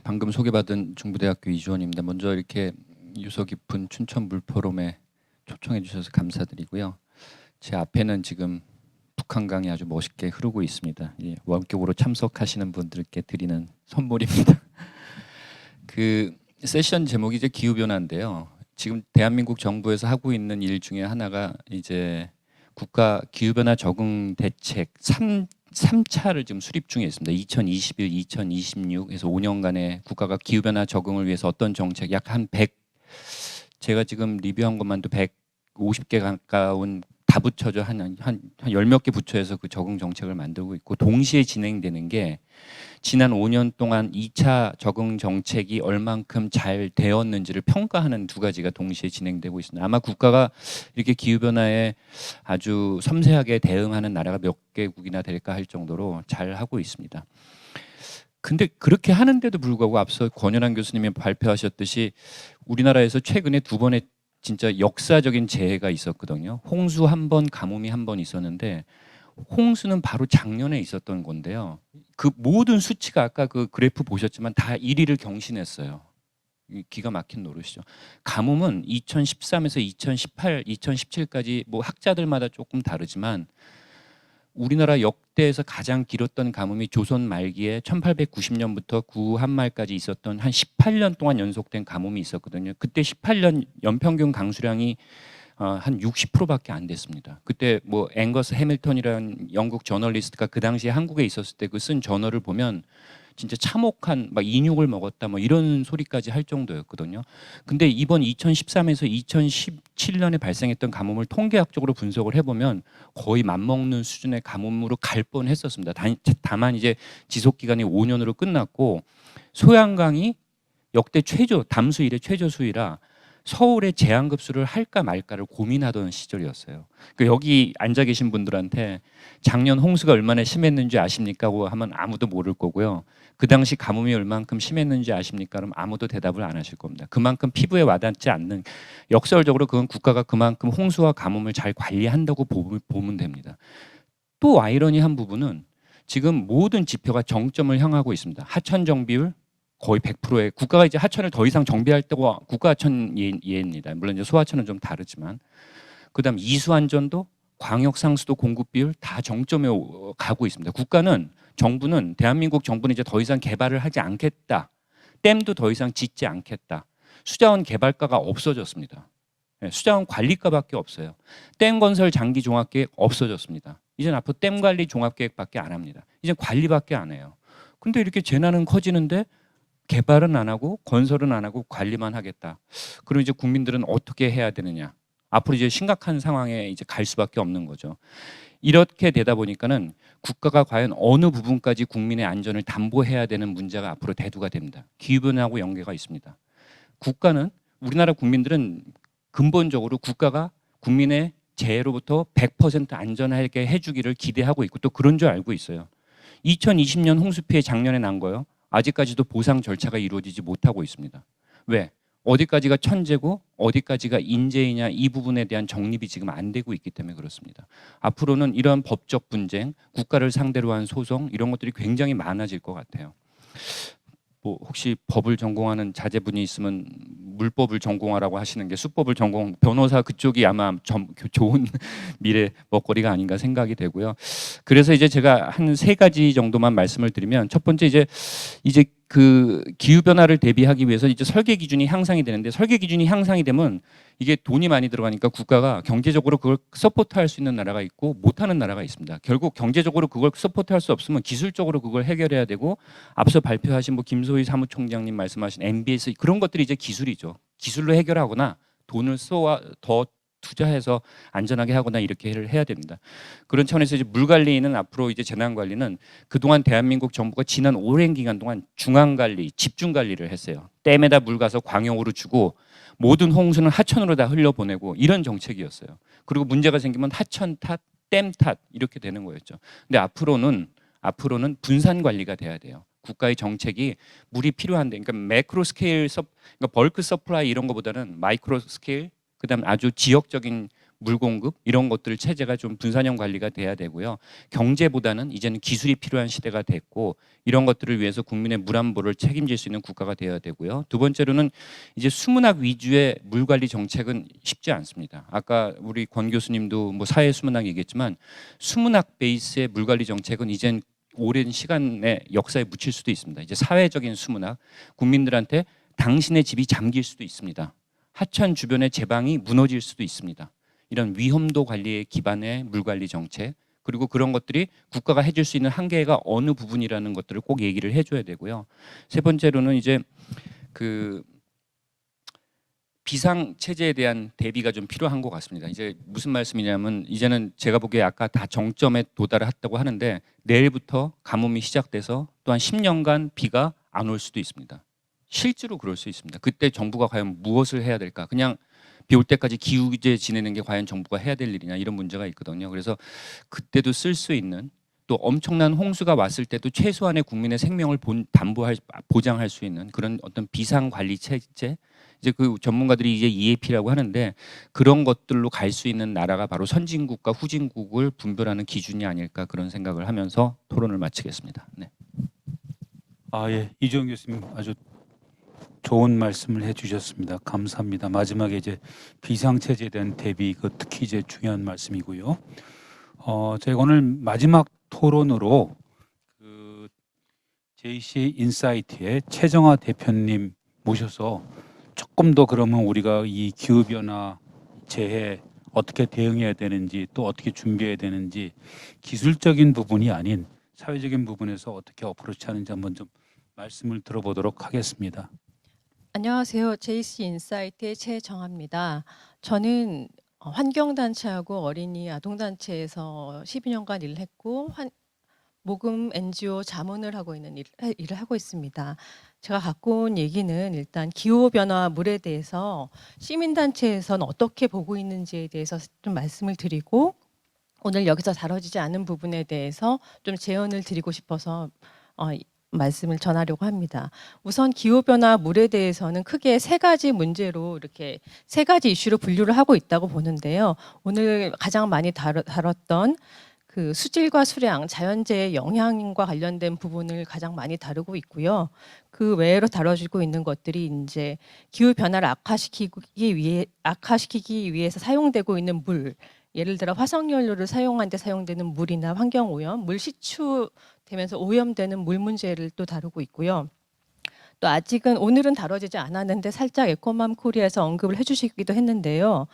방금 소개받은 중부대학교 이주원입니다. 먼저 이렇게 유서 깊은 춘천 물포럼에 초청해 주셔서 감사드리고요. 제 앞에는 지금 북한강이 아주 멋있게 흐르고 있습니다. 원격으로 참석하시는 분들께 드리는 선물입니다. 세션 제목이 이제 기후 변화인데요. 지금 대한민국 정부에서 하고 있는 일 중에 하나가 이제 국가 기후 변화 적응 대책 3차를 지금 수립 중에 있습니다. 2021, 2026에서 5년간의 국가가 기후 변화 적응을 위해서 어떤 정책 약 한 100 제가 지금 리뷰한 것만도 150개 가까운 다 붙여져 한 10몇 개 부처에서 그 적응 정책을 만들고 있고, 동시에 진행되는 게 지난 5년 동안 2차 적응 정책이 얼만큼 잘 되었는지를 평가하는 두 가지가 동시에 진행되고 있습니다. 아마 국가가 이렇게 기후변화에 아주 섬세하게 대응하는 나라가 몇 개국이나 될까 할 정도로 잘 하고 있습니다. 근데 그렇게 하는데도 불구하고 앞서 권연한 교수님이 발표하셨듯이 우리나라에서 최근에 두 번의 진짜 역사적인 재해가 있었거든요. 홍수 한 번, 가뭄이 한 번 있었는데, 홍수는 바로 작년에 있었던 건데요. 그 모든 수치가 아까 그 그래프 보셨지만 다 1위를 경신했어요. 기가 막힌 노릇이죠. 가뭄은 2013에서 2018, 2017까지 뭐 학자들마다 조금 다르지만 우리나라 역대에서 가장 길었던 가뭄이 조선 말기에 1890년부터 구한말까지 있었던 한 18년 동안 연속된 가뭄이 있었거든요. 그때 18년 연평균 강수량이 한 60%밖에 안 됐습니다. 그때 뭐 앵거스 해밀턴이라는 영국 저널리스트가 그 당시에 한국에 있었을 때 그 쓴 저널을 보면 진짜 참혹한 막 인육을 먹었다 뭐 이런 소리까지 할 정도였거든요. 근데 이번 2013에서 2017년에 발생했던 가뭄을 통계학적으로 분석을 해보면 거의 맞먹는 수준의 가뭄으로 갈 뻔했었습니다. 다만 이제 지속 기간이 5년으로 끝났고, 소양강이 역대 최저 담수 이래 최저 수위라 서울에 제한급수를 할까 말까를 고민하던 시절이었어요. 여기 앉아 계신 분들한테 작년 홍수가 얼마나 심했는지 아십니까? 고 하면 아무도 모를 거고요. 그 당시 가뭄이 얼만큼 심했는지 아십니까? 그럼 아무도 대답을 안 하실 겁니다. 그만큼 피부에 와닿지 않는, 역설적으로 그건 국가가 그만큼 홍수와 가뭄을 잘 관리한다고 보면 됩니다. 또 아이러니한 부분은 지금 모든 지표가 정점을 향하고 있습니다. 하천 정비율 거의 100%에 국가가 이제 하천을 더 이상 정비할 때고 국가하천 예입니다. 물론 이제 소하천은 좀 다르지만, 그다음 이수 안전도, 광역 상수도 공급 비율 다 정점에 가고 있습니다. 정부는 대한민국 정부는 이제 더 이상 개발을 하지 않겠다. 댐도 더 이상 짓지 않겠다. 수자원 개발가가 없어졌습니다. 수자원 관리가밖에 없어요. 댐 건설 장기 종합계획 없어졌습니다. 이제는 앞으로 댐 관리 종합계획밖에 안 합니다. 이제 관리밖에 안 해요. 근데 이렇게 재난은 커지는데 개발은 안 하고 건설은 안 하고 관리만 하겠다. 그럼 이제 국민들은 어떻게 해야 되느냐? 앞으로 이제 심각한 상황에 이제 갈 수밖에 없는 거죠. 이렇게 되다 보니까는 국가가 과연 어느 부분까지 국민의 안전을 담보해야 되는 문제가 앞으로 대두가 됩니다. 기후변화하고 연계가 있습니다. 우리나라 국민들은 근본적으로 국가가 국민의 재해로부터 100% 안전하게 해주기를 기대하고 있고 또 그런 줄 알고 있어요. 2020년 홍수 피해 작년에 난 거요. 아직까지도 보상 절차가 이루어지지 못하고 있습니다. 왜? 어디까지가 천재고 어디까지가 인재이냐, 이 부분에 대한 정립이 지금 안 되고 있기 때문에 그렇습니다. 앞으로는 이런 법적 분쟁, 국가를 상대로 한 소송 이런 것들이 굉장히 많아질 것 같아요. 뭐 혹시 법을 전공하는 자제분이 있으면 물법을 전공하라고 하시는 게 수법을 전공, 변호사 그쪽이 아마 좋은 미래 먹거리가 아닌가 생각이 되고요. 그래서 이제 제가 한 3가지 정도만 말씀을 드리면, 첫 번째 이제 그 기후 변화를 대비하기 위해서 이제 설계 기준이 향상이 되는데, 설계 기준이 향상이 되면 이게 돈이 많이 들어가니까 국가가 경제적으로 그걸 서포트할 수 있는 나라가 있고 못하는 나라가 있습니다. 결국 경제적으로 그걸 서포트할 수 없으면 기술적으로 그걸 해결해야 되고, 앞서 발표하신 뭐 김소희 사무총장님 말씀하신 MBS 그런 것들이 이제 기술이죠. 기술로 해결하거나 돈을 더 투자해서 안전하게 하거나 이렇게 해야 됩니다. 그런 차원에서 이제 물 관리는 앞으로 이제 재난 관리는 그동안 대한민국 정부가 지난 오랜 기간 동안 중앙 관리, 집중 관리를 했어요. 댐에다 물 가서 광역으로 주고 모든 홍수는 하천으로 다 흘려보내고 이런 정책이었어요. 그리고 문제가 생기면 하천 탓, 댐 탓 이렇게 되는 거였죠. 근데 앞으로는 분산 관리가 돼야 돼요. 국가의 정책이 물이 필요한데, 그러니까 매크로 스케일, 그러니까 벌크 서플라이 이런 것보다는 마이크로 스케일, 그다음 아주 지역적인 물 공급 이런 것들 체제가 좀 분산형 관리가 돼야 되고요. 경제보다는 이제는 기술이 필요한 시대가 됐고 이런 것들을 위해서 국민의 물 안보를 책임질 수 있는 국가가 되어야 되고요. 두 번째로는 이제 수문학 위주의 물 관리 정책은 쉽지 않습니다. 아까 우리 권 교수님도 뭐 사회 수문학 얘기했지만 수문학 베이스의 물 관리 정책은 이젠 오랜 시간의 역사에 묻힐 수도 있습니다. 이제 사회적인 수문학, 국민들한테 당신의 집이 잠길 수도 있습니다. 하천 주변의 제방이 무너질 수도 있습니다. 이런 위험도 관리에 기반의 물관리 정책, 그리고 그런 것들이 국가가 해줄 수 있는 한계가 어느 부분이라는 것들을 꼭 얘기를 해줘야 되고요. 세 번째로는 이제 그 비상 체제에 대한 대비가 좀 필요한 것 같습니다. 이제 무슨 말씀이냐면 이제는 제가 보기에 아까 다 정점에 도달했다고 하는데 내일부터 가뭄이 시작돼서 또한 10년간 비가 안 올 수도 있습니다. 실제로 그럴 수 있습니다. 그때 정부가 과연 무엇을 해야 될까? 그냥 비 올 때까지 기후규제 지내는 게 과연 정부가 해야 될 일이냐 이런 문제가 있거든요. 그래서 그때도 쓸 수 있는 또 엄청난 홍수가 왔을 때도 최소한의 국민의 생명을 보장할 수 있는 그런 어떤 비상 관리 체제, 이제 그 전문가들이 이제 EAP라고 하는데 그런 것들로 갈 수 있는 나라가 바로 선진국과 후진국을 분별하는 기준이 아닐까 그런 생각을 하면서 토론을 마치겠습니다. 네. 예. 이주영 교수님 아주 좋은 말씀을 해주셨습니다. 감사합니다. 마지막에 이제 비상체제에 대한 대비, 그 특히 이제 중요한 말씀이고요. 저희가 오늘 마지막 토론으로 그 JC 인사이트의 최정화 대표님 모셔서 조금 더 그러면 우리가 이 기후변화 재해 어떻게 대응해야 되는지 또 어떻게 준비해야 되는지 기술적인 부분이 아닌 사회적인 부분에서 어떻게 어프로치하는지 한번 좀 말씀을 들어보도록 하겠습니다. 안녕하세요. JC 인사이트의 최정화입니다. 저는 환경단체하고 어린이 아동단체에서 12년간 일을 했고 모금 NGO 자문을 하고 있는 일을 하고 있습니다. 제가 갖고 온 얘기는 일단 기후변화 물에 대해서 시민단체에서는 어떻게 보고 있는지에 대해서 좀 말씀을 드리고 오늘 여기서 다뤄지지 않은 부분에 대해서 좀 제언을 드리고 싶어서 말씀을 전하려고 합니다. 우선 기후변화 물에 대해서는 크게 세 가지 문제로 이렇게 세 가지 이슈로 분류를 하고 있다고 보는데요. 오늘 가장 많이 다뤘던 그 수질과 수량, 자연재해 영향과 관련된 부분을 가장 많이 다루고 있고요. 그 외로 다뤄지고 있는 것들이 이제 기후 변화를 악화시키기 위해서 사용되고 있는 물, 예를 들어 화석연료를 사용한 데 사용되는 물이나 환경오염, 물 시추되면서 오염되는 물 문제를 또 다루고 있고요. 또 아직은 오늘은 다뤄지지 않았는데 살짝 에코맘 코리아에서 언급을 해주시기도 했는데요.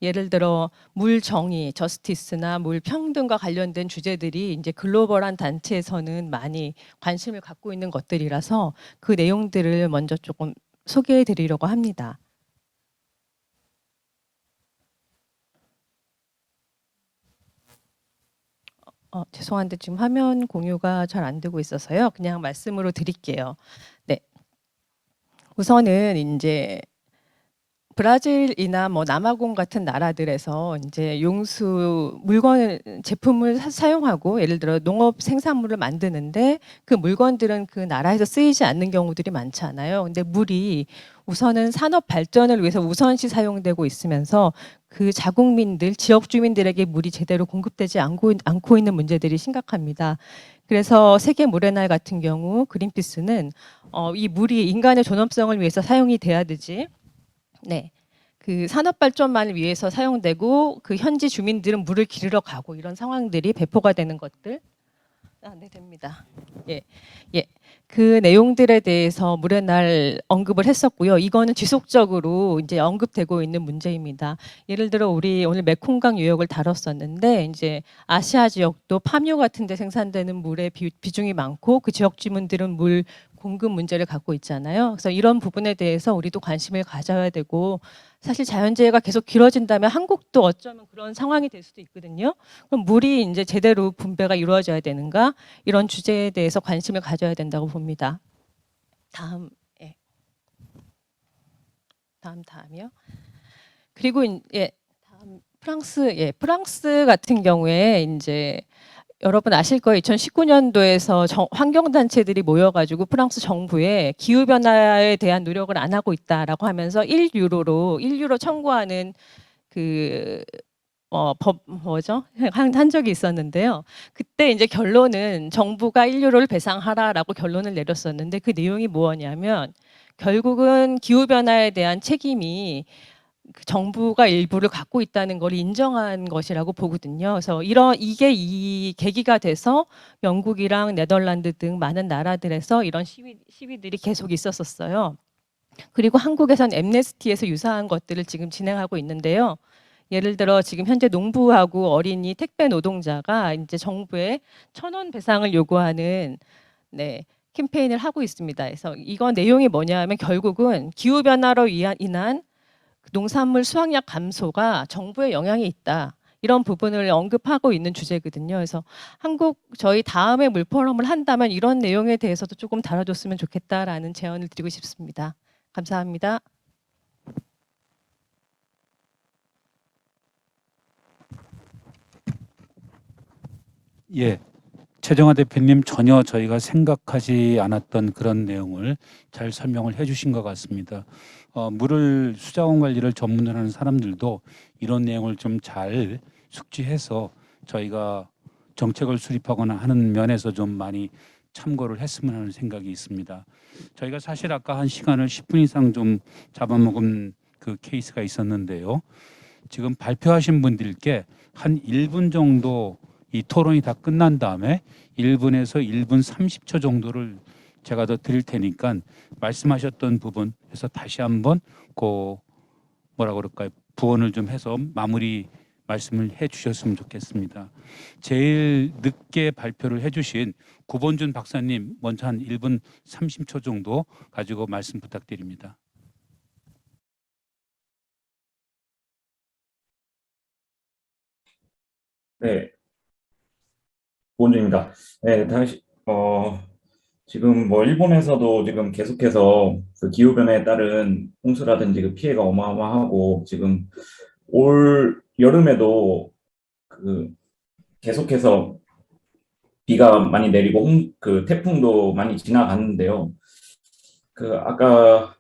예를 들어 물 정의, 저스티스나 물 평등과 관련된 주제들이 이제 글로벌한 단체에서는 많이 관심을 갖고 있는 것들이라서 그 내용들을 먼저 조금 소개해 드리려고 합니다. 죄송한데 지금 화면 공유가 잘 안 되고 있어서요. 그냥 말씀으로 드릴게요. 네. 우선은 이제 브라질이나 뭐 남아공 같은 나라들에서 이제 용수 제품을 사용하고 예를 들어 농업 생산물을 만드는데 그 물건들은 그 나라에서 쓰이지 않는 경우들이 많잖아요. 근데 물이 우선은 산업 발전을 위해서 우선시 사용되고 있으면서 그 자국민들, 지역 주민들에게 물이 제대로 공급되지 않고 있는 문제들이 심각합니다. 그래서 세계 물의 날 같은 경우 그린피스는 이 물이 인간의 존엄성을 위해서 사용이 돼야 되지. 네, 그 산업 발전만을 위해서 사용되고 그 현지 주민들은 물을 기르러 가고 이런 상황들이 배포가 되는 것들. 네, 됩니다. 예, 예. 그 내용들에 대해서 물의 날 언급을 했었고요. 이거는 지속적으로 이제 언급되고 있는 문제입니다. 예를 들어 우리 오늘 메콩강 유역을 다뤘었는데 이제 아시아 지역도 파묘 같은 데 생산되는 물의 비중이 많고 그 지역 주민들은 물 공급 문제를 갖고 있잖아요. 그래서 이런 부분에 대해서 우리도 관심을 가져야 되고 사실 자연재해가 계속 길어진다면 한국도 어쩌면 그런 상황이 될 수도 있거든요. 그럼 물이 이제 제대로 분배가 이루어져야 되는가 이런 주제에 대해서 관심을 가져야 된다고 봅니다. 다음이요. 그리고 다음 프랑스 같은 경우에 이제 여러분 아실 거예요. 2019년도에서 환경단체들이 모여가지고 프랑스 정부에 기후변화에 대한 노력을 안 하고 있다라고 하면서 1유로 청구하는 그 한 적이 있었는데요. 그때 이제 결론은 정부가 인류를 배상하라라고 결론을 내렸었는데 그 내용이 뭐냐면 결국은 기후 변화에 대한 책임이 그 정부가 일부를 갖고 있다는 걸 인정한 것이라고 보거든요. 그래서 이게 이 계기가 돼서 영국이랑 네덜란드 등 많은 나라들에서 이런 시위들이 계속 있었었어요. 그리고 한국에선 엠네스티에서 유사한 것들을 지금 진행하고 있는데요. 예를 들어 지금 현재 농부하고 어린이 택배 노동자가 이제 정부에 1,000원 배상을 요구하는 캠페인을 하고 있습니다. 그래서 이건 내용이 뭐냐면 결국은 기후 변화로 인한 농산물 수확량 감소가 정부의 영향이 있다. 이런 부분을 언급하고 있는 주제거든요. 그래서 저희 다음에 물포럼을 한다면 이런 내용에 대해서도 조금 다뤄줬으면 좋겠다라는 제안을 드리고 싶습니다. 감사합니다. 예, 최정화 대표님 전혀 저희가 생각하지 않았던 그런 내용을 잘 설명을 해주신 것 같습니다. 물을 수자원 관리를 전문으로 하는 사람들도 이런 내용을 좀 잘 숙지해서 저희가 정책을 수립하거나 하는 면에서 좀 많이 참고를 했으면 하는 생각이 있습니다. 저희가 사실 아까 한 시간을 10분 이상 좀 잡아먹은 그 케이스가 있었는데요. 지금 발표하신 분들께 한 1분 정도 이 토론이 다 끝난 다음에 1분에서 1분 30초 정도를 제가 더 드릴 테니까 말씀하셨던 부분에서 다시 한번 뭐라 그럴까요? 부언을 좀 해서 마무리 말씀을 해 주셨으면 좋겠습니다. 제일 늦게 발표를 해 주신 구본준 박사님 먼저 한 1분 30초 정도 가지고 말씀 부탁드립니다. 네, 본주입니다. 네, 다시 지금 뭐 일본에서도 지금 계속해서 그 기후 변화에 따른 홍수라든지 그 피해가 어마어마하고 지금 올 여름에도 그 계속해서 비가 많이 내리고 그 태풍도 많이 지나갔는데요. 그 아까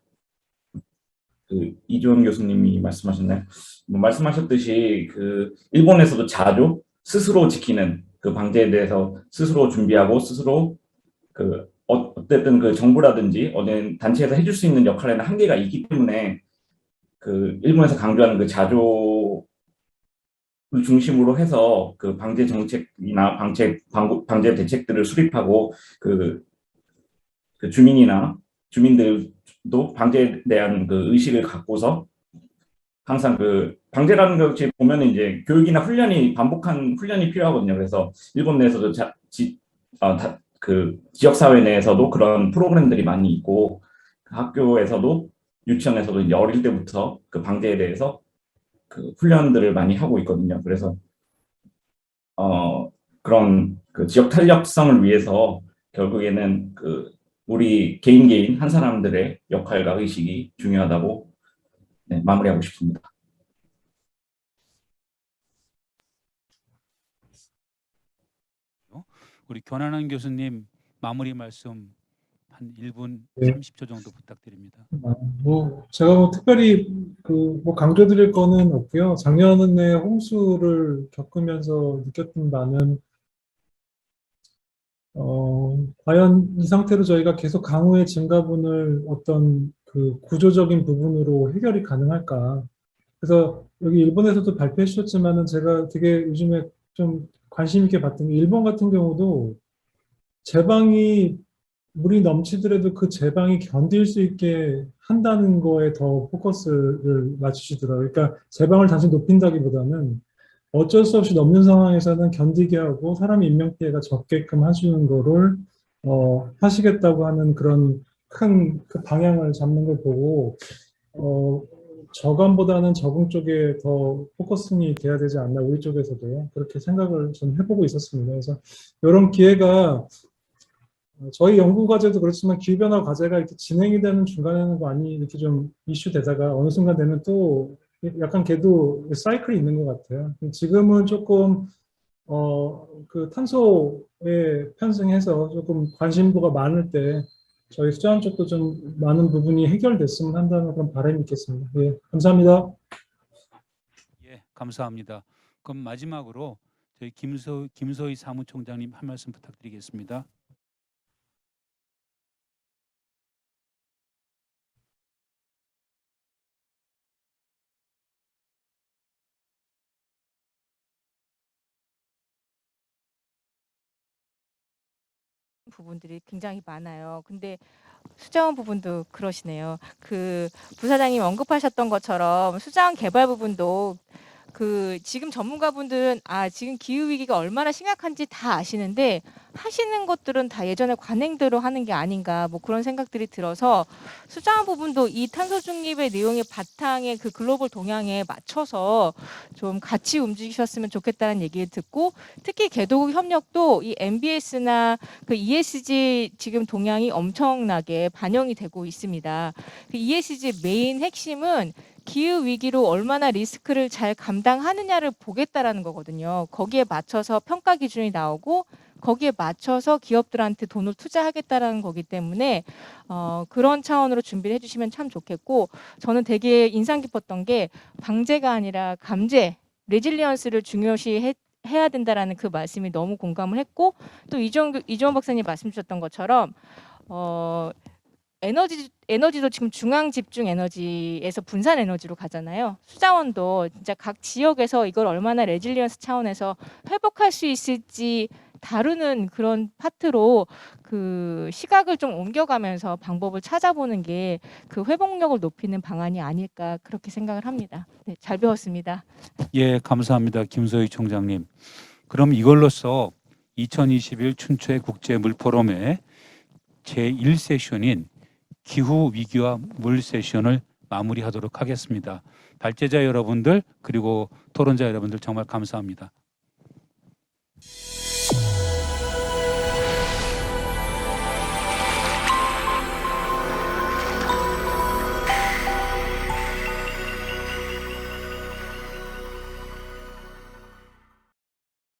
그 이주원 교수님이 말씀하셨나요? 뭐 말씀하셨듯이 그 일본에서도 자주 스스로 지키는 그 방제에 대해서 스스로 준비하고 스스로 그 어쨌든 그 정부라든지 어느 단체에서 해줄 수 있는 역할에는 한계가 있기 때문에 그 일본에서 강조하는 그 자조를 중심으로 해서 그 방제 정책이나 방제 대책들을 수립하고 그 주민들도 방제에 대한 그 의식을 갖고서 항상 그 방제라는 것이 보면 이제 교육이나 반복한 훈련이 필요하거든요. 그래서 일본 내에서도 그 지역사회 내에서도 그런 프로그램들이 많이 있고 그 학교에서도 유치원에서도 이제 어릴 때부터 그 방제에 대해서 그 훈련들을 많이 하고 있거든요. 그래서 그런 그 지역 탄력성을 위해서 결국에는 그 우리 개인 한 사람들의 역할과 의식이 중요하다고 마무리하고 싶습니다. 우리 권한환 교수님 마무리 말씀 한 1분 네. 30초 정도 부탁드립니다. 제가 뭐 특별히 뭐 강조드릴 거는 없고요. 작년에 홍수를 겪으면서 느꼈던 바는 과연 이 상태로 저희가 계속 강우의 증가분을 어떤 그 구조적인 부분으로 해결이 가능할까? 그래서 여기 일본에서도 발표해 주셨지만은 제가 되게 요즘에 좀 관심 있게 봤던 게 일본 같은 경우도 제방이 물이 넘치더라도 그 제방이 견딜 수 있게 한다는 거에 더 포커스를 맞추시더라고요. 그러니까 제방을 단순히 높인다기보다는 어쩔 수 없이 넘는 상황에서는 견디게 하고 사람 인명피해가 적게끔 해주는 거를 하시겠다고 하는 그런 큰 그 방향을 잡는 걸 보고 저감보다는 적응 쪽에 더 포커싱이 돼야 되지 않나 우리 쪽에서도 그렇게 생각을 좀 해보고 있었습니다. 그래서 이런 기회가 저희 연구 과제도 그렇지만 기후변화 과제가 이렇게 진행이 되는 중간에는 많이 이렇게 좀 이슈 되다가 어느 순간 되면 또 약간 걔도 사이클이 있는 것 같아요. 지금은 조금 그 탄소에 편승해서 조금 관심도가 많을 때 저희 수자원 쪽도 좀 많은 부분이 해결됐으면 한다는 그런 바람이 있겠습니다. 예, 감사합니다. 예, 감사합니다. 그럼 마지막으로 저희 김소희 사무총장님 한 말씀 부탁드리겠습니다. 부분들이 굉장히 많아요. 근데 수자원 부분도 그러시네요. 그 부사장님 언급하셨던 것처럼 수자원 개발 부분도 그 지금 전문가분들은 지금 기후 위기가 얼마나 심각한지 다 아시는데 하시는 것들은 다 예전에 관행대로 하는 게 아닌가 뭐 그런 생각들이 들어서 수자원 부분도 이 탄소 중립의 내용의 바탕에 그 글로벌 동향에 맞춰서 좀 같이 움직이셨으면 좋겠다는 얘기를 듣고 특히 개도국 협력도 이 MBS나 그 ESG 지금 동향이 엄청나게 반영이 되고 있습니다. 그 ESG 메인 핵심은 기후 위기로 얼마나 리스크를 잘 감당하느냐를 보겠다라는 거거든요. 거기에 맞춰서 평가 기준이 나오고 거기에 맞춰서 기업들한테 돈을 투자하겠다라는 거기 때문에 그런 차원으로 준비를 해주시면 참 좋겠고 저는 되게 인상 깊었던 게 방제가 아니라 감제, 레질리언스를 중요시 해야 된다라는 그 말씀이 너무 공감을 했고 또 이종원 박사님 말씀 주셨던 것처럼 에너지도 지금 중앙 집중 에너지에서 분산 에너지로 가잖아요. 수자원도 진짜 각 지역에서 이걸 얼마나 레질리언스 차원에서 회복할 수 있을지 다루는 그런 파트로 그 시각을 좀 옮겨가면서 방법을 찾아보는 게 그 회복력을 높이는 방안이 아닐까 그렇게 생각을 합니다. 네, 잘 배웠습니다. 예, 감사합니다. 김소희 총장님. 그럼 이걸로써 2021 춘추의 국제 물포럼의 제1세션인 기후 위기와 물 세션을 마무리하도록 하겠습니다. 발제자 여러분들 그리고 토론자 여러분들 정말 감사합니다.